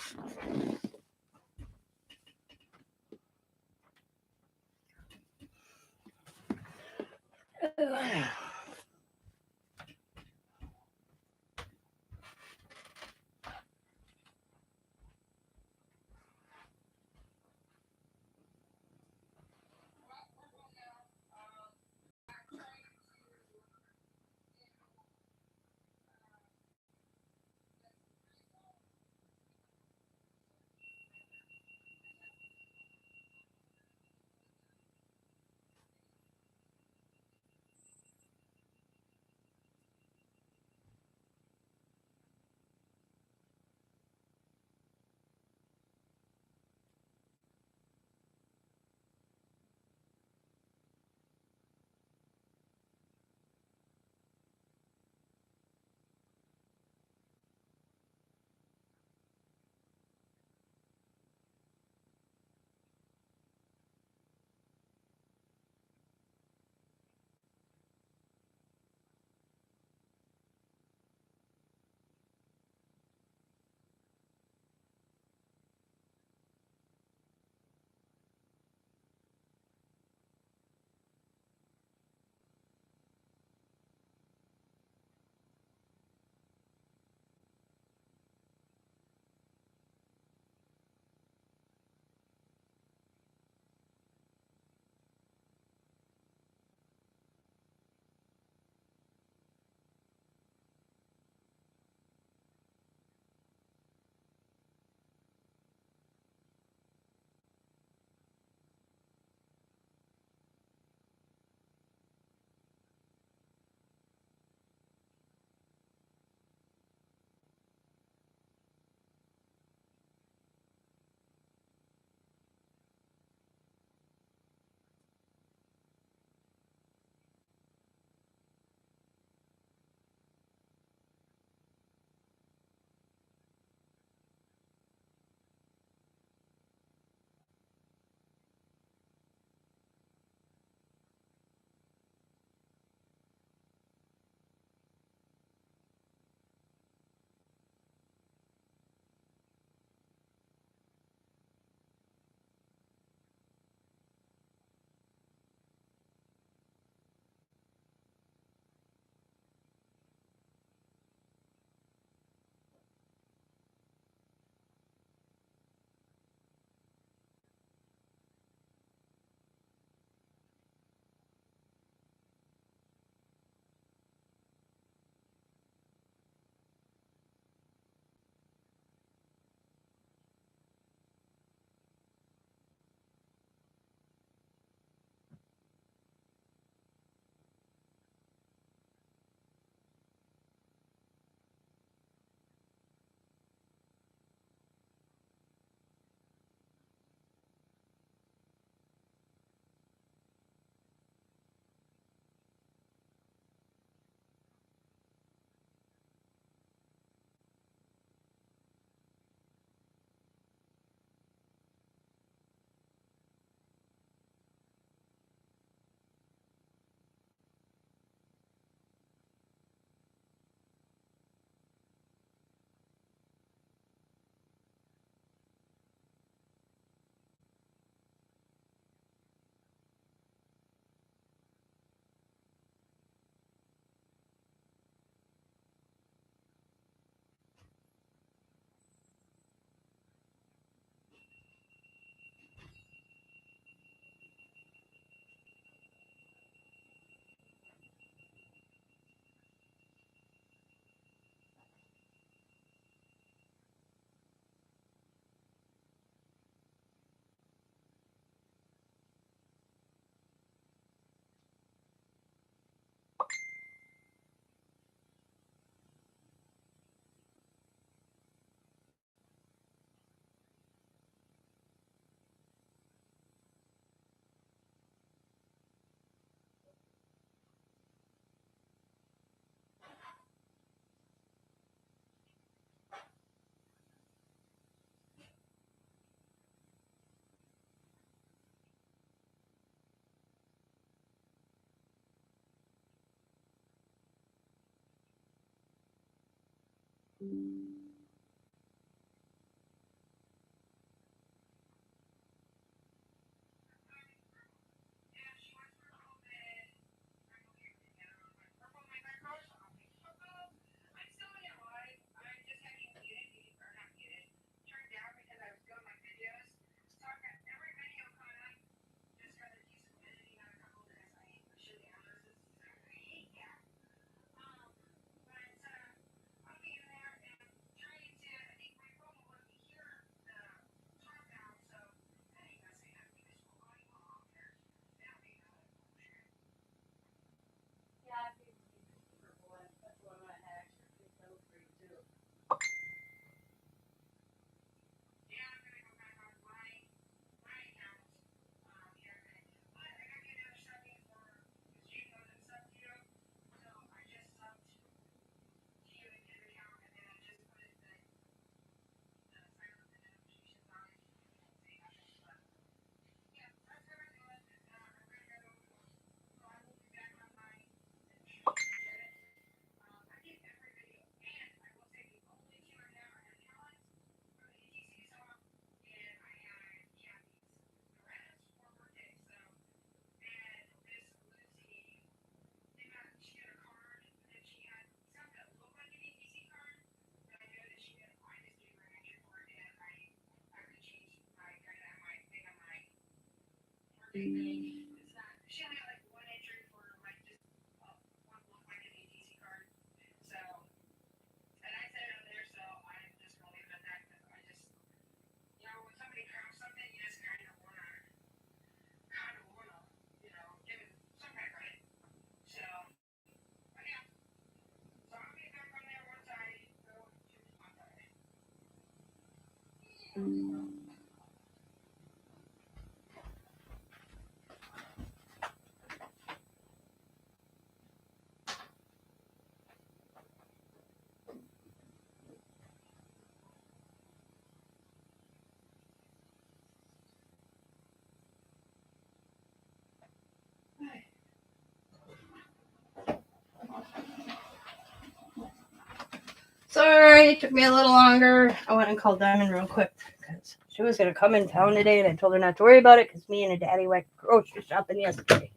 Sorry, it took me a little longer. I went and called Diamond real quick because she was going to come in town today, and I told her not to worry about it because me and her daddy went grocery shopping yesterday.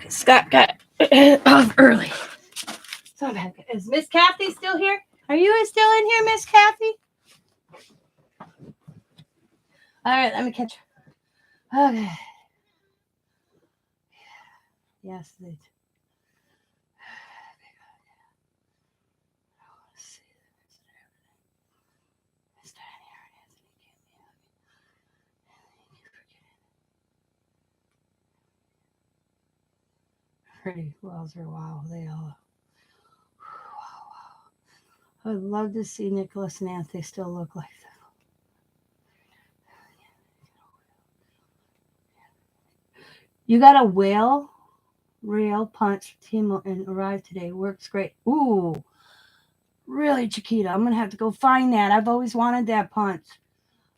Scott got off early. So bad. Is Miss Kathy still here? Are you still in here, Miss Kathy? All right, let me catch her. Okay. Yes, they. Pretty. Who else are wow? They all. Wow. I would love to see Nicholas and Anthony still look like that. You got a whale rail punch team and arrived today. Works great. Ooh, really, Chiquita? I'm gonna have to go find that. I've always wanted that punch.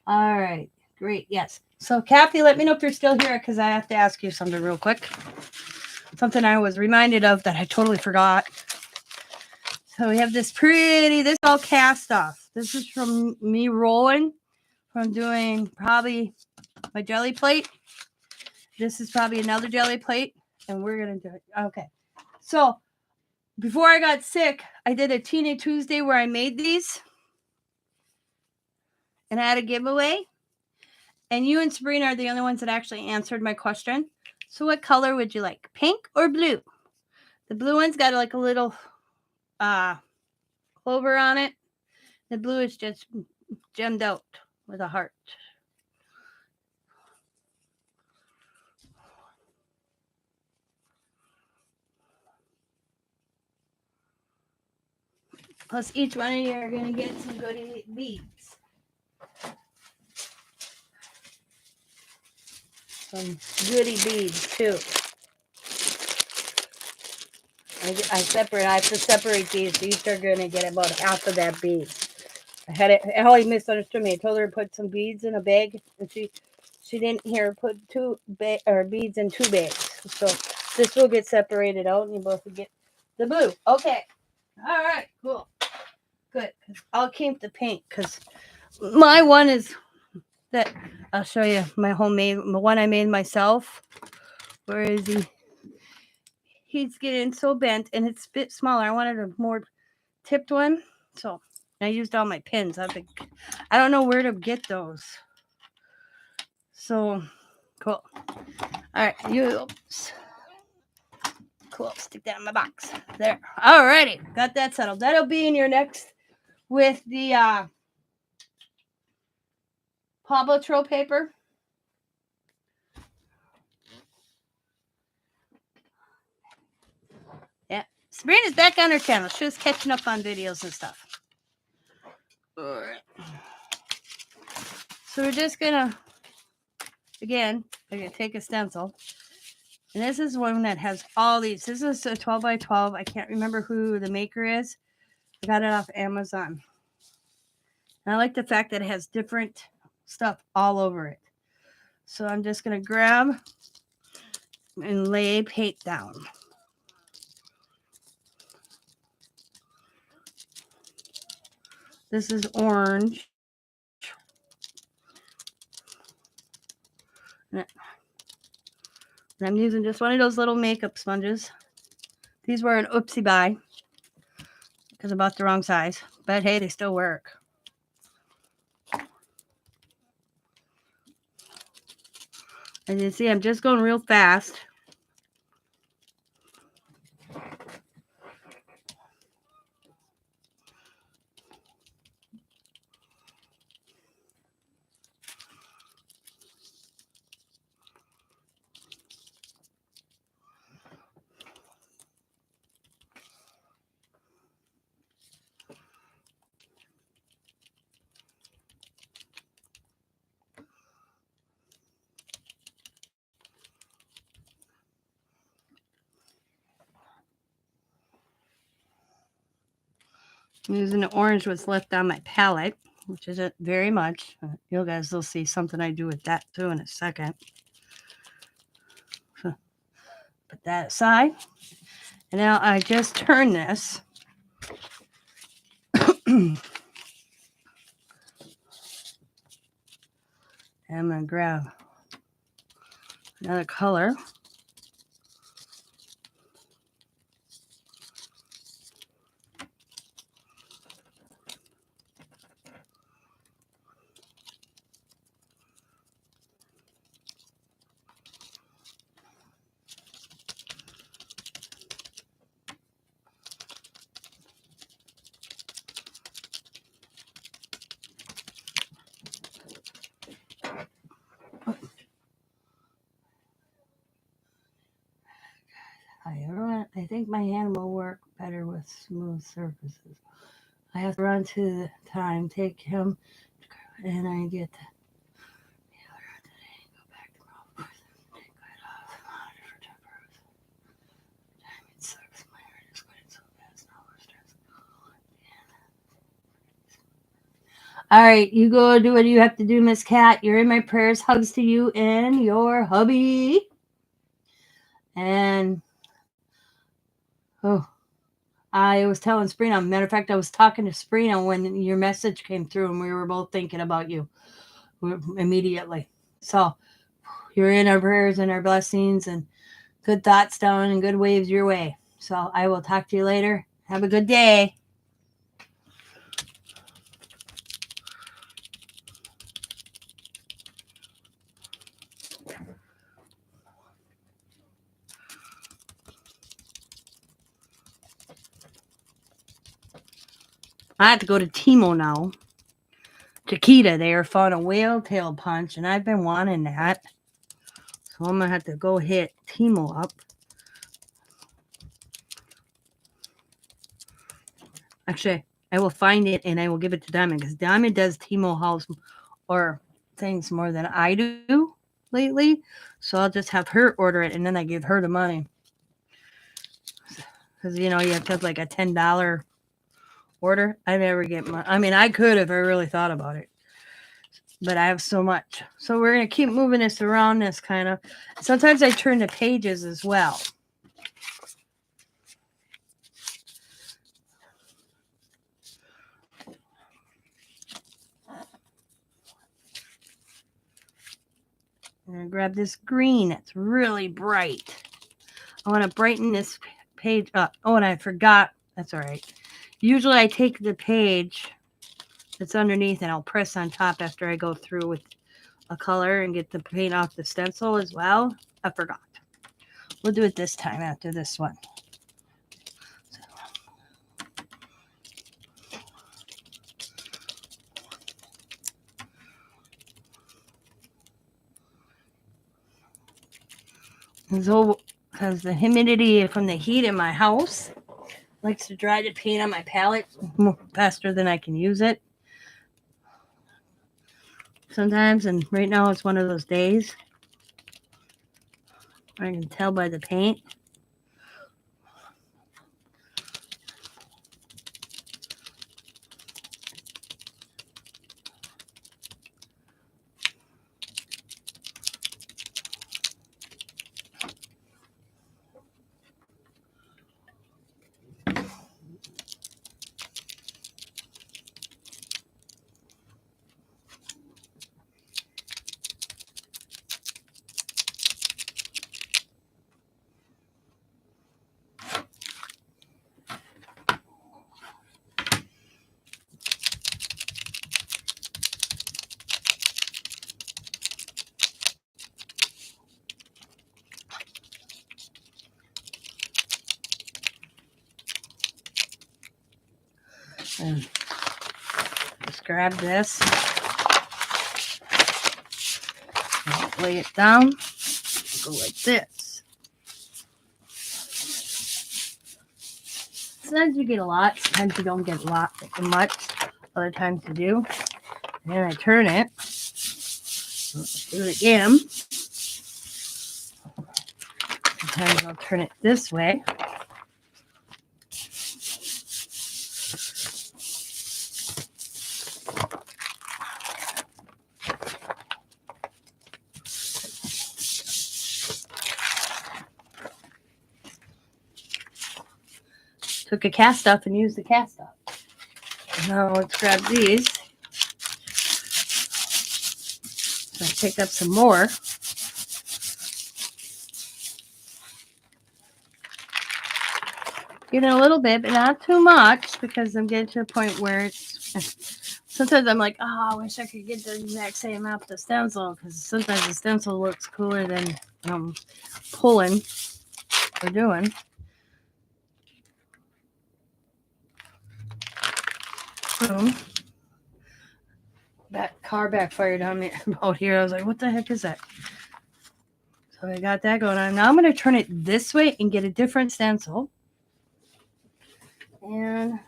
All right, great. Yes. So, Kathy, let me know if you're still here because I have to ask you something real quick. Something I was reminded of that I totally forgot. So we have this this all cast off. This is from me rolling from doing probably my jelly plate. This is probably another jelly plate, and we're going to do it. Okay. So before I got sick, I did a Teeny Tuesday where I made these, and I had a giveaway. And you and Sabrina are the only ones that actually answered my question. So what color would you like, pink or blue? The blue one's got like a little clover on it. The blue is just gemmed out with a heart. Plus, each one of you are going to get some goodie beads. Some goodie beads, too. I have to separate these. Each are going to get about half of that bead. Ellie misunderstood me. I told her to put some beads in a bag, and she didn't hear put beads in 2 bags. So this will get separated out, and you both will get the blue. Okay. All right. Cool. Good. I'll keep the paint because my one is that I'll show you my homemade, the one I made myself. Where is he? He's getting so bent and it's a bit smaller. I wanted a more tipped one. So I used all my pins. I don't know where to get those. So cool. All right, oops. Cool. Stick that in my box. There. Alrighty. Got that settled. That'll be in your next with the Paw Patrol paper. Yeah. Sabrina's back on her channel. She was catching up on videos and stuff. Alright. So we're just gonna, again, I'm gonna take a stencil. And this is one that has all these. This is a 12 by 12. I can't remember who the maker is. I got it off Amazon. And I like the fact that it has different stuff all over it. So I'm just going to grab and lay paint down. This is orange. And I'm using just one of those little makeup sponges. These were an oopsie buy because I bought the wrong size. But hey, they still work. As you see, I'm just going real fast. I'm using the orange what's left on my palette, which isn't very much. You guys will see something I do with that too in a second. So put that aside. And now I just turn this. And I'm going to grab another color. I think my hand will work better with smooth surfaces. I have to run to the time, take him, and I get the other today and go back tomorrow. Take that off. Monitor for temperatures. Time it sucks. My heart is quitting so fast. Now we're stressed. All right, you go do what you have to do, Miss Cat. You're in my prayers. Hugs to you and your hubby. And I was telling Sabrina, matter of fact, I was talking to Sabrina when your message came through and we were both thinking about you immediately. So you're in our prayers and our blessings and good thoughts down and good waves your way. So I will talk to you later. Have a good day. I have to go to Timo now. Chiquita there found a whale tail punch, and I've been wanting that. So I'm going to have to go hit Timo up. Actually, I will find it, and I will give it to Diamond, because Diamond does Timo House or things more than I do lately. So I'll just have her order it, and then I give her the money. Because, you have to have like a $10 order. I never get money. I mean, I could if I really thought about it. But I have so much. So we're going to keep moving this around this kind of. Sometimes I turn the pages as well. I'm going to grab this green. It's really bright. I want to brighten this page up. Oh, and I forgot. That's all right. Usually I take the page that's underneath and I'll press on top after I go through with a color and get the paint off the stencil as well. I forgot. We'll do it this time after this one. So, because the humidity from the heat in my house likes to dry the paint on my palette faster than I can use it. Sometimes, and right now it's one of those days. I can tell by the paint. And just grab this, lay it down, go like this. Sometimes you get a lot, sometimes you don't get a lot much, other times you do. And then I turn it, do it again. Sometimes I'll turn it this way. Took a cast off and used the cast off. Now let's grab these. So I pick up some more. Get in a little bit, but not too much because I'm getting to a point where it's. Sometimes I'm like, oh, I wish I could get the exact same amount with the stencil because sometimes the stencil looks cooler than pulling or doing. Boom. That car backfired on me out here. I was like, what the heck is that? So I got that going on. Now I'm going to turn it this way and get a different stencil. And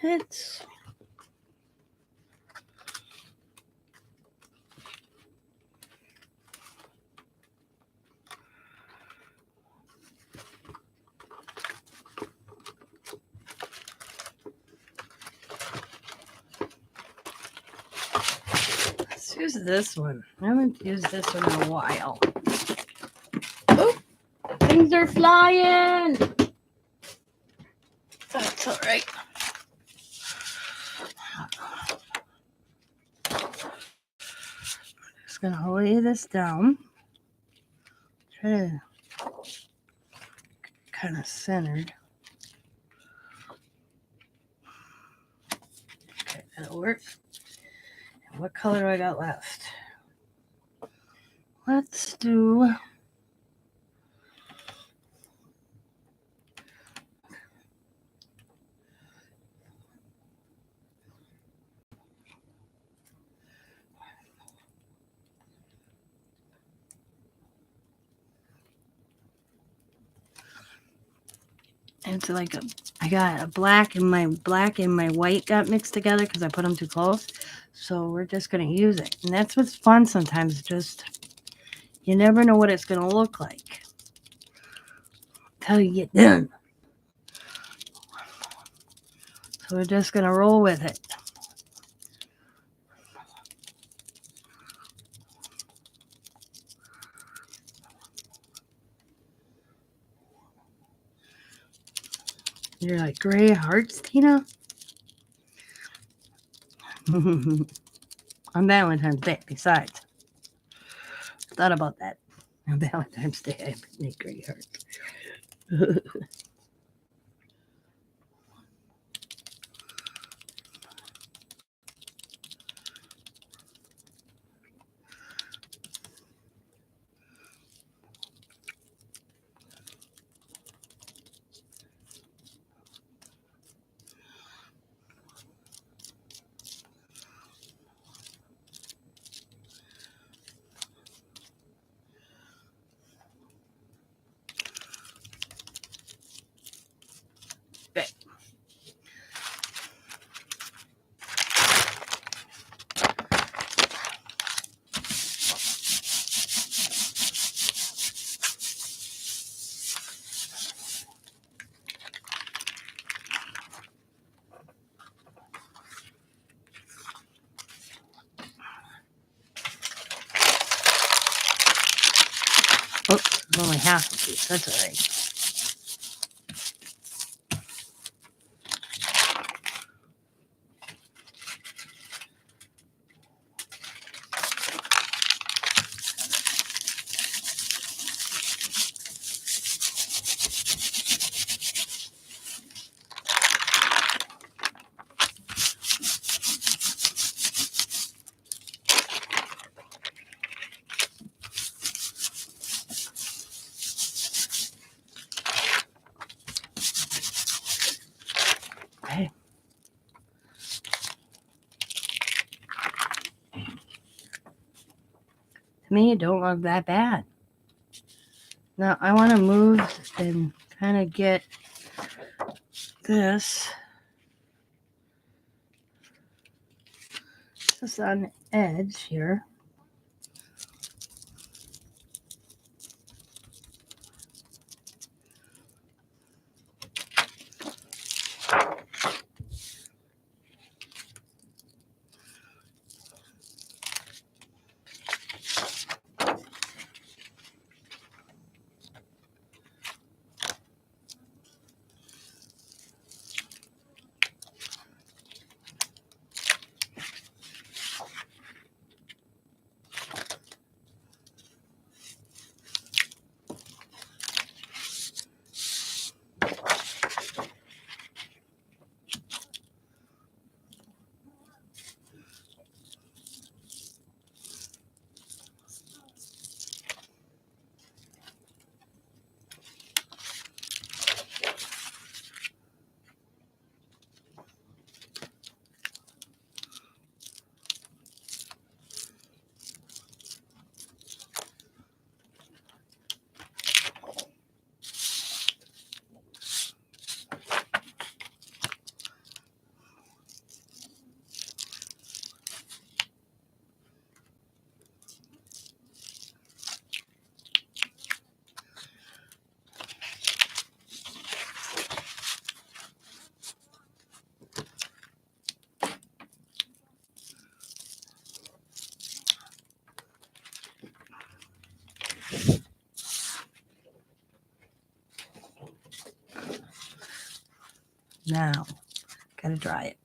let's use this one. I haven't used this one in a while. Oh, things are flying. That's all right. Just gonna lay this down. Try to kind of centered. Okay, that'll work. And what color do I got left? Let's do it's like I got a black and my white got mixed together because I put them too close. So we're just gonna use it, and that's what's fun sometimes. Just you never know what it's gonna look like until you get done. So we're just gonna roll with it. You're like gray hearts, Tina? On Valentine's Day, besides. Thought about that. On Valentine's Day, I make gray hearts. Okay. Oops, it's only half a piece. That's all right. Okay. To me, it don't look that bad. Now, I want to move and kind of get this just on the edge here. Now, gotta dry it.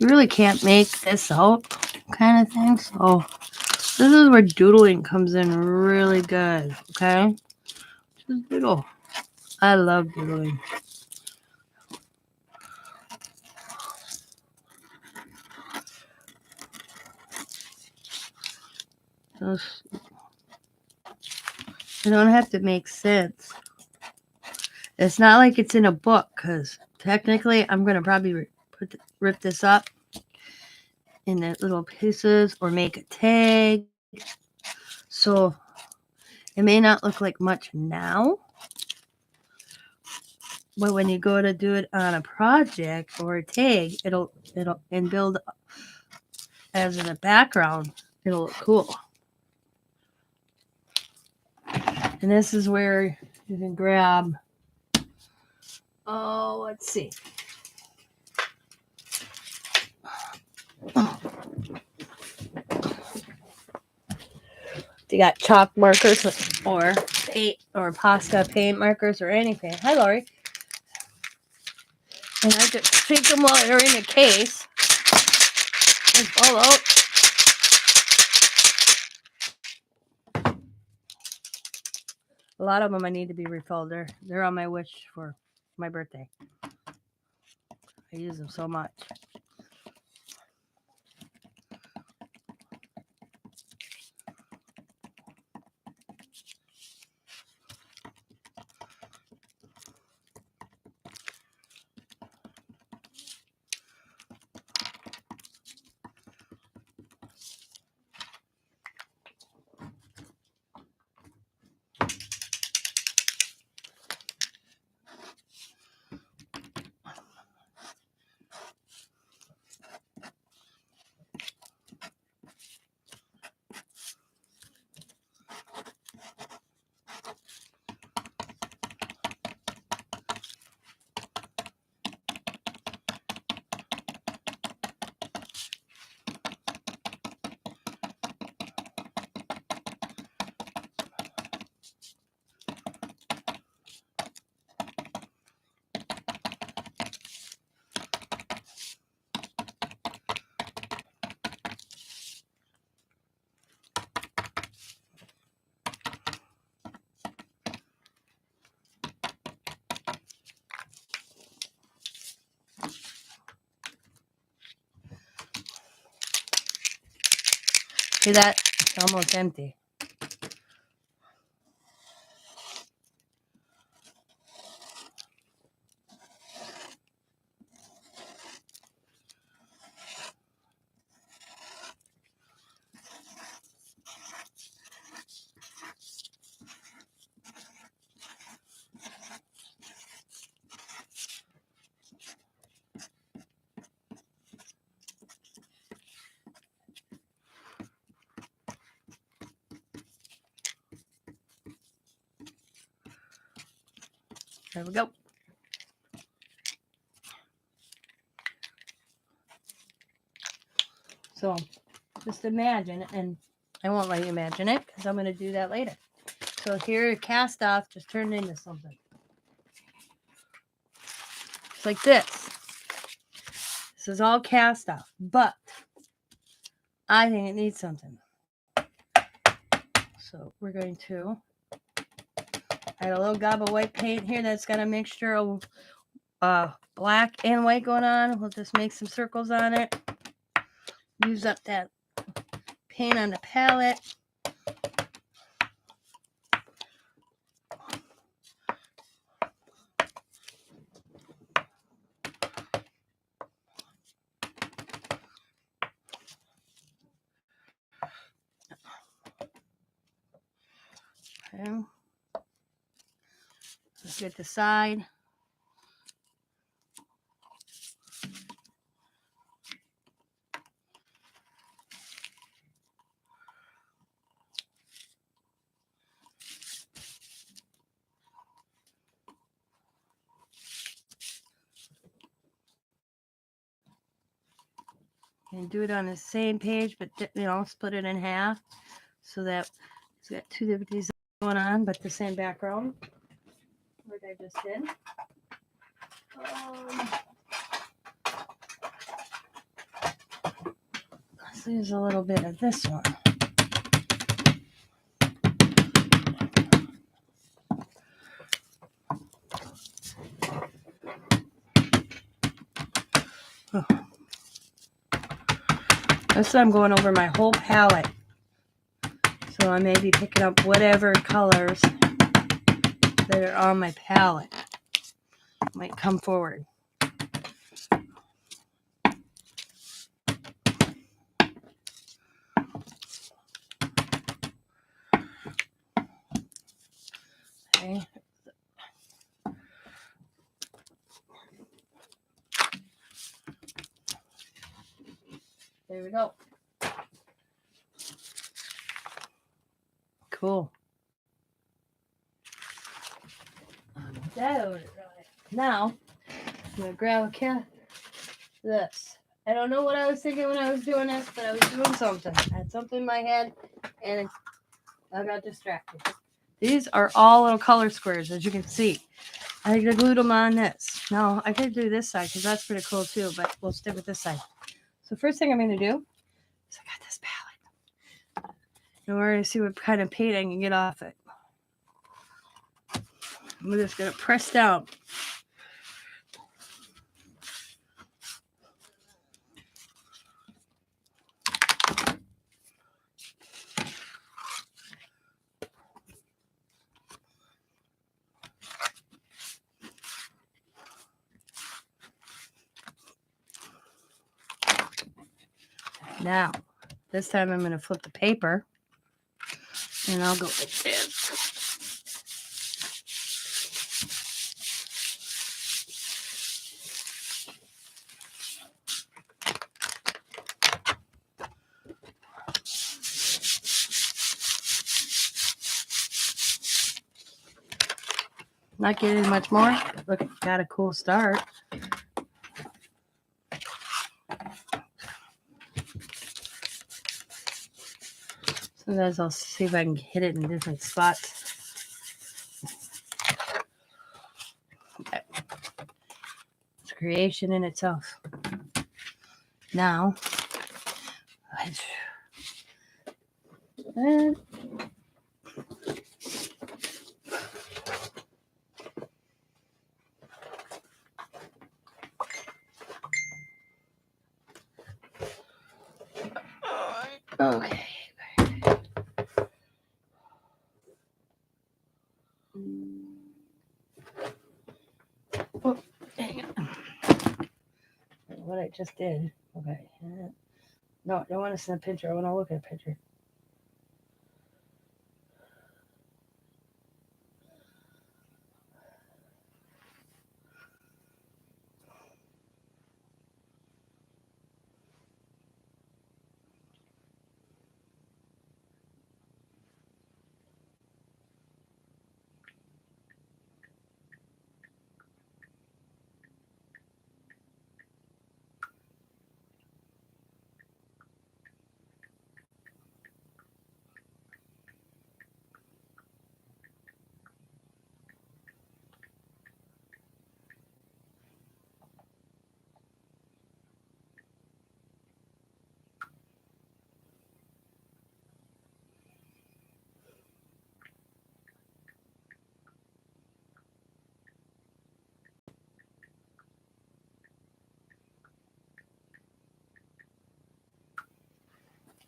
You really can't make this out kind of thing. So this is where doodling comes in really good. Okay. Just doodle. I love doodling. Just, you don't have to make sense. It's not like it's in a book, because technically I'm going to probably rip this up in the little pieces or make a tag. So it may not look like much now, but when you go to do it on a project or a tag, it'll and build as in a background, it'll look cool. And this is where you can grab, oh, let's see. You got chalk markers or paint or pasta paint markers or anything. Hi, Lori. And I just take them while they're in a case and fall out. A lot of them I need to be refilled. They're on my wish for my birthday. I use them so much. See that? It's almost empty. There we go. So just imagine, and I won't let you imagine it because I'm going to do that later. So here, cast off just turned into something. It's like this. This is all cast off, but I think it needs something. So we're going to add a little gob of white paint here that's got a mixture of black and white going on. We'll just make some circles on it. Use up that paint on the palette. Okay. Let's get the side. And do it on the same page, but split it in half so that it's got two different designs going on, but the same background, like I just did. use a little bit of this one. Oh. This time I'm going over my whole palette. So I may be picking up whatever colors that are on my palette. Might come forward. Okay. There we go. Cool. Now, I'm going to grab this. I don't know what I was thinking when I was doing this, but I was doing something. I had something in my head, and I got distracted. These are all little color squares, as you can see. I glued them on this. Now, I could do this side, because that's pretty cool, too, but we'll stick with this side. So first thing I'm going to do is I got this palette. And we're going to see what kind of paint I can get off it. I'm just going to press down. Now, this time I'm going to flip the paper, and I'll go like this. Not getting much more. Look, got a cool start. Sometimes I'll see if I can hit it in different spots. Okay. It's creation in itself. Now, and okay. Oh, dang it. What I just did. Okay. No, I don't want to send a picture. I want to look at a picture.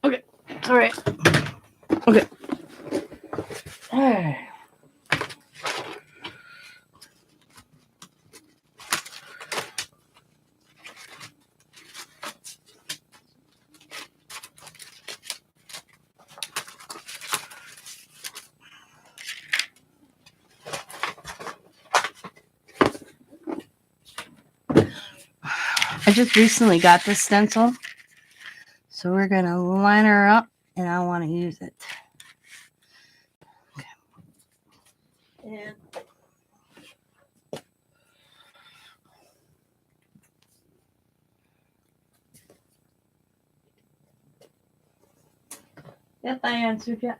Okay. All right. Okay. All right. I just recently got this stencil, so we're going to line her up, and I want to use it. Okay. And yep, I answered you.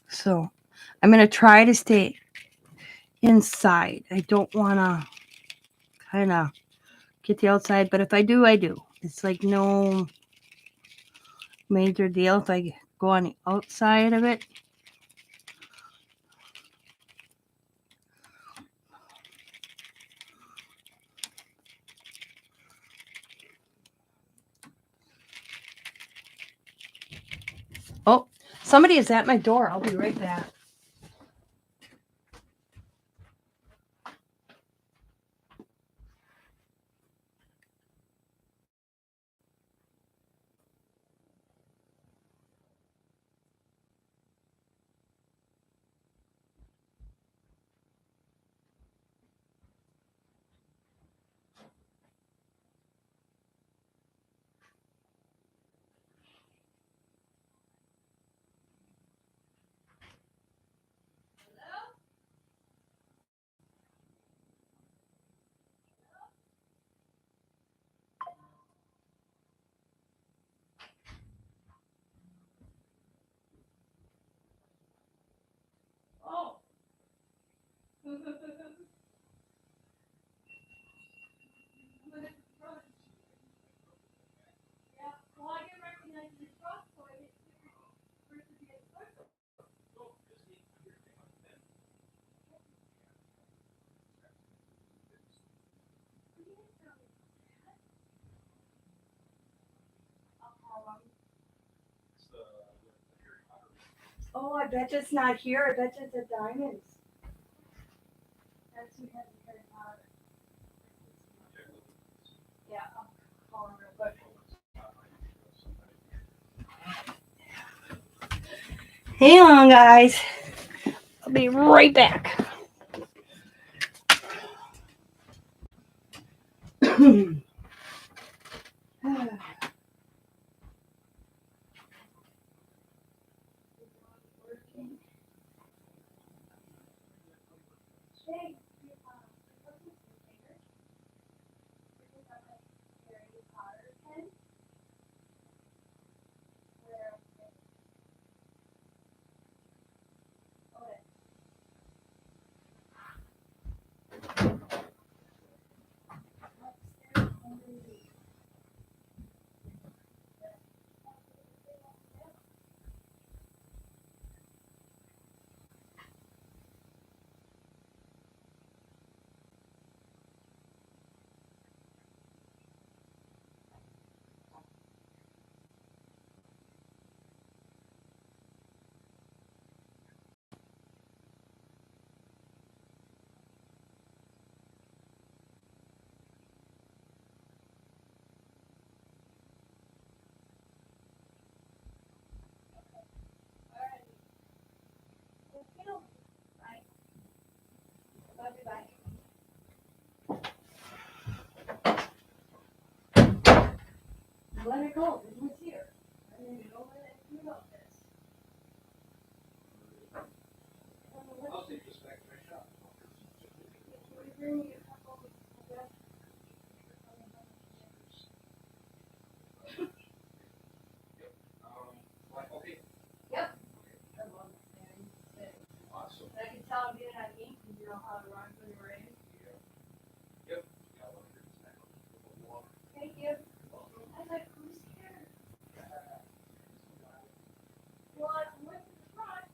So I'm going to try to stay inside. I don't want to kind of get the outside, but if I do, I do. It's like no major deal if I go on the outside of it. Oh, somebody is at my door. I'll be right back. Oh. Oh, I bet it's not here. I bet it's at Diamonds. That's who has the Harry Potter. Yeah, I'll call him real quick. Hang on, guys. I'll be right back. Let it go. It was here. I didn't know what I do about this. I'll take this back to my shop. Okay. Yep. Awesome. I can tell I'm getting on ink and you know how to run when you're ready. Yep. Thank you. I was like, who's here? Well, I went to the front.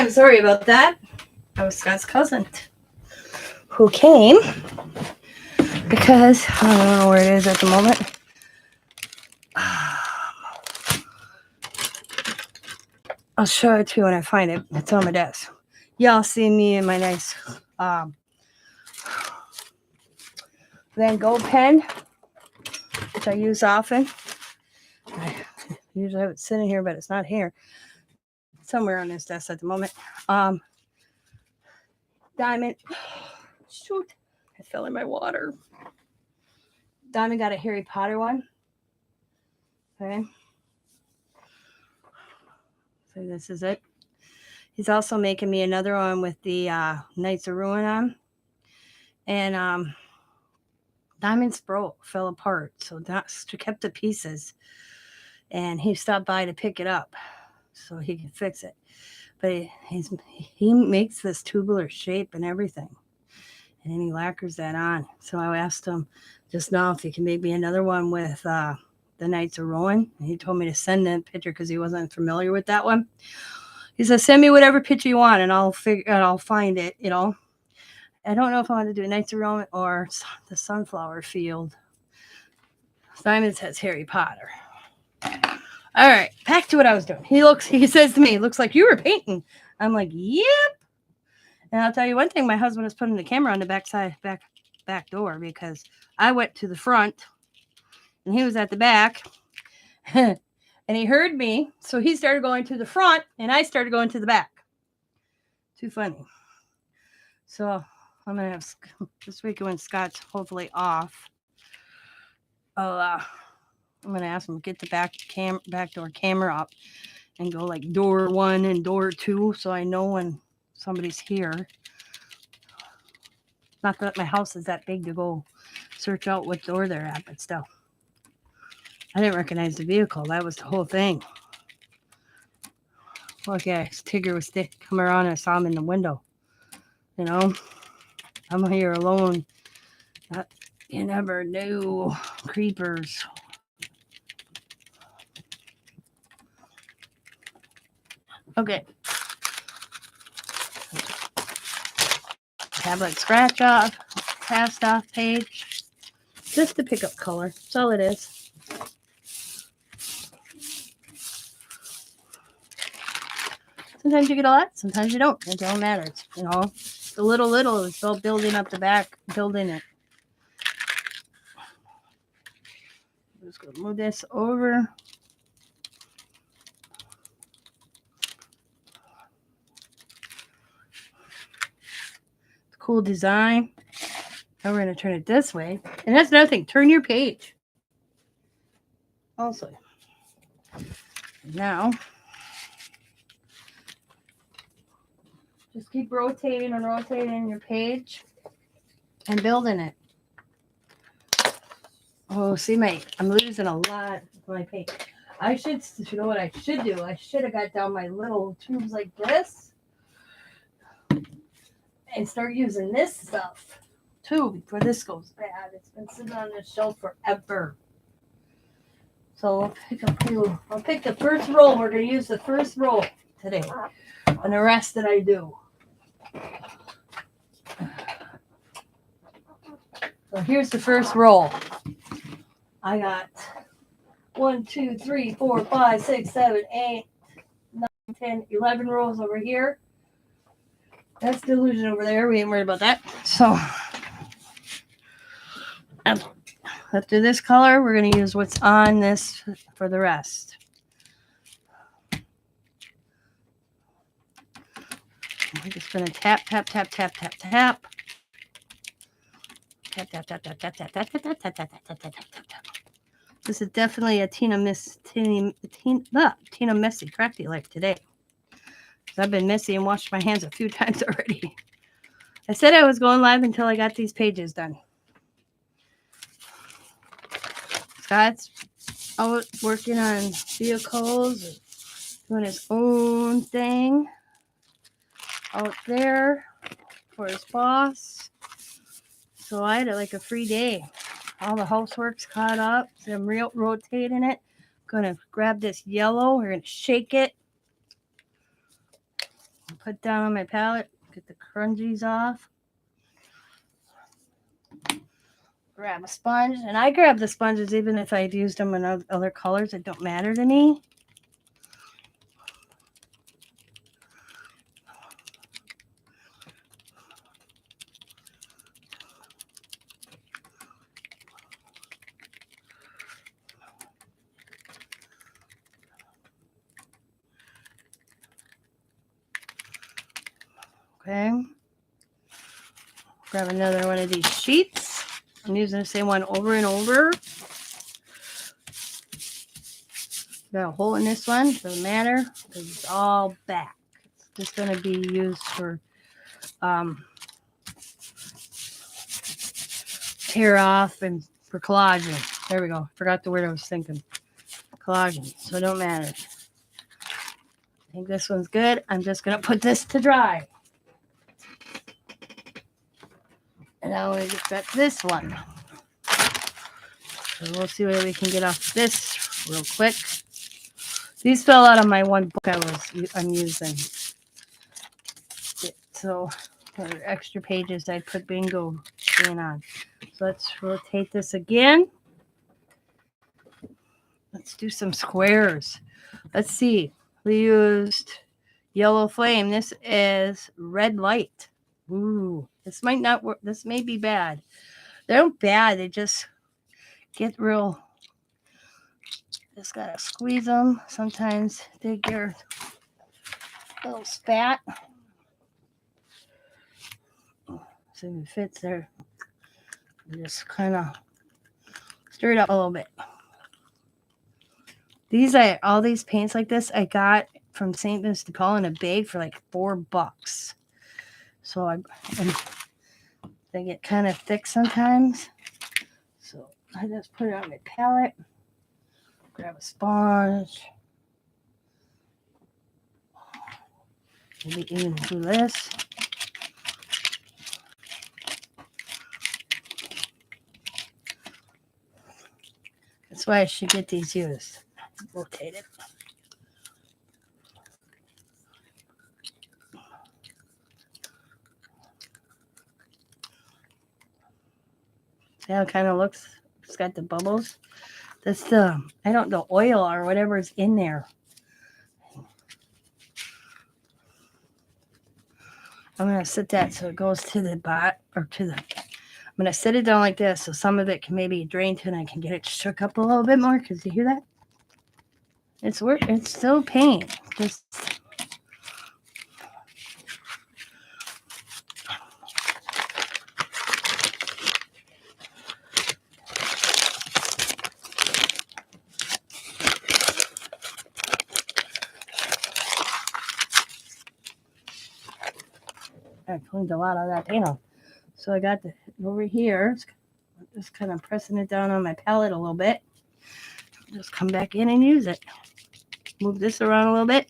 I'm sorry about that. That was Scott's cousin who came because I don't know where it is at the moment. I'll show it to you when I find it. It's on my desk. Y'all see me in my nice Van Gogh pen, which I use often. I usually have it sitting here, but it's not here. It's somewhere on this desk at the moment. Diamond. Shoot. I fell in my water. Diamond got a Harry Potter one. Okay. So this is it. He's also making me another one with the Knights of Ruin on. And Diamond's fell apart. So that's kept the pieces. And he stopped by to pick it up so he can fix it. But he makes this tubular shape and everything. And then he lacquers that on. So I asked him just now if he can make me another one with the Knights of Ruin. And he told me to send that picture because he wasn't familiar with that one. He said, send me whatever picture you want and I'll find it, you know. I don't know if I want to do Knights of Ruin or the sunflower field. Simon says Harry Potter. All right, back to what I was doing. He says to me, looks like you were painting. I'm like, yep. And I'll tell you one thing, my husband is putting the camera on the back door because I went to the front and he was at the back. And he heard me, so he started going to the front, and I started going to the back. Too funny. So I'm gonna have this week when Scott's hopefully off. I'm gonna ask him to get the back door camera up and go like door 1 and door 2, so I know when somebody's here. Not that my house is that big to go search out what door they're at, but still. I didn't recognize the vehicle. That was the whole thing. Look, yeah, Tigger was coming around and I saw him in the window. You know, I'm here alone. You never knew. Creepers. Okay. Tablet scratch off, cast off page. Just to pick up color. That's all it is. Sometimes you get a lot, sometimes you don't. It don't matter. It's, you know, the little is still building up the back, building it. I'm just going to move this over. Cool design. Now we're going to turn it this way. And that's another thing. Turn your page. Also. Now, just keep rotating and rotating your page and building it. Oh, see, I'm losing a lot of my page. You know what I should do? I should have got down my little tubes like this and start using this stuff too before this goes bad. It's been sitting on the shelf forever. So I'll pick the first roll. We're going to use the first roll today. And the rest that I do. So here's the first roll. I got 1, 2, 3, 4, 5, 6, 7, 8, 9, 10, 11 rolls over here. That's delusion over there. We ain't worried about that. So after this color, we're going to use what's on this for the rest. We're just going to tap, tap, tap, tap, tap, tap. Tap, tap, tap, tap, tap, tap, tap, tap, tap, tap, tap, tap, tap, tap, tap. This is definitely a Tina Messy crafty life today. I've been messy and washed my hands a few times already. I said I was going live until I got these pages done. Scott's out working on vehicles, doing his own thing out there for his boss. So I had like a free day. All the housework's caught up. So I'm rotating it. I'm going to grab this yellow. We're going to shake it. Put down on my palette, get the crunchies off. Grab a sponge, and I grab the sponges even if I'd used them in other colors. It don't matter to me. Okay. Grab another one of these sheets. I'm using the same one over and over. Got a hole in this one. Doesn't matter because it's all back. It's just going to be used for tear off and for collaging. There we go. Forgot the word I was thinking. Collaging. So it don't matter. I think this one's good. I'm just going to put this to dry. And now we got this one. So we'll see what we can get off this real quick. These fell out of my one book I'm using. So for extra pages, I put bingo going on. So let's rotate this again. Let's do some squares. Let's see. We used yellow flame. This is red light. Ooh, this might not work. This may be bad. They're not bad. They just get real. Just gotta squeeze them. Sometimes they get a little spat. So if it fits there, just kind of stir it up a little bit. All these paints like this I got from St. Vincent de Paul in a bag for like $4. So they get kind of thick sometimes. So I just put it on my palette. Grab a sponge. Maybe even do this. That's why I should get these used. Rotate it. See how it kind of looks? It's got the bubbles. That's the oil or whatever's in there. I'm going to set that so it goes to the I'm going to set it down like this so some of it can maybe drain to and I can get it shook up a little bit more. Because you hear that? It's still paint. Just I cleaned a lot of that paint off. So I got over here. Just kind of pressing it down on my palette a little bit. Just come back in and use it. Move this around a little bit.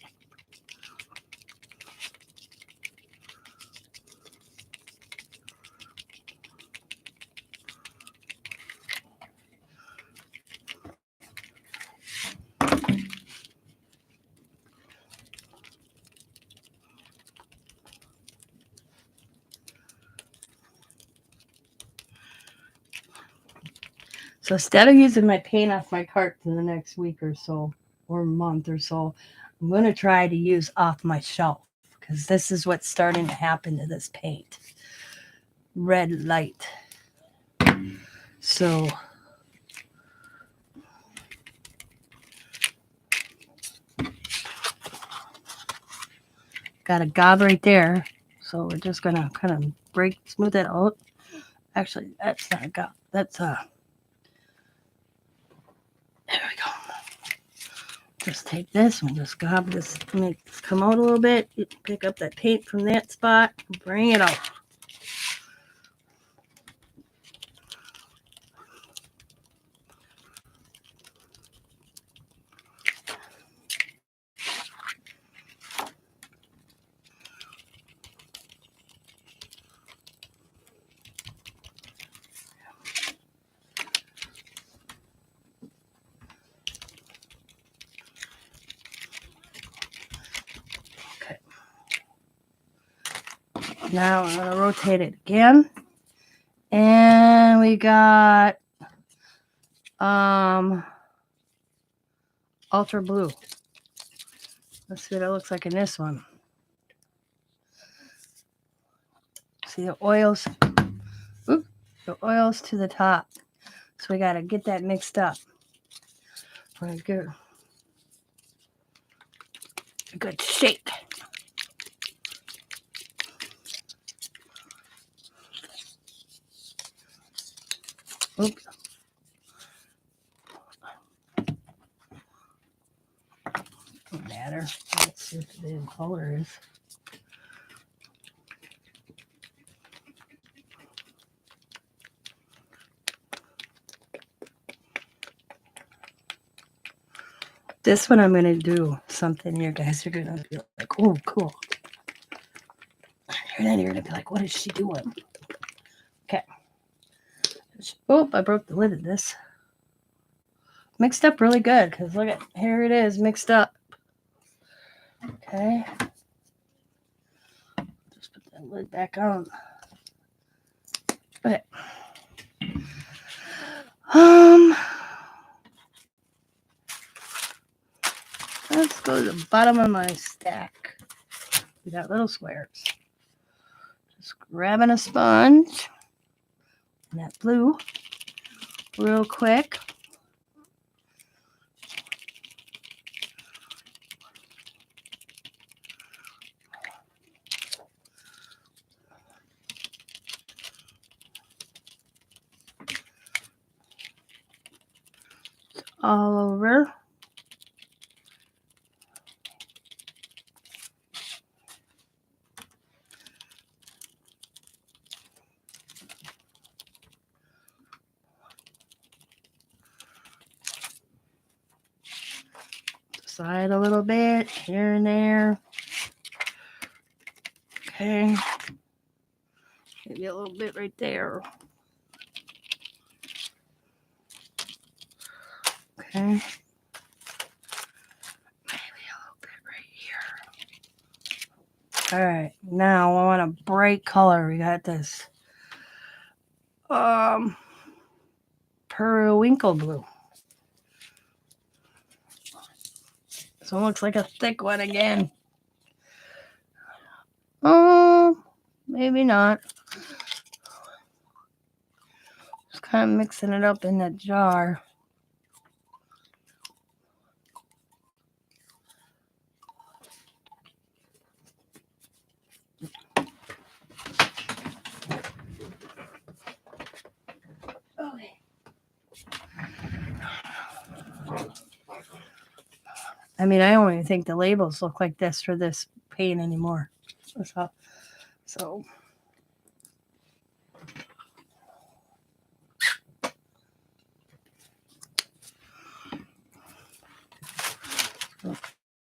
So instead of using my paint off my cart for the next week or so, or month or so, I'm going to try to use off my shelf because this is what's starting to happen to this paint. Red light. So got a gob right there. So we're just going to kind of smooth that out. Actually, that's not a gob. That's a... There we go. Just take this and just gob this, make this come out a little bit. Pick up that paint from that spot, bring it out. Now I'm going to rotate it again. And we got ultra blue. Let's see what it looks like in this one. See the oils? Oop, the oils to the top. So we got to get that mixed up. We're going to give it a good shake. Oops. Don't matter. Let's see what the damn color is. This one I'm going to do something you guys are going to be like, oh, cool. And then you're going to be like, what is she doing? Okay. Oh, I broke the lid of this. Mixed up really good because look at, here it is mixed up. Okay. Just put that lid back on. Okay. Let's go to the bottom of my stack. We got little squares. Just grabbing a sponge and that blue real quick. All over. Side a little bit here and there. Okay. Maybe a little bit right there. Okay. Maybe a little bit right here. All right. Now I want a bright color. We got this periwinkle blue. So it looks like a thick one again. Oh, maybe not. Just kind of mixing it up in that jar. Okay. I mean, I don't even think the labels look like this for this paint anymore. So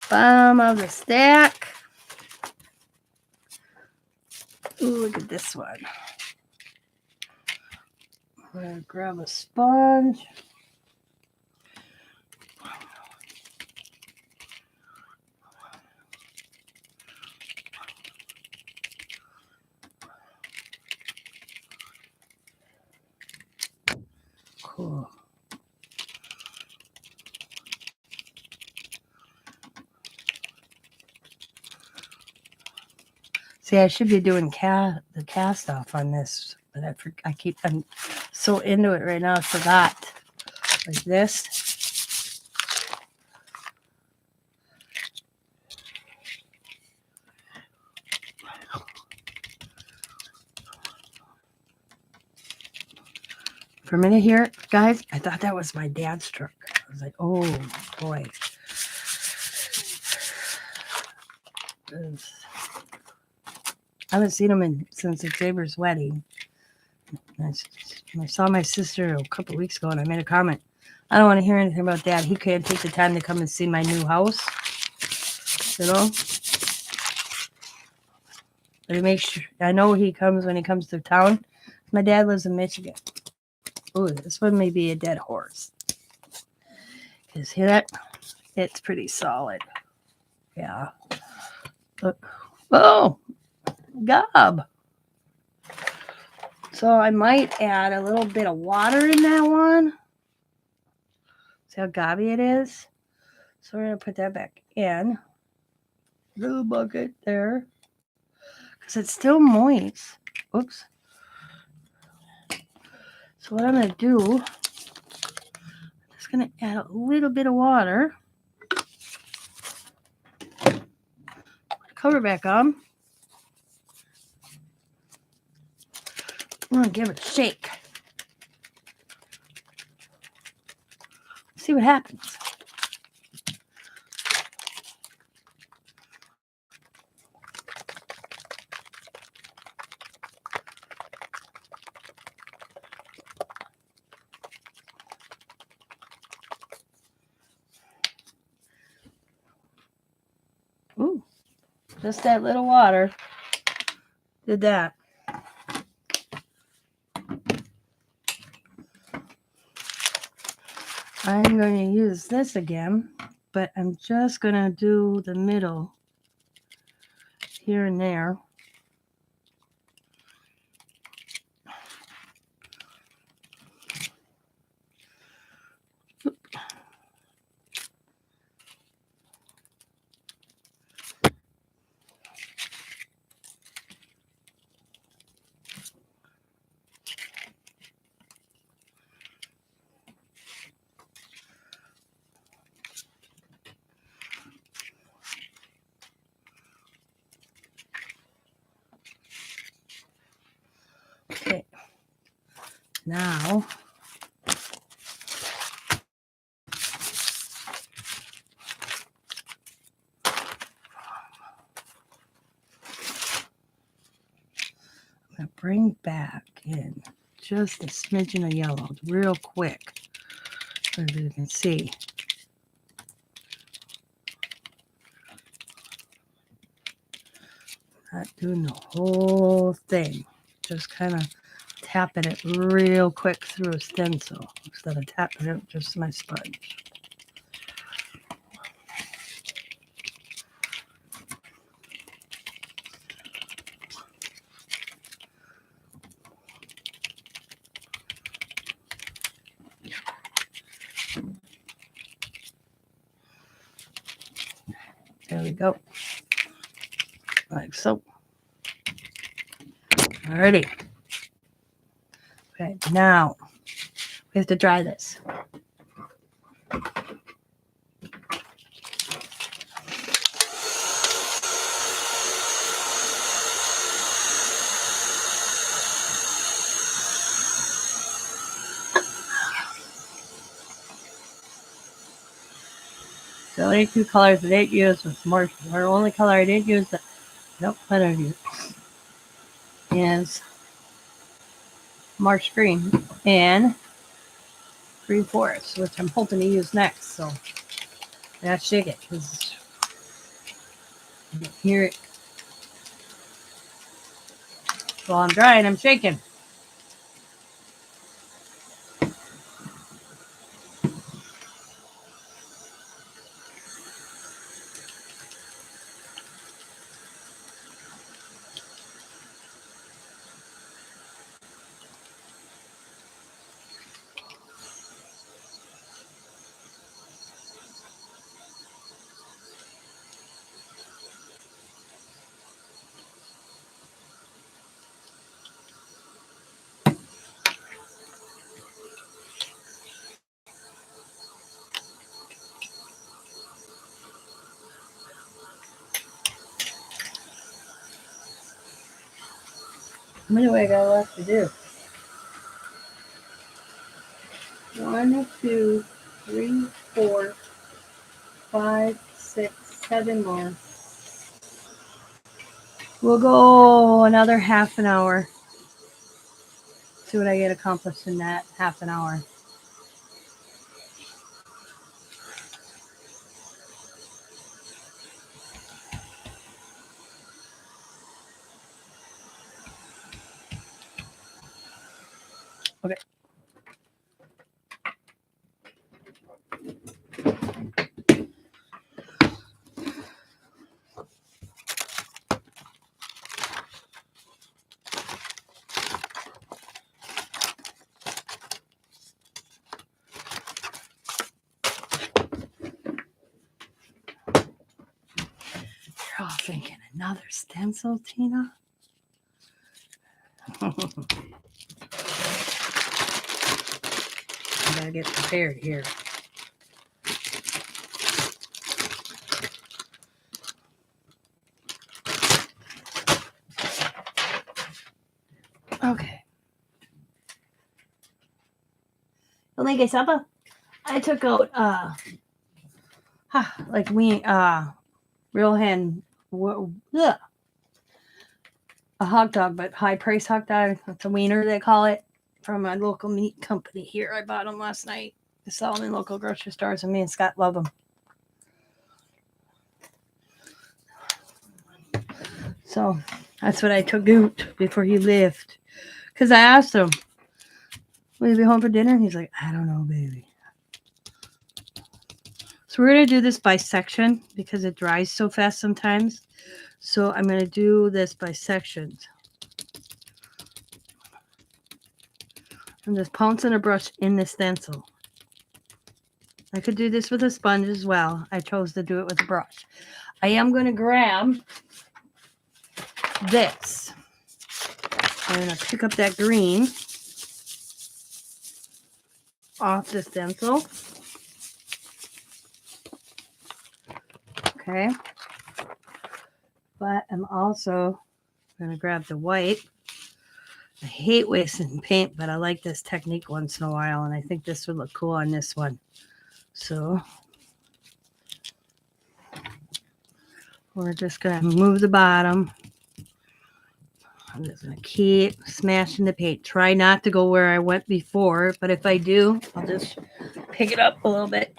bottom of the stack. Ooh, look at this one. I'm gonna grab a sponge. Cool. See, I should be doing the cast off on this, but I'm so into it right now, I forgot. Like this. For a minute here, guys, I thought that was my dad's truck. I was like, oh boy. I haven't seen him since Xavier's wedding. I saw my sister a couple of weeks ago and I made a comment. I don't want to hear anything about Dad. He can't take the time to come and see my new house. You know? But he makes sure, I know he comes when he comes to town. My dad lives in Michigan. Ooh, this one may be a dead horse. You see that? It's pretty solid. Yeah. Look. Oh, gob. So I might add a little bit of water in that one. See how gobby it is? So we're going to put that back in. Little bucket there. Because it's still moist. Oops. So what I'm going to do, I'm just going to add a little bit of water. Cover back on. I'm going to give it a shake. See what happens. Ooh, just that little water did that. I'm going to use this again, but I'm just going to do the middle here and there. Okay, now I'm going to bring back in just a smidgen of yellow real quick, so that you can see. Not doing the whole thing, just kind of tapping it real quick through a stencil instead of tapping it with just my sponge. There we go, like so. Alrighty. Okay, now we have to dry this. The only two colors I didn't use was marsh. The only color I didn't use that nope, I don't use is marsh green and green forest, which I'm hoping to use next. So I gotta shake it because I can hear it while I'm drying. I'm shaking. How many do I got left to do? 1, 2, 3, 4, 5, 6, 7 more. We'll go another half an hour. See what I get accomplished in that half an hour. Okay. Oh, thinking another stencil, Tina. I gotta get prepared here. Okay. Olige Sapa. I took out like real hand a hot dog, but high price hot dog. It's a wiener they call it from a local meat company here. I bought them last night. They sell them in local grocery stores, and me and Scott love them. So that's what I took out before he left. Because I asked him, will you be home for dinner? And he's like, I don't know, baby. So we're going to do this by section because it dries so fast sometimes. So I'm going to do this by sections. I'm just pouncing a brush in the stencil. I could do this with a sponge as well. I chose to do it with a brush. I am going to grab this. I'm going to pick up that green off the stencil. Okay. But I'm also going to grab the white. I hate wasting paint, but I like this technique once in a while, and I think this would look cool on this one. So we're just going to move the bottom. I'm just going to keep smashing the paint. Try not to go where I went before, but if I do, I'll just pick it up a little bit.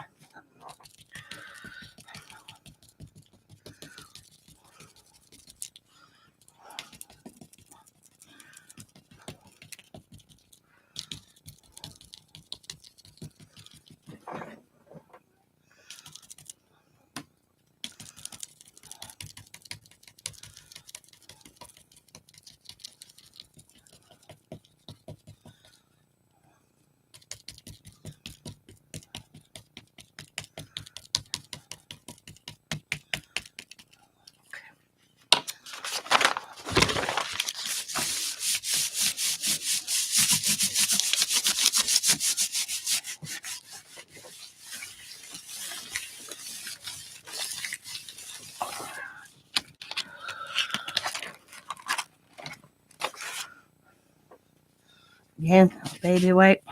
Again, baby wipe.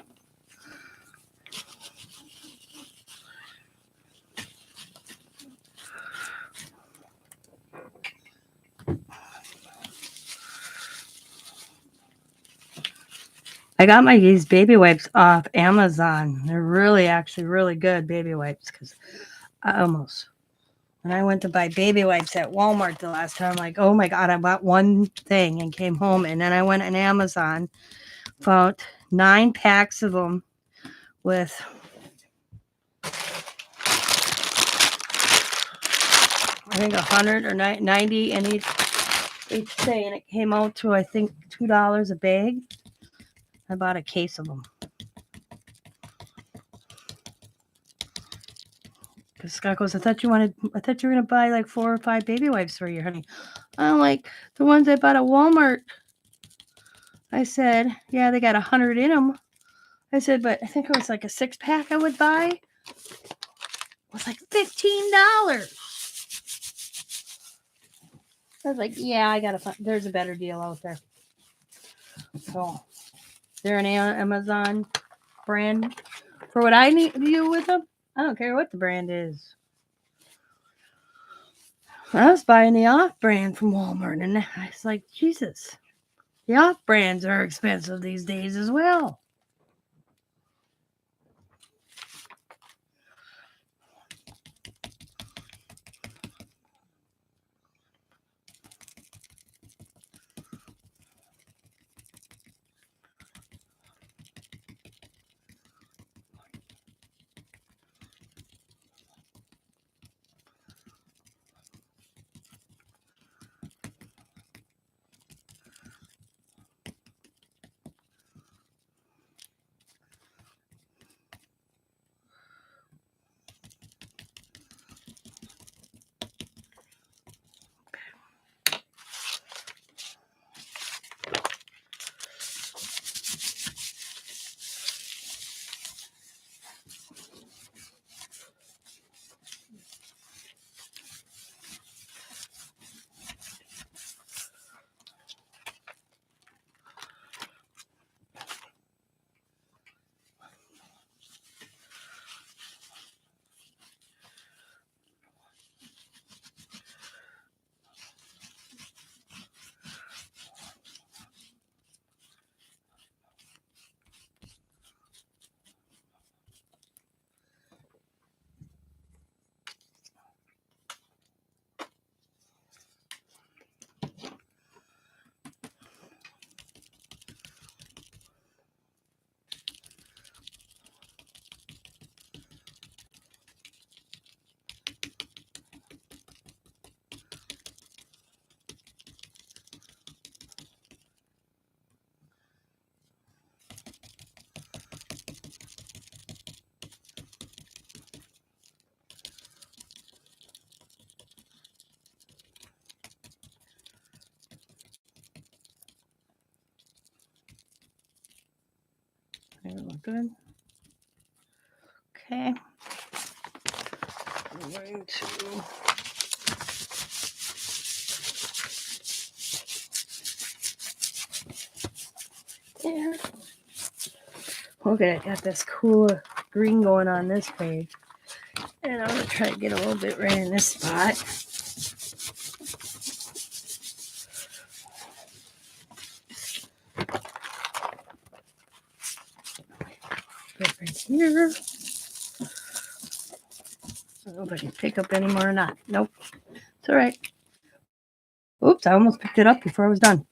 I got these baby wipes off Amazon. They're actually really good baby wipes because when I went to buy baby wipes at Walmart the last time, I'm like, oh my God, I bought one thing and came home. And then I went on Amazon, found 9 packs of them with I think 100 or 90 in each thing. And it came out to, I think, $2 a bag. I bought a case of them. Because Scott goes, I thought you were going to buy like 4 or 5 baby wipes for you, honey. I'm like, the ones I bought at Walmart. I said, yeah, they got 100 in them. I said, but I think it was like a 6-pack I would buy. It was like $15. I was like, yeah, I got to find, there's a better deal out there. So they're an Amazon brand. For what I need to do with them, I don't care what the brand is. I was buying the off brand from Walmart, and I was like, Jesus, the off brands are expensive these days as well. look good. Okay. I'm going to there. Okay, I got this cool green going on this page. And I'm going to try to get a little bit right in this spot. Right here. I don't know if I can pick up any more or not. Nope. It's all right. Oops, I almost picked it up before I was done.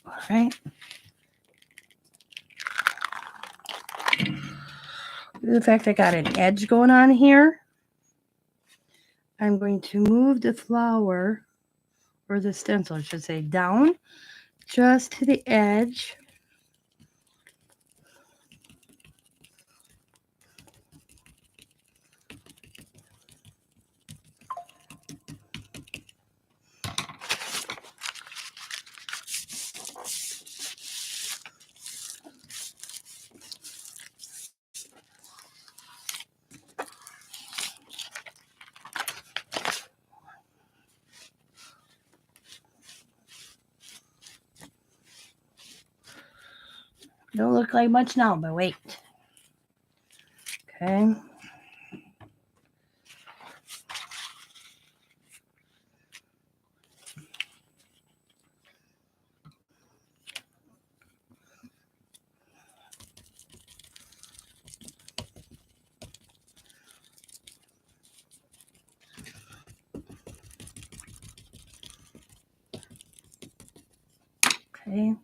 All right. The fact I got an edge going on here, I'm going to move the flower, or the stencil, I should say, down just to the edge. Don't look like much now, but wait. Okay. Okay.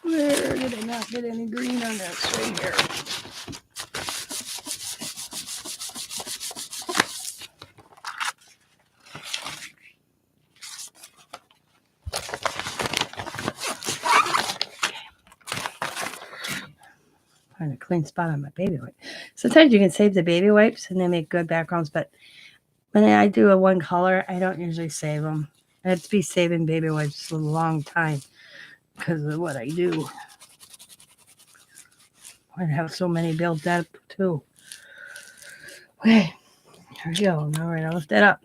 Where did I not get any green on this? Right here. Find a clean spot on my baby wipe. Sometimes you can save the baby wipes and they make good backgrounds, but when I do a one color, I don't usually save them. I have to be saving baby wipes a long time because of what I do. I have so many built up too. Okay, here we go. Now we're gonna lift that up.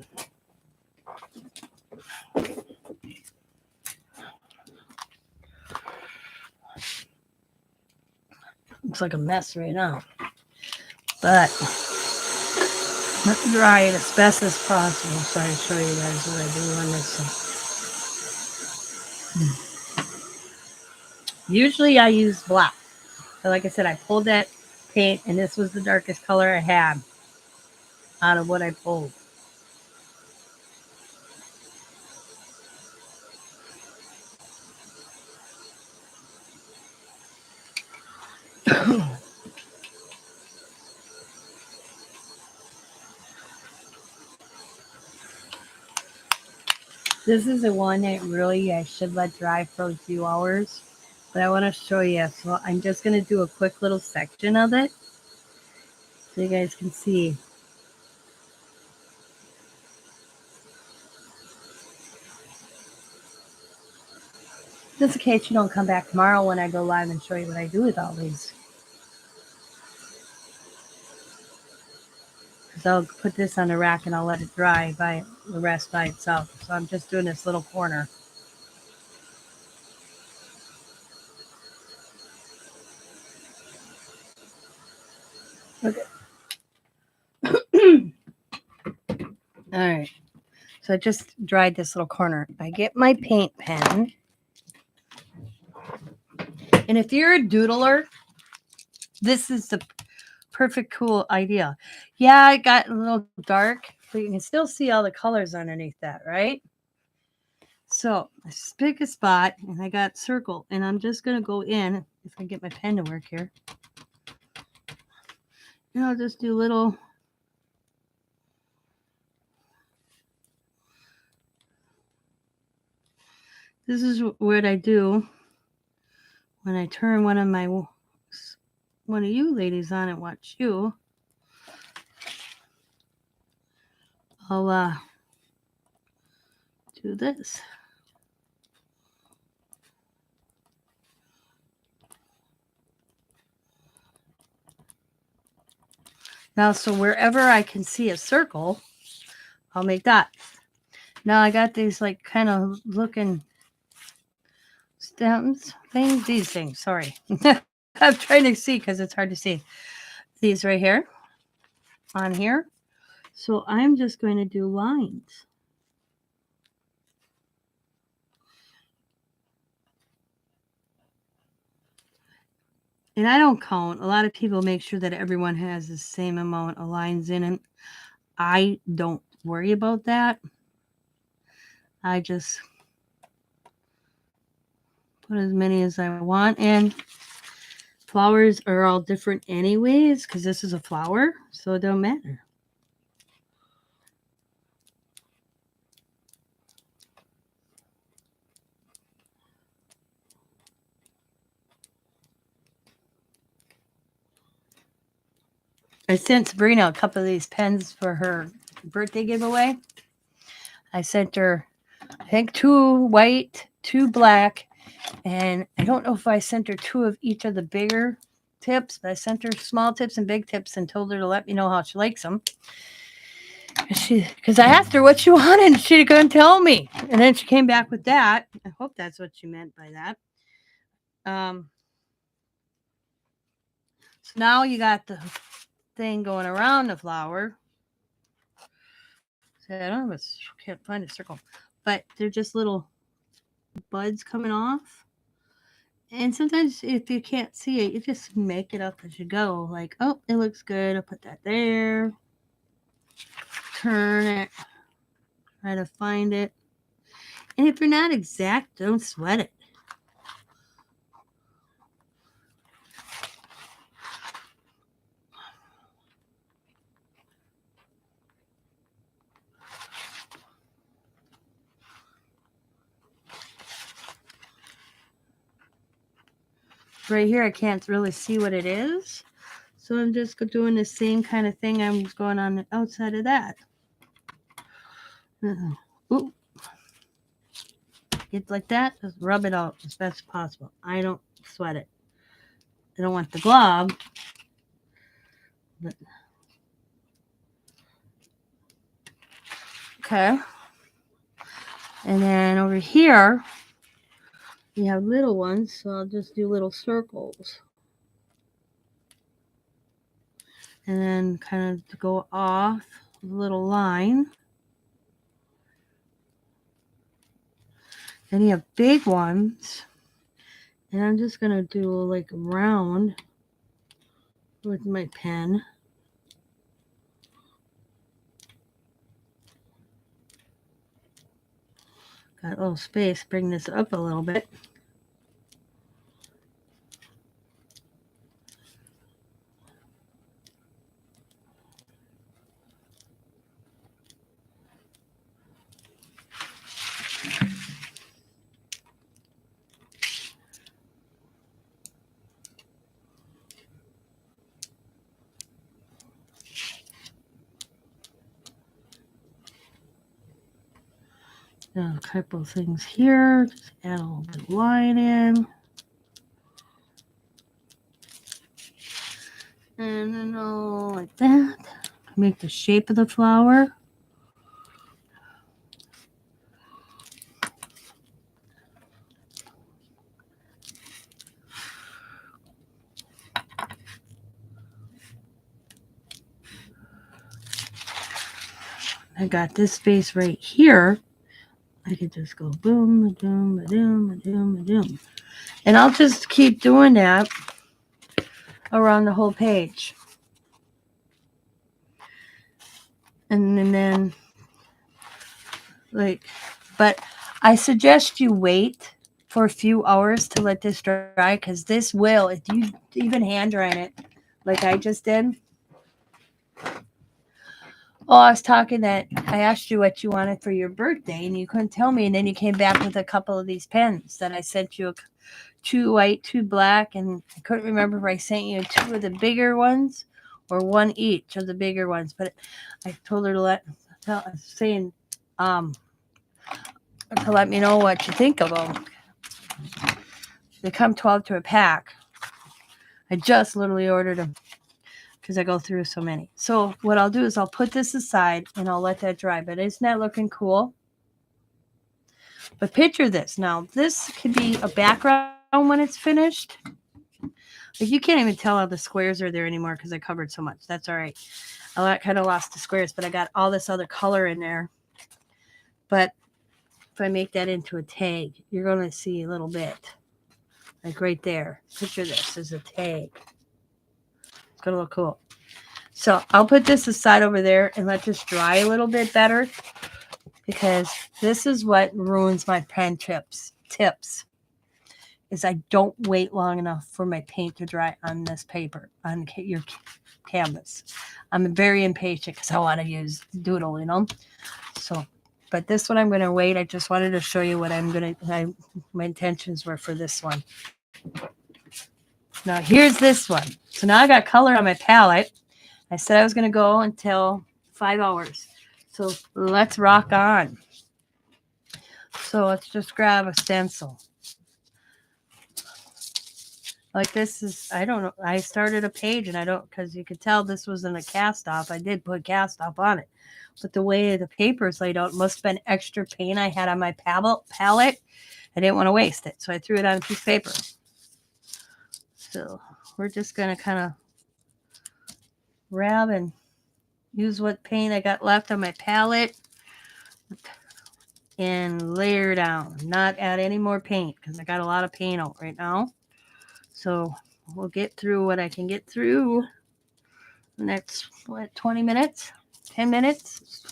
Looks like a mess right now, but let me dry it as best as possible so I can show you guys what I do on this one. Usually I use black. But like I said, I pulled that paint and this was the darkest color I had out of what I pulled. This is the one that really I should let dry for a few hours, but I want to show you. So I'm just going to do a quick little section of it so you guys can see. Just in case you don't come back tomorrow when I go live and show you what I do with all these. Because I'll put this on the rack and I'll let it dry by the rest by itself. So I'm just doing this little corner. Okay. All right. So I just dried this little corner. I get my paint pen. And if you're a doodler, this is the perfect cool idea. Yeah, it got a little dark, but you can still see all the colors underneath that, right? So I pick a spot and I got circle and I'm just going to go in, if I get my pen to work here. And I'll just do little. This is what I do when I turn one of you ladies on and watch you. I'll do this. Now, so wherever I can see a circle, I'll make dots. Now I got these like kind of looking stems things. These things, sorry. I'm trying to see because it's hard to see. These right here, on here. So I'm just going to do lines. And I don't count. A lot of people make sure that everyone has the same amount of lines in it. I don't worry about that. I just put as many as I want. And flowers are all different anyways, because this is a flower, so it don't matter. I sent Sabrina a couple of these pens for her birthday giveaway. I sent her, I think, 2 white, 2 black, and I don't know if I sent her 2 of each of the bigger tips, but I sent her small tips and big tips and told her to let me know how she likes them. Because I asked her what she wanted and she couldn't tell me. And then she came back with that. I hope that's what she meant by that. So now you got the thing going around the flower. So I don't know, can't find a circle, but they're just little buds coming off. And sometimes if you can't see it, you just make it up as you go. Like, oh, it looks good. I'll put that there. Turn it. Try to find it. And if you're not exact, don't sweat it. Right here, I can't really see what it is. So I'm just doing the same kind of thing I was going on the outside of that. Ooh. Get like that, just rub it out as best as possible. I don't sweat it. I don't want the glob. But okay. And then over here, you have little ones, so I'll just do little circles. And then kind of go off a little line. Then you have big ones. And I'm just going to do like a round with my pen. Got a little space. Bring this up a little bit. Got a couple of things here. Just add a little bit of line in. And then I'll like that. Make the shape of the flower. I got this space right here. I could just go boom, boom, boom, boom, boom. And I'll just keep doing that around the whole page. And then like, but I suggest you wait for a few hours to let this dry because this will, if you even hand drying it like I just did. Oh, I was talking that I asked you what you wanted for your birthday and you couldn't tell me. And then you came back with a couple of these pens that I sent you, two white, two black. And I couldn't remember if I sent you two of the bigger ones or one each of the bigger ones. But I told her to to let me know what you think of them. They come 12 to a pack. I just literally ordered them because I go through so many. So what I'll do is I'll put this aside and I'll let that dry. But isn't that looking cool? But picture this. Now, this could be a background when it's finished. Like you can't even tell how the squares are there anymore because I covered so much. That's all right. I kind of lost the squares, but I got all this other color in there. But if I make that into a tag, you're going to see a little bit. Like right there. Picture this as a tag. It's going to look cool. So I'll put this aside over there and let this dry a little bit better because this is what ruins my pen tips is I don't wait long enough for my paint to dry on this paper, on your canvas. I'm very impatient because I want to use doodle, you know? So, but this one I'm going to wait. I just wanted to show you what my intentions were for this one. Now here's this one. So now I got color on my palette. I said I was going to go until 5 hours. So let's rock on. So let's just grab a stencil. Like this is, I don't know. I started a page and I don't, because you could tell this wasn't a cast off. I did put cast off on it. But the way the paper is laid out must have been extra paint I had on my palette. I didn't want to waste it. So I threw it on a piece of paper. So we're just going to kind of grab and use what paint I got left on my palette and layer down. Not add any more paint because I got a lot of paint out right now. So we'll get through what I can get through the next, 20 minutes, 10 minutes.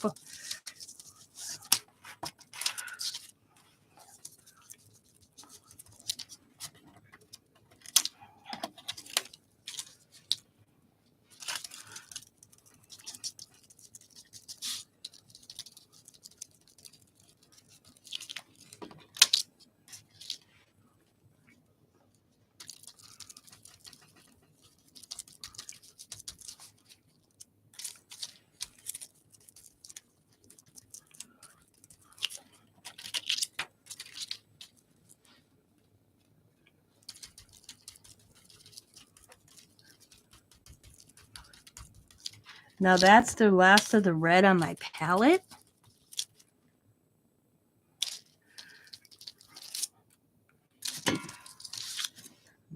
Now that's the last of the red on my palette.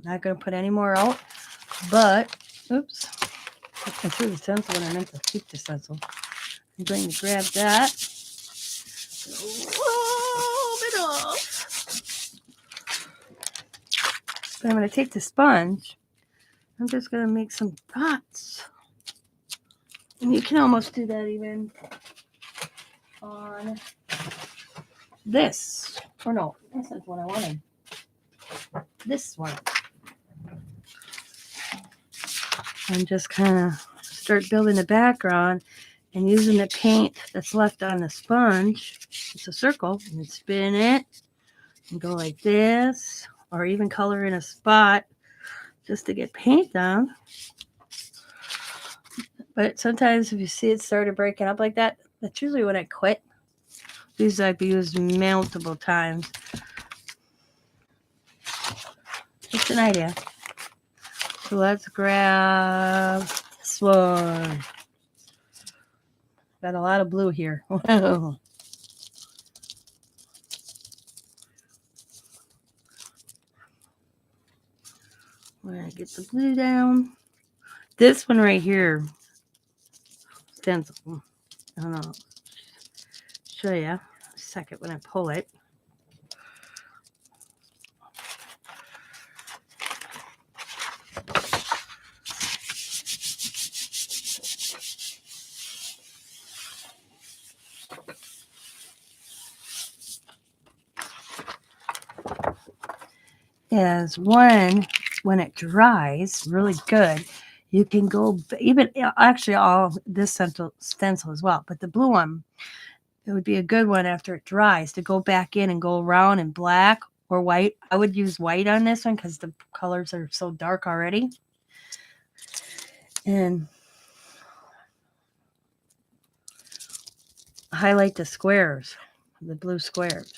Not going to put any more out, but, oops, I threw the stencil when I meant to keep the stencil. I'm going to grab that. Whoa, bit off. But I'm going to take the sponge. I'm just going to make some dots. And you can almost do that even on this. Or no, this is what I wanted. This one. And just kind of start building the background and using the paint that's left on the sponge. It's a circle and spin it and go like this, or even color in a spot just to get paint down. But sometimes if you see it started breaking up like that, that's usually when I quit. These I've used multiple times. Just an idea. So let's grab this one. Got a lot of blue here. Whoa. We're going to get the blue down. This one right here, stencil. I don't know. Show you a second when I pull it. is when it dries really good, you can go even actually all this stencil as well, but the blue one, it would be a good one after it dries to go back in and go around in black or white. I would use white on this one because the colors are so dark already. And highlight the squares, the blue squares.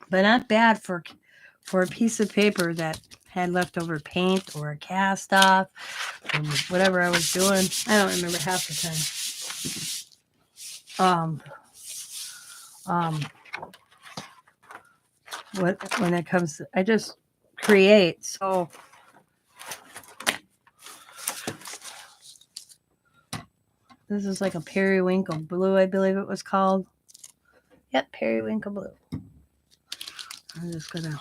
But not bad for a piece of paper that had leftover paint or a cast off or whatever I was doing. I don't remember half the time. When it comes to, I just create. So this is like a periwinkle blue, I believe it was called. Yep, periwinkle blue. I'm just gonna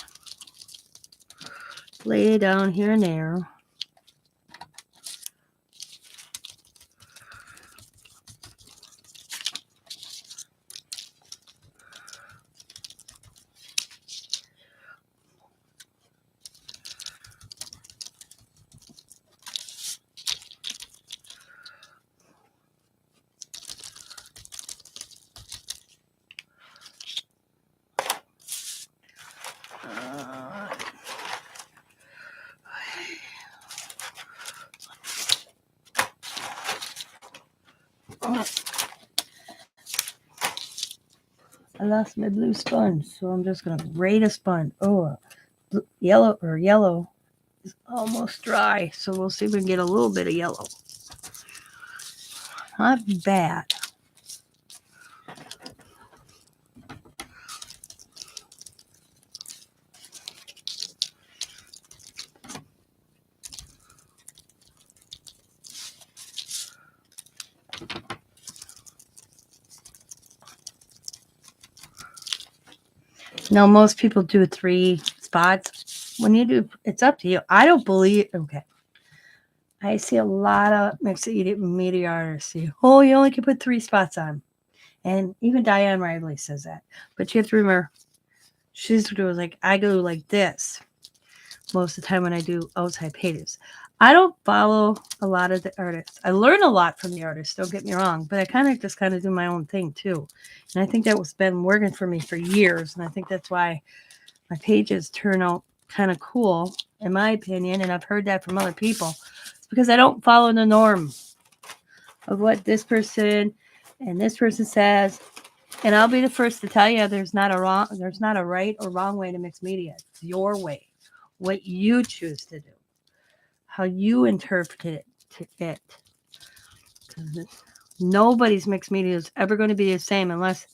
lay it down here and there. I lost my blue sponge, so I'm just gonna grate a sponge. Oh, yellow is almost dry, so we'll see if we can get a little bit of yellow. Not bad. Now, most people do 3 spots. When you do, it's up to you. I don't believe, okay. I see a lot of Mixmedia artists say, oh, you only can put 3 spots on. And even Diane Riley says that. But you have to remember, she's doing like, I go like this most of the time when I do outside pages. I don't follow a lot of the artists. I learn a lot from the artists, don't get me wrong, but I kind of do my own thing too. And I think that was been working for me for years. And I think that's why my pages turn out kind of cool, in my opinion. And I've heard that from other people because I don't follow the norm of what this person and this person says. And I'll be the first to tell you there's not a right or wrong way to mix media. It's your way, what you choose to do, how you interpret it. Nobody's mixed media is ever going to be the same unless,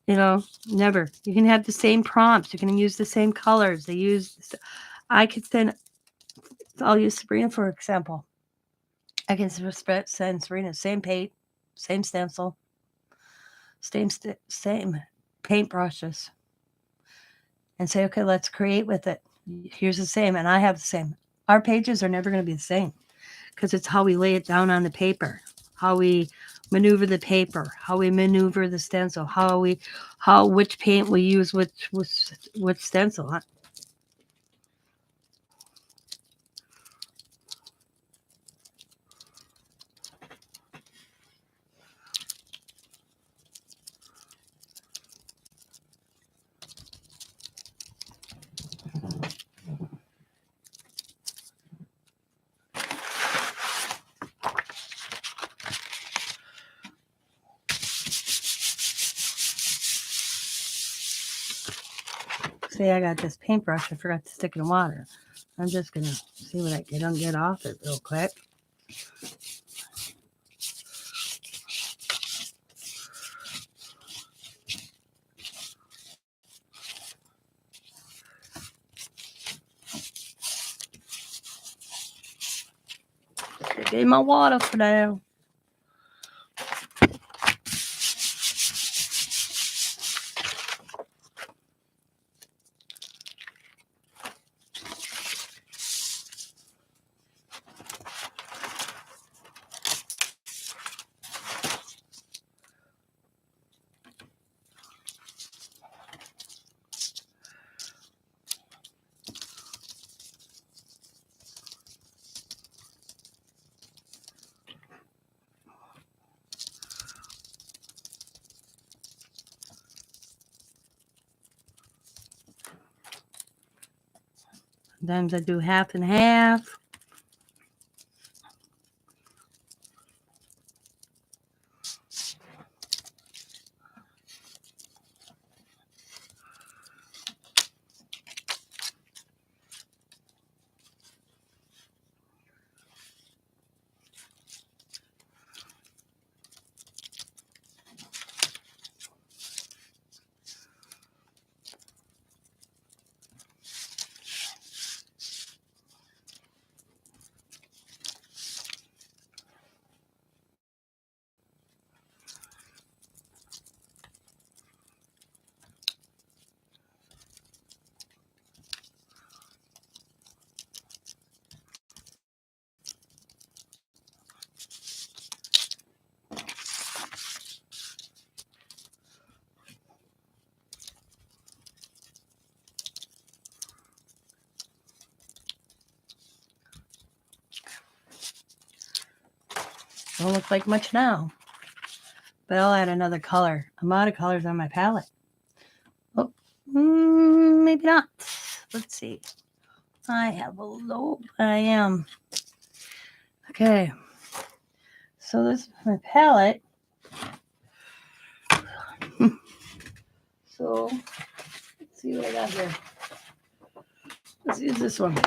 never. You can have the same prompts. You can use the same colors. I could send, I'll use Sabrina for example. I can send Serena same paint, same stencil, same paintbrushes, and say, okay, let's create with it. Here's the same, and I have the same. Our pages are never going to be the same because it's how we lay it down on the paper, how we maneuver the paper, how we maneuver the stencil, which paint we use which stencil. See, I got this paintbrush. I forgot to stick in water. I'm just going to see what I can get off it real quick. Get my water for now. Sometimes I do half and half. Don't look like much now. But I'll add another color. I'm out of colors on my palette. Oh, maybe not. Let's see. I have a low. I am. Okay. So this is my palette. So let's see what I got here. Let's use this one.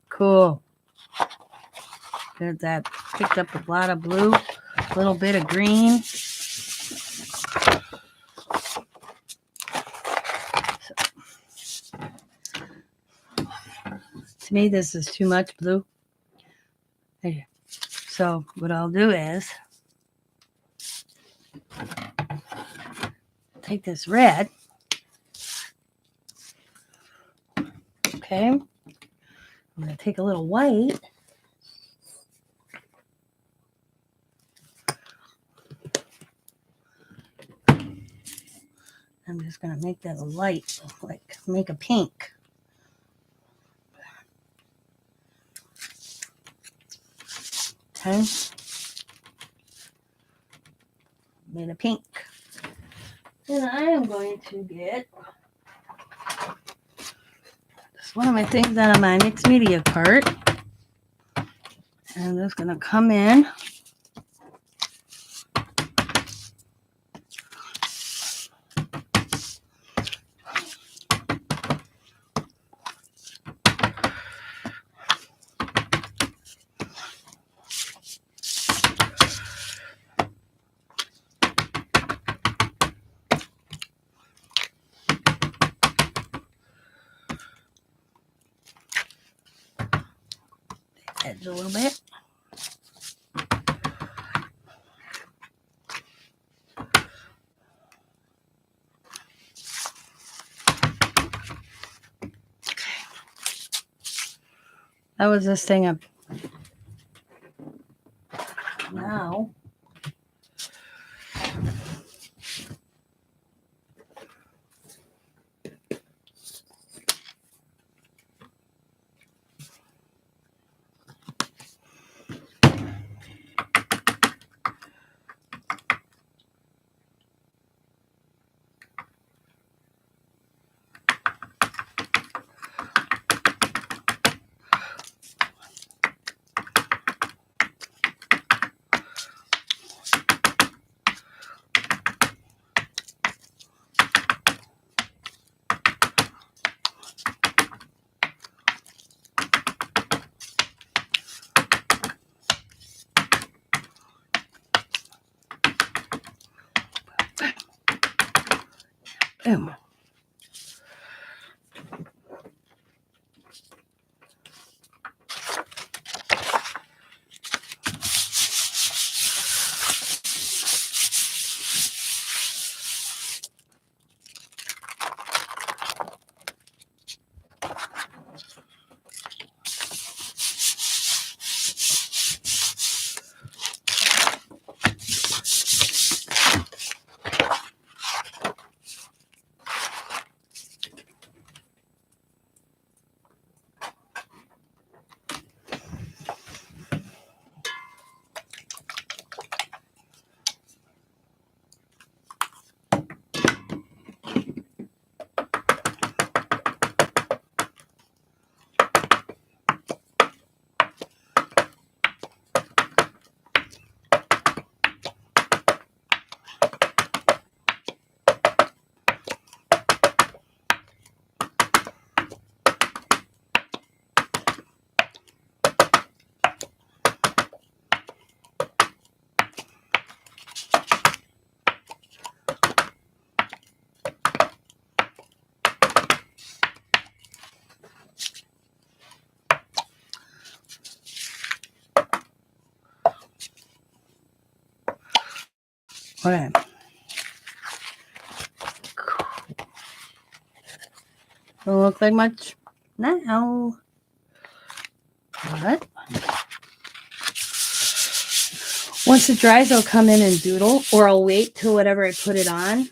Cool. There's that. Picked up a lot of blue, a little bit of green. To me, this is too much blue. So what I'll do is take this red. Okay. I'm going to take a little white. I'm just going to make that a light, like make a pink. Okay. Made a pink. And I am going to get this one of my things out of my Mixmedia cart. And I'm just going to come in. Edge a little bit. That was this thing up. Now, Ew. Okay. Don't look like much now. But once it dries, I'll come in and doodle, or I'll wait till whatever I put it on.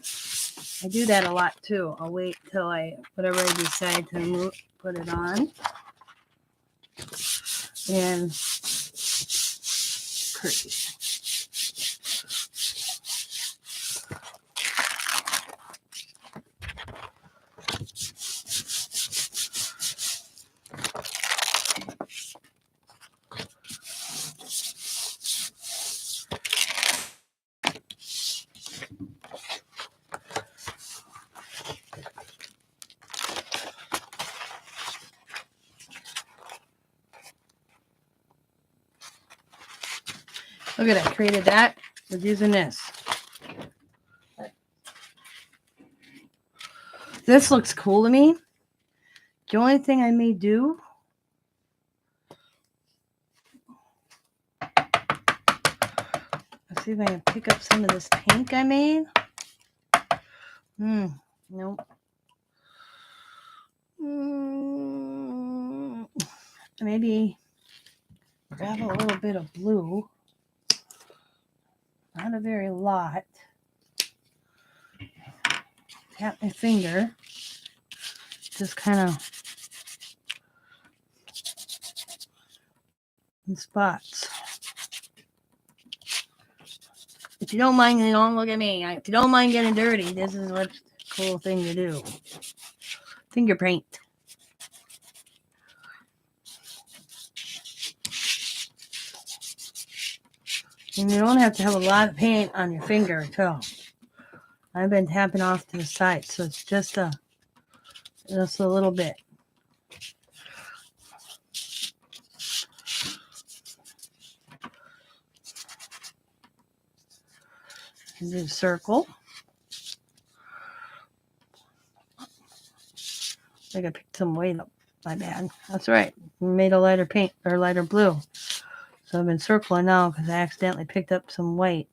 I do that a lot too. I'll wait till whatever I decide to put it on. And crease. Look at it. I created that with using this. This looks cool to me. The only thing I may do let's see if I can pick up some of this pink I made. Nope. Maybe grab a little bit of blue. Not a very lot. Tap my finger. Just kind of in spots. If you don't mind, don't look at me. If you don't mind getting dirty, this is what's a cool thing to do. Finger paint. And you don't have to have a lot of paint on your finger too. I've been tapping off to the side, so it's just a little bit. Do a circle. I think I picked some white up. My bad. That's right. Made a lighter pink or lighter blue. So I've been circling now because I accidentally picked up some white.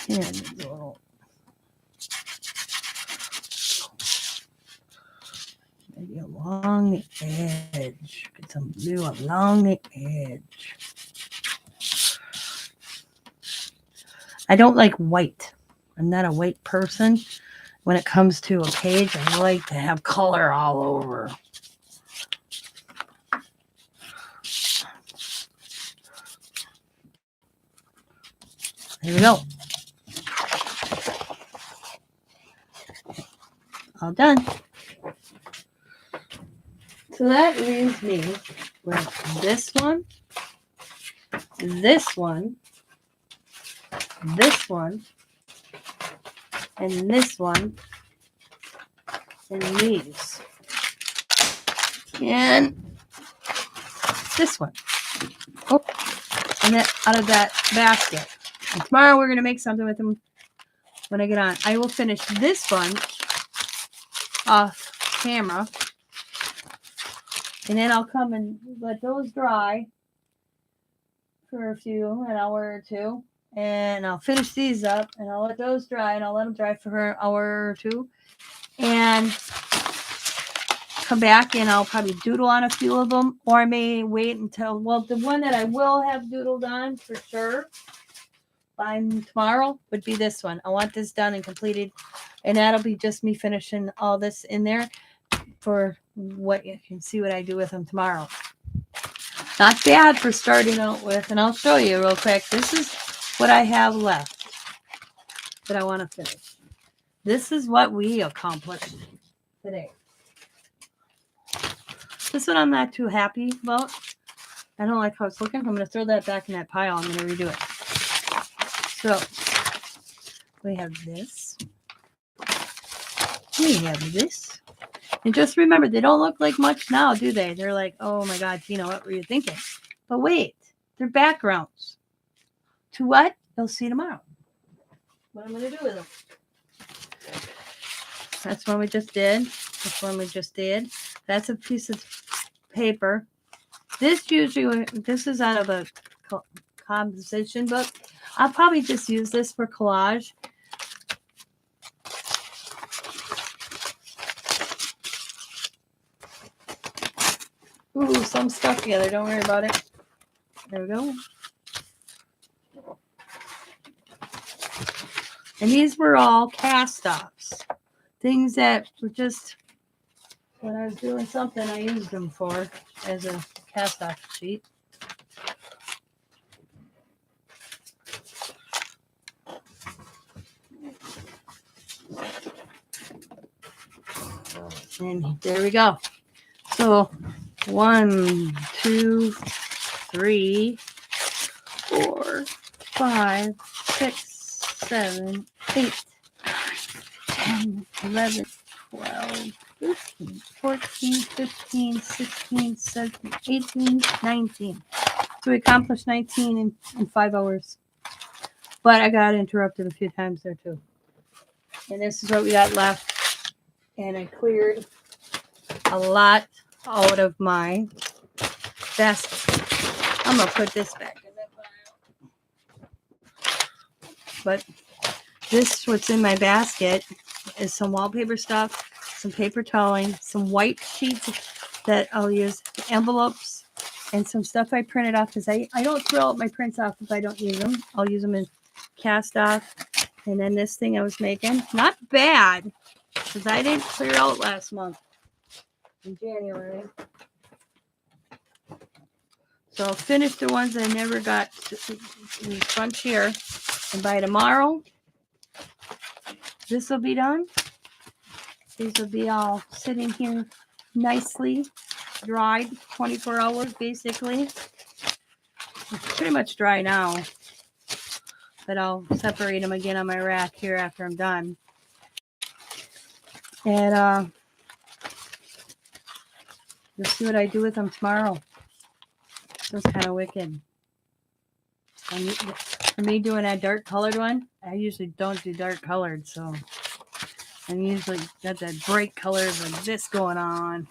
Yeah, maybe along the edge. Get some blue along the edge. I don't like white. I'm not a white person. When it comes to a page, I like to have color all over. There we go. All done. So that leaves me with this one, this one, this one, and this one, and these. And this one. Oh, and then out of that basket. And tomorrow we're going to make something with them when I get on. I will finish this one off camera. And then I'll come and let those dry for an hour or two. And I'll finish these up and I'll let those dry and I'll let them dry for an hour or two. And come back and I'll probably doodle on a few of them, or I may wait until, well, the one that I will have doodled on for sure by tomorrow would be this one. I want this done and completed, and that'll be just me finishing all this in there for what you can see what I do with them tomorrow. Not bad for starting out with, and I'll show you real quick. This is what I have left that I want to finish. This is what we accomplished today. This one I'm not too happy about. I don't like how it's looking. I'm going to throw that back in that pile. I'm going to redo it. So, we have this. We have this. And just remember, they don't look like much now, do they? They're like, oh my God, Tina, what were you thinking? But wait, they're backgrounds. To what? You'll see tomorrow. What I'm going to do with them. That's one we just did. This one we just did. That's a piece of paper. This is out of a composition book. I'll probably just use this for collage. Ooh, some stuff together. Don't worry about it. There we go. And these were all cast-offs. Things that were just, when I was doing something, I used them for as a cast-off sheet. And there we go. So 1, 2, 3, 4, 5, 6, 7, 8, 10, 11, 12, 13, 14, 15, 16, 17, 18, 19. So we accomplished 19 in 5 hours. But I got interrupted a few times there too. And this is what we got left. And I cleared a lot out of my basket. I'm going to put this back in the pile. But this, what's in my basket, is some wallpaper stuff, some paper toweling, some white sheets that I'll use, envelopes, and some stuff I printed off because I don't throw out my prints off if I don't use them. I'll use them in cast off. And then this thing I was making, not bad, because I didn't clear out last month in January. So I'll finish the ones I never got in the front here. And by tomorrow, this will be done. These will be all sitting here nicely dried, 24 hours basically. It's pretty much dry now. But I'll separate them again on my rack here after I'm done. And you'll see what I do with them tomorrow. This is kind of wicked. For me doing that dark colored one, I usually don't do dark colored, so I'm usually got that bright colors like this going on.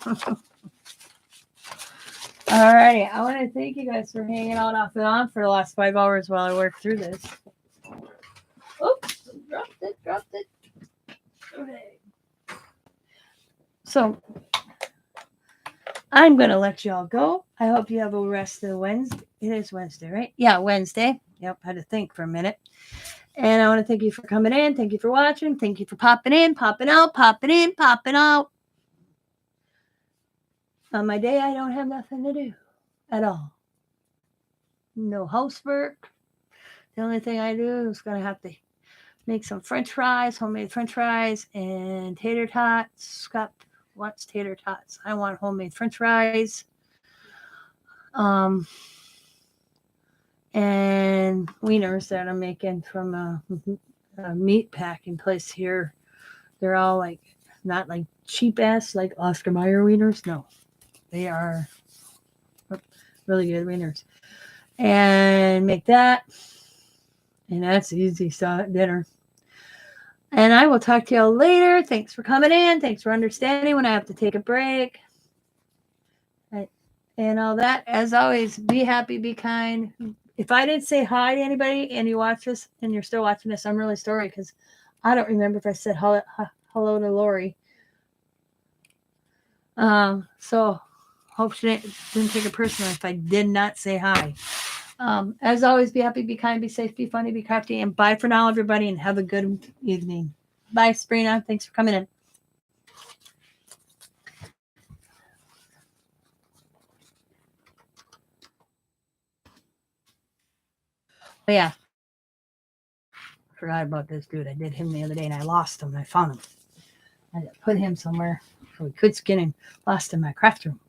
Alrighty, I want to thank you guys for hanging out off and on for the last 5 hours while I work through this. Oops, dropped it. Okay. So, I'm going to let y'all go. I hope you have a rest of the Wednesday. It is Wednesday, right? Yeah, Wednesday. Yep, had to think for a minute. And I want to thank you for coming in. Thank you for watching. Thank you for popping in, popping out, popping in, popping out. On my day, I don't have nothing to do at all. No housework. The only thing I do is going to have to make some French fries, homemade French fries, and tater tots. Got wants tater tots. I want homemade French fries. And wieners that I'm making from a meat packing place here. They're all like not like cheap ass like Oscar Mayer wieners. No, they are really good wieners. And make that, and that's easy dinner. And I will talk to y'all later. Thanks for coming in. Thanks for understanding when I have to take a break. And all that. As always, be happy, be kind. If I didn't say hi to anybody and you watch this and you're still watching this, I'm really sorry because I don't remember if I said hello to Lori. So hope she didn't take it personal if I did not say hi. As always, be happy, be kind, be safe, be funny, be crafty, and bye for now, everybody, and have a good evening. Bye, Sabrina. Thanks for coming in. Oh, yeah. I forgot about this dude. I did him the other day, and I lost him. I found him. I put him somewhere so we could skin him. Lost him in my craft room.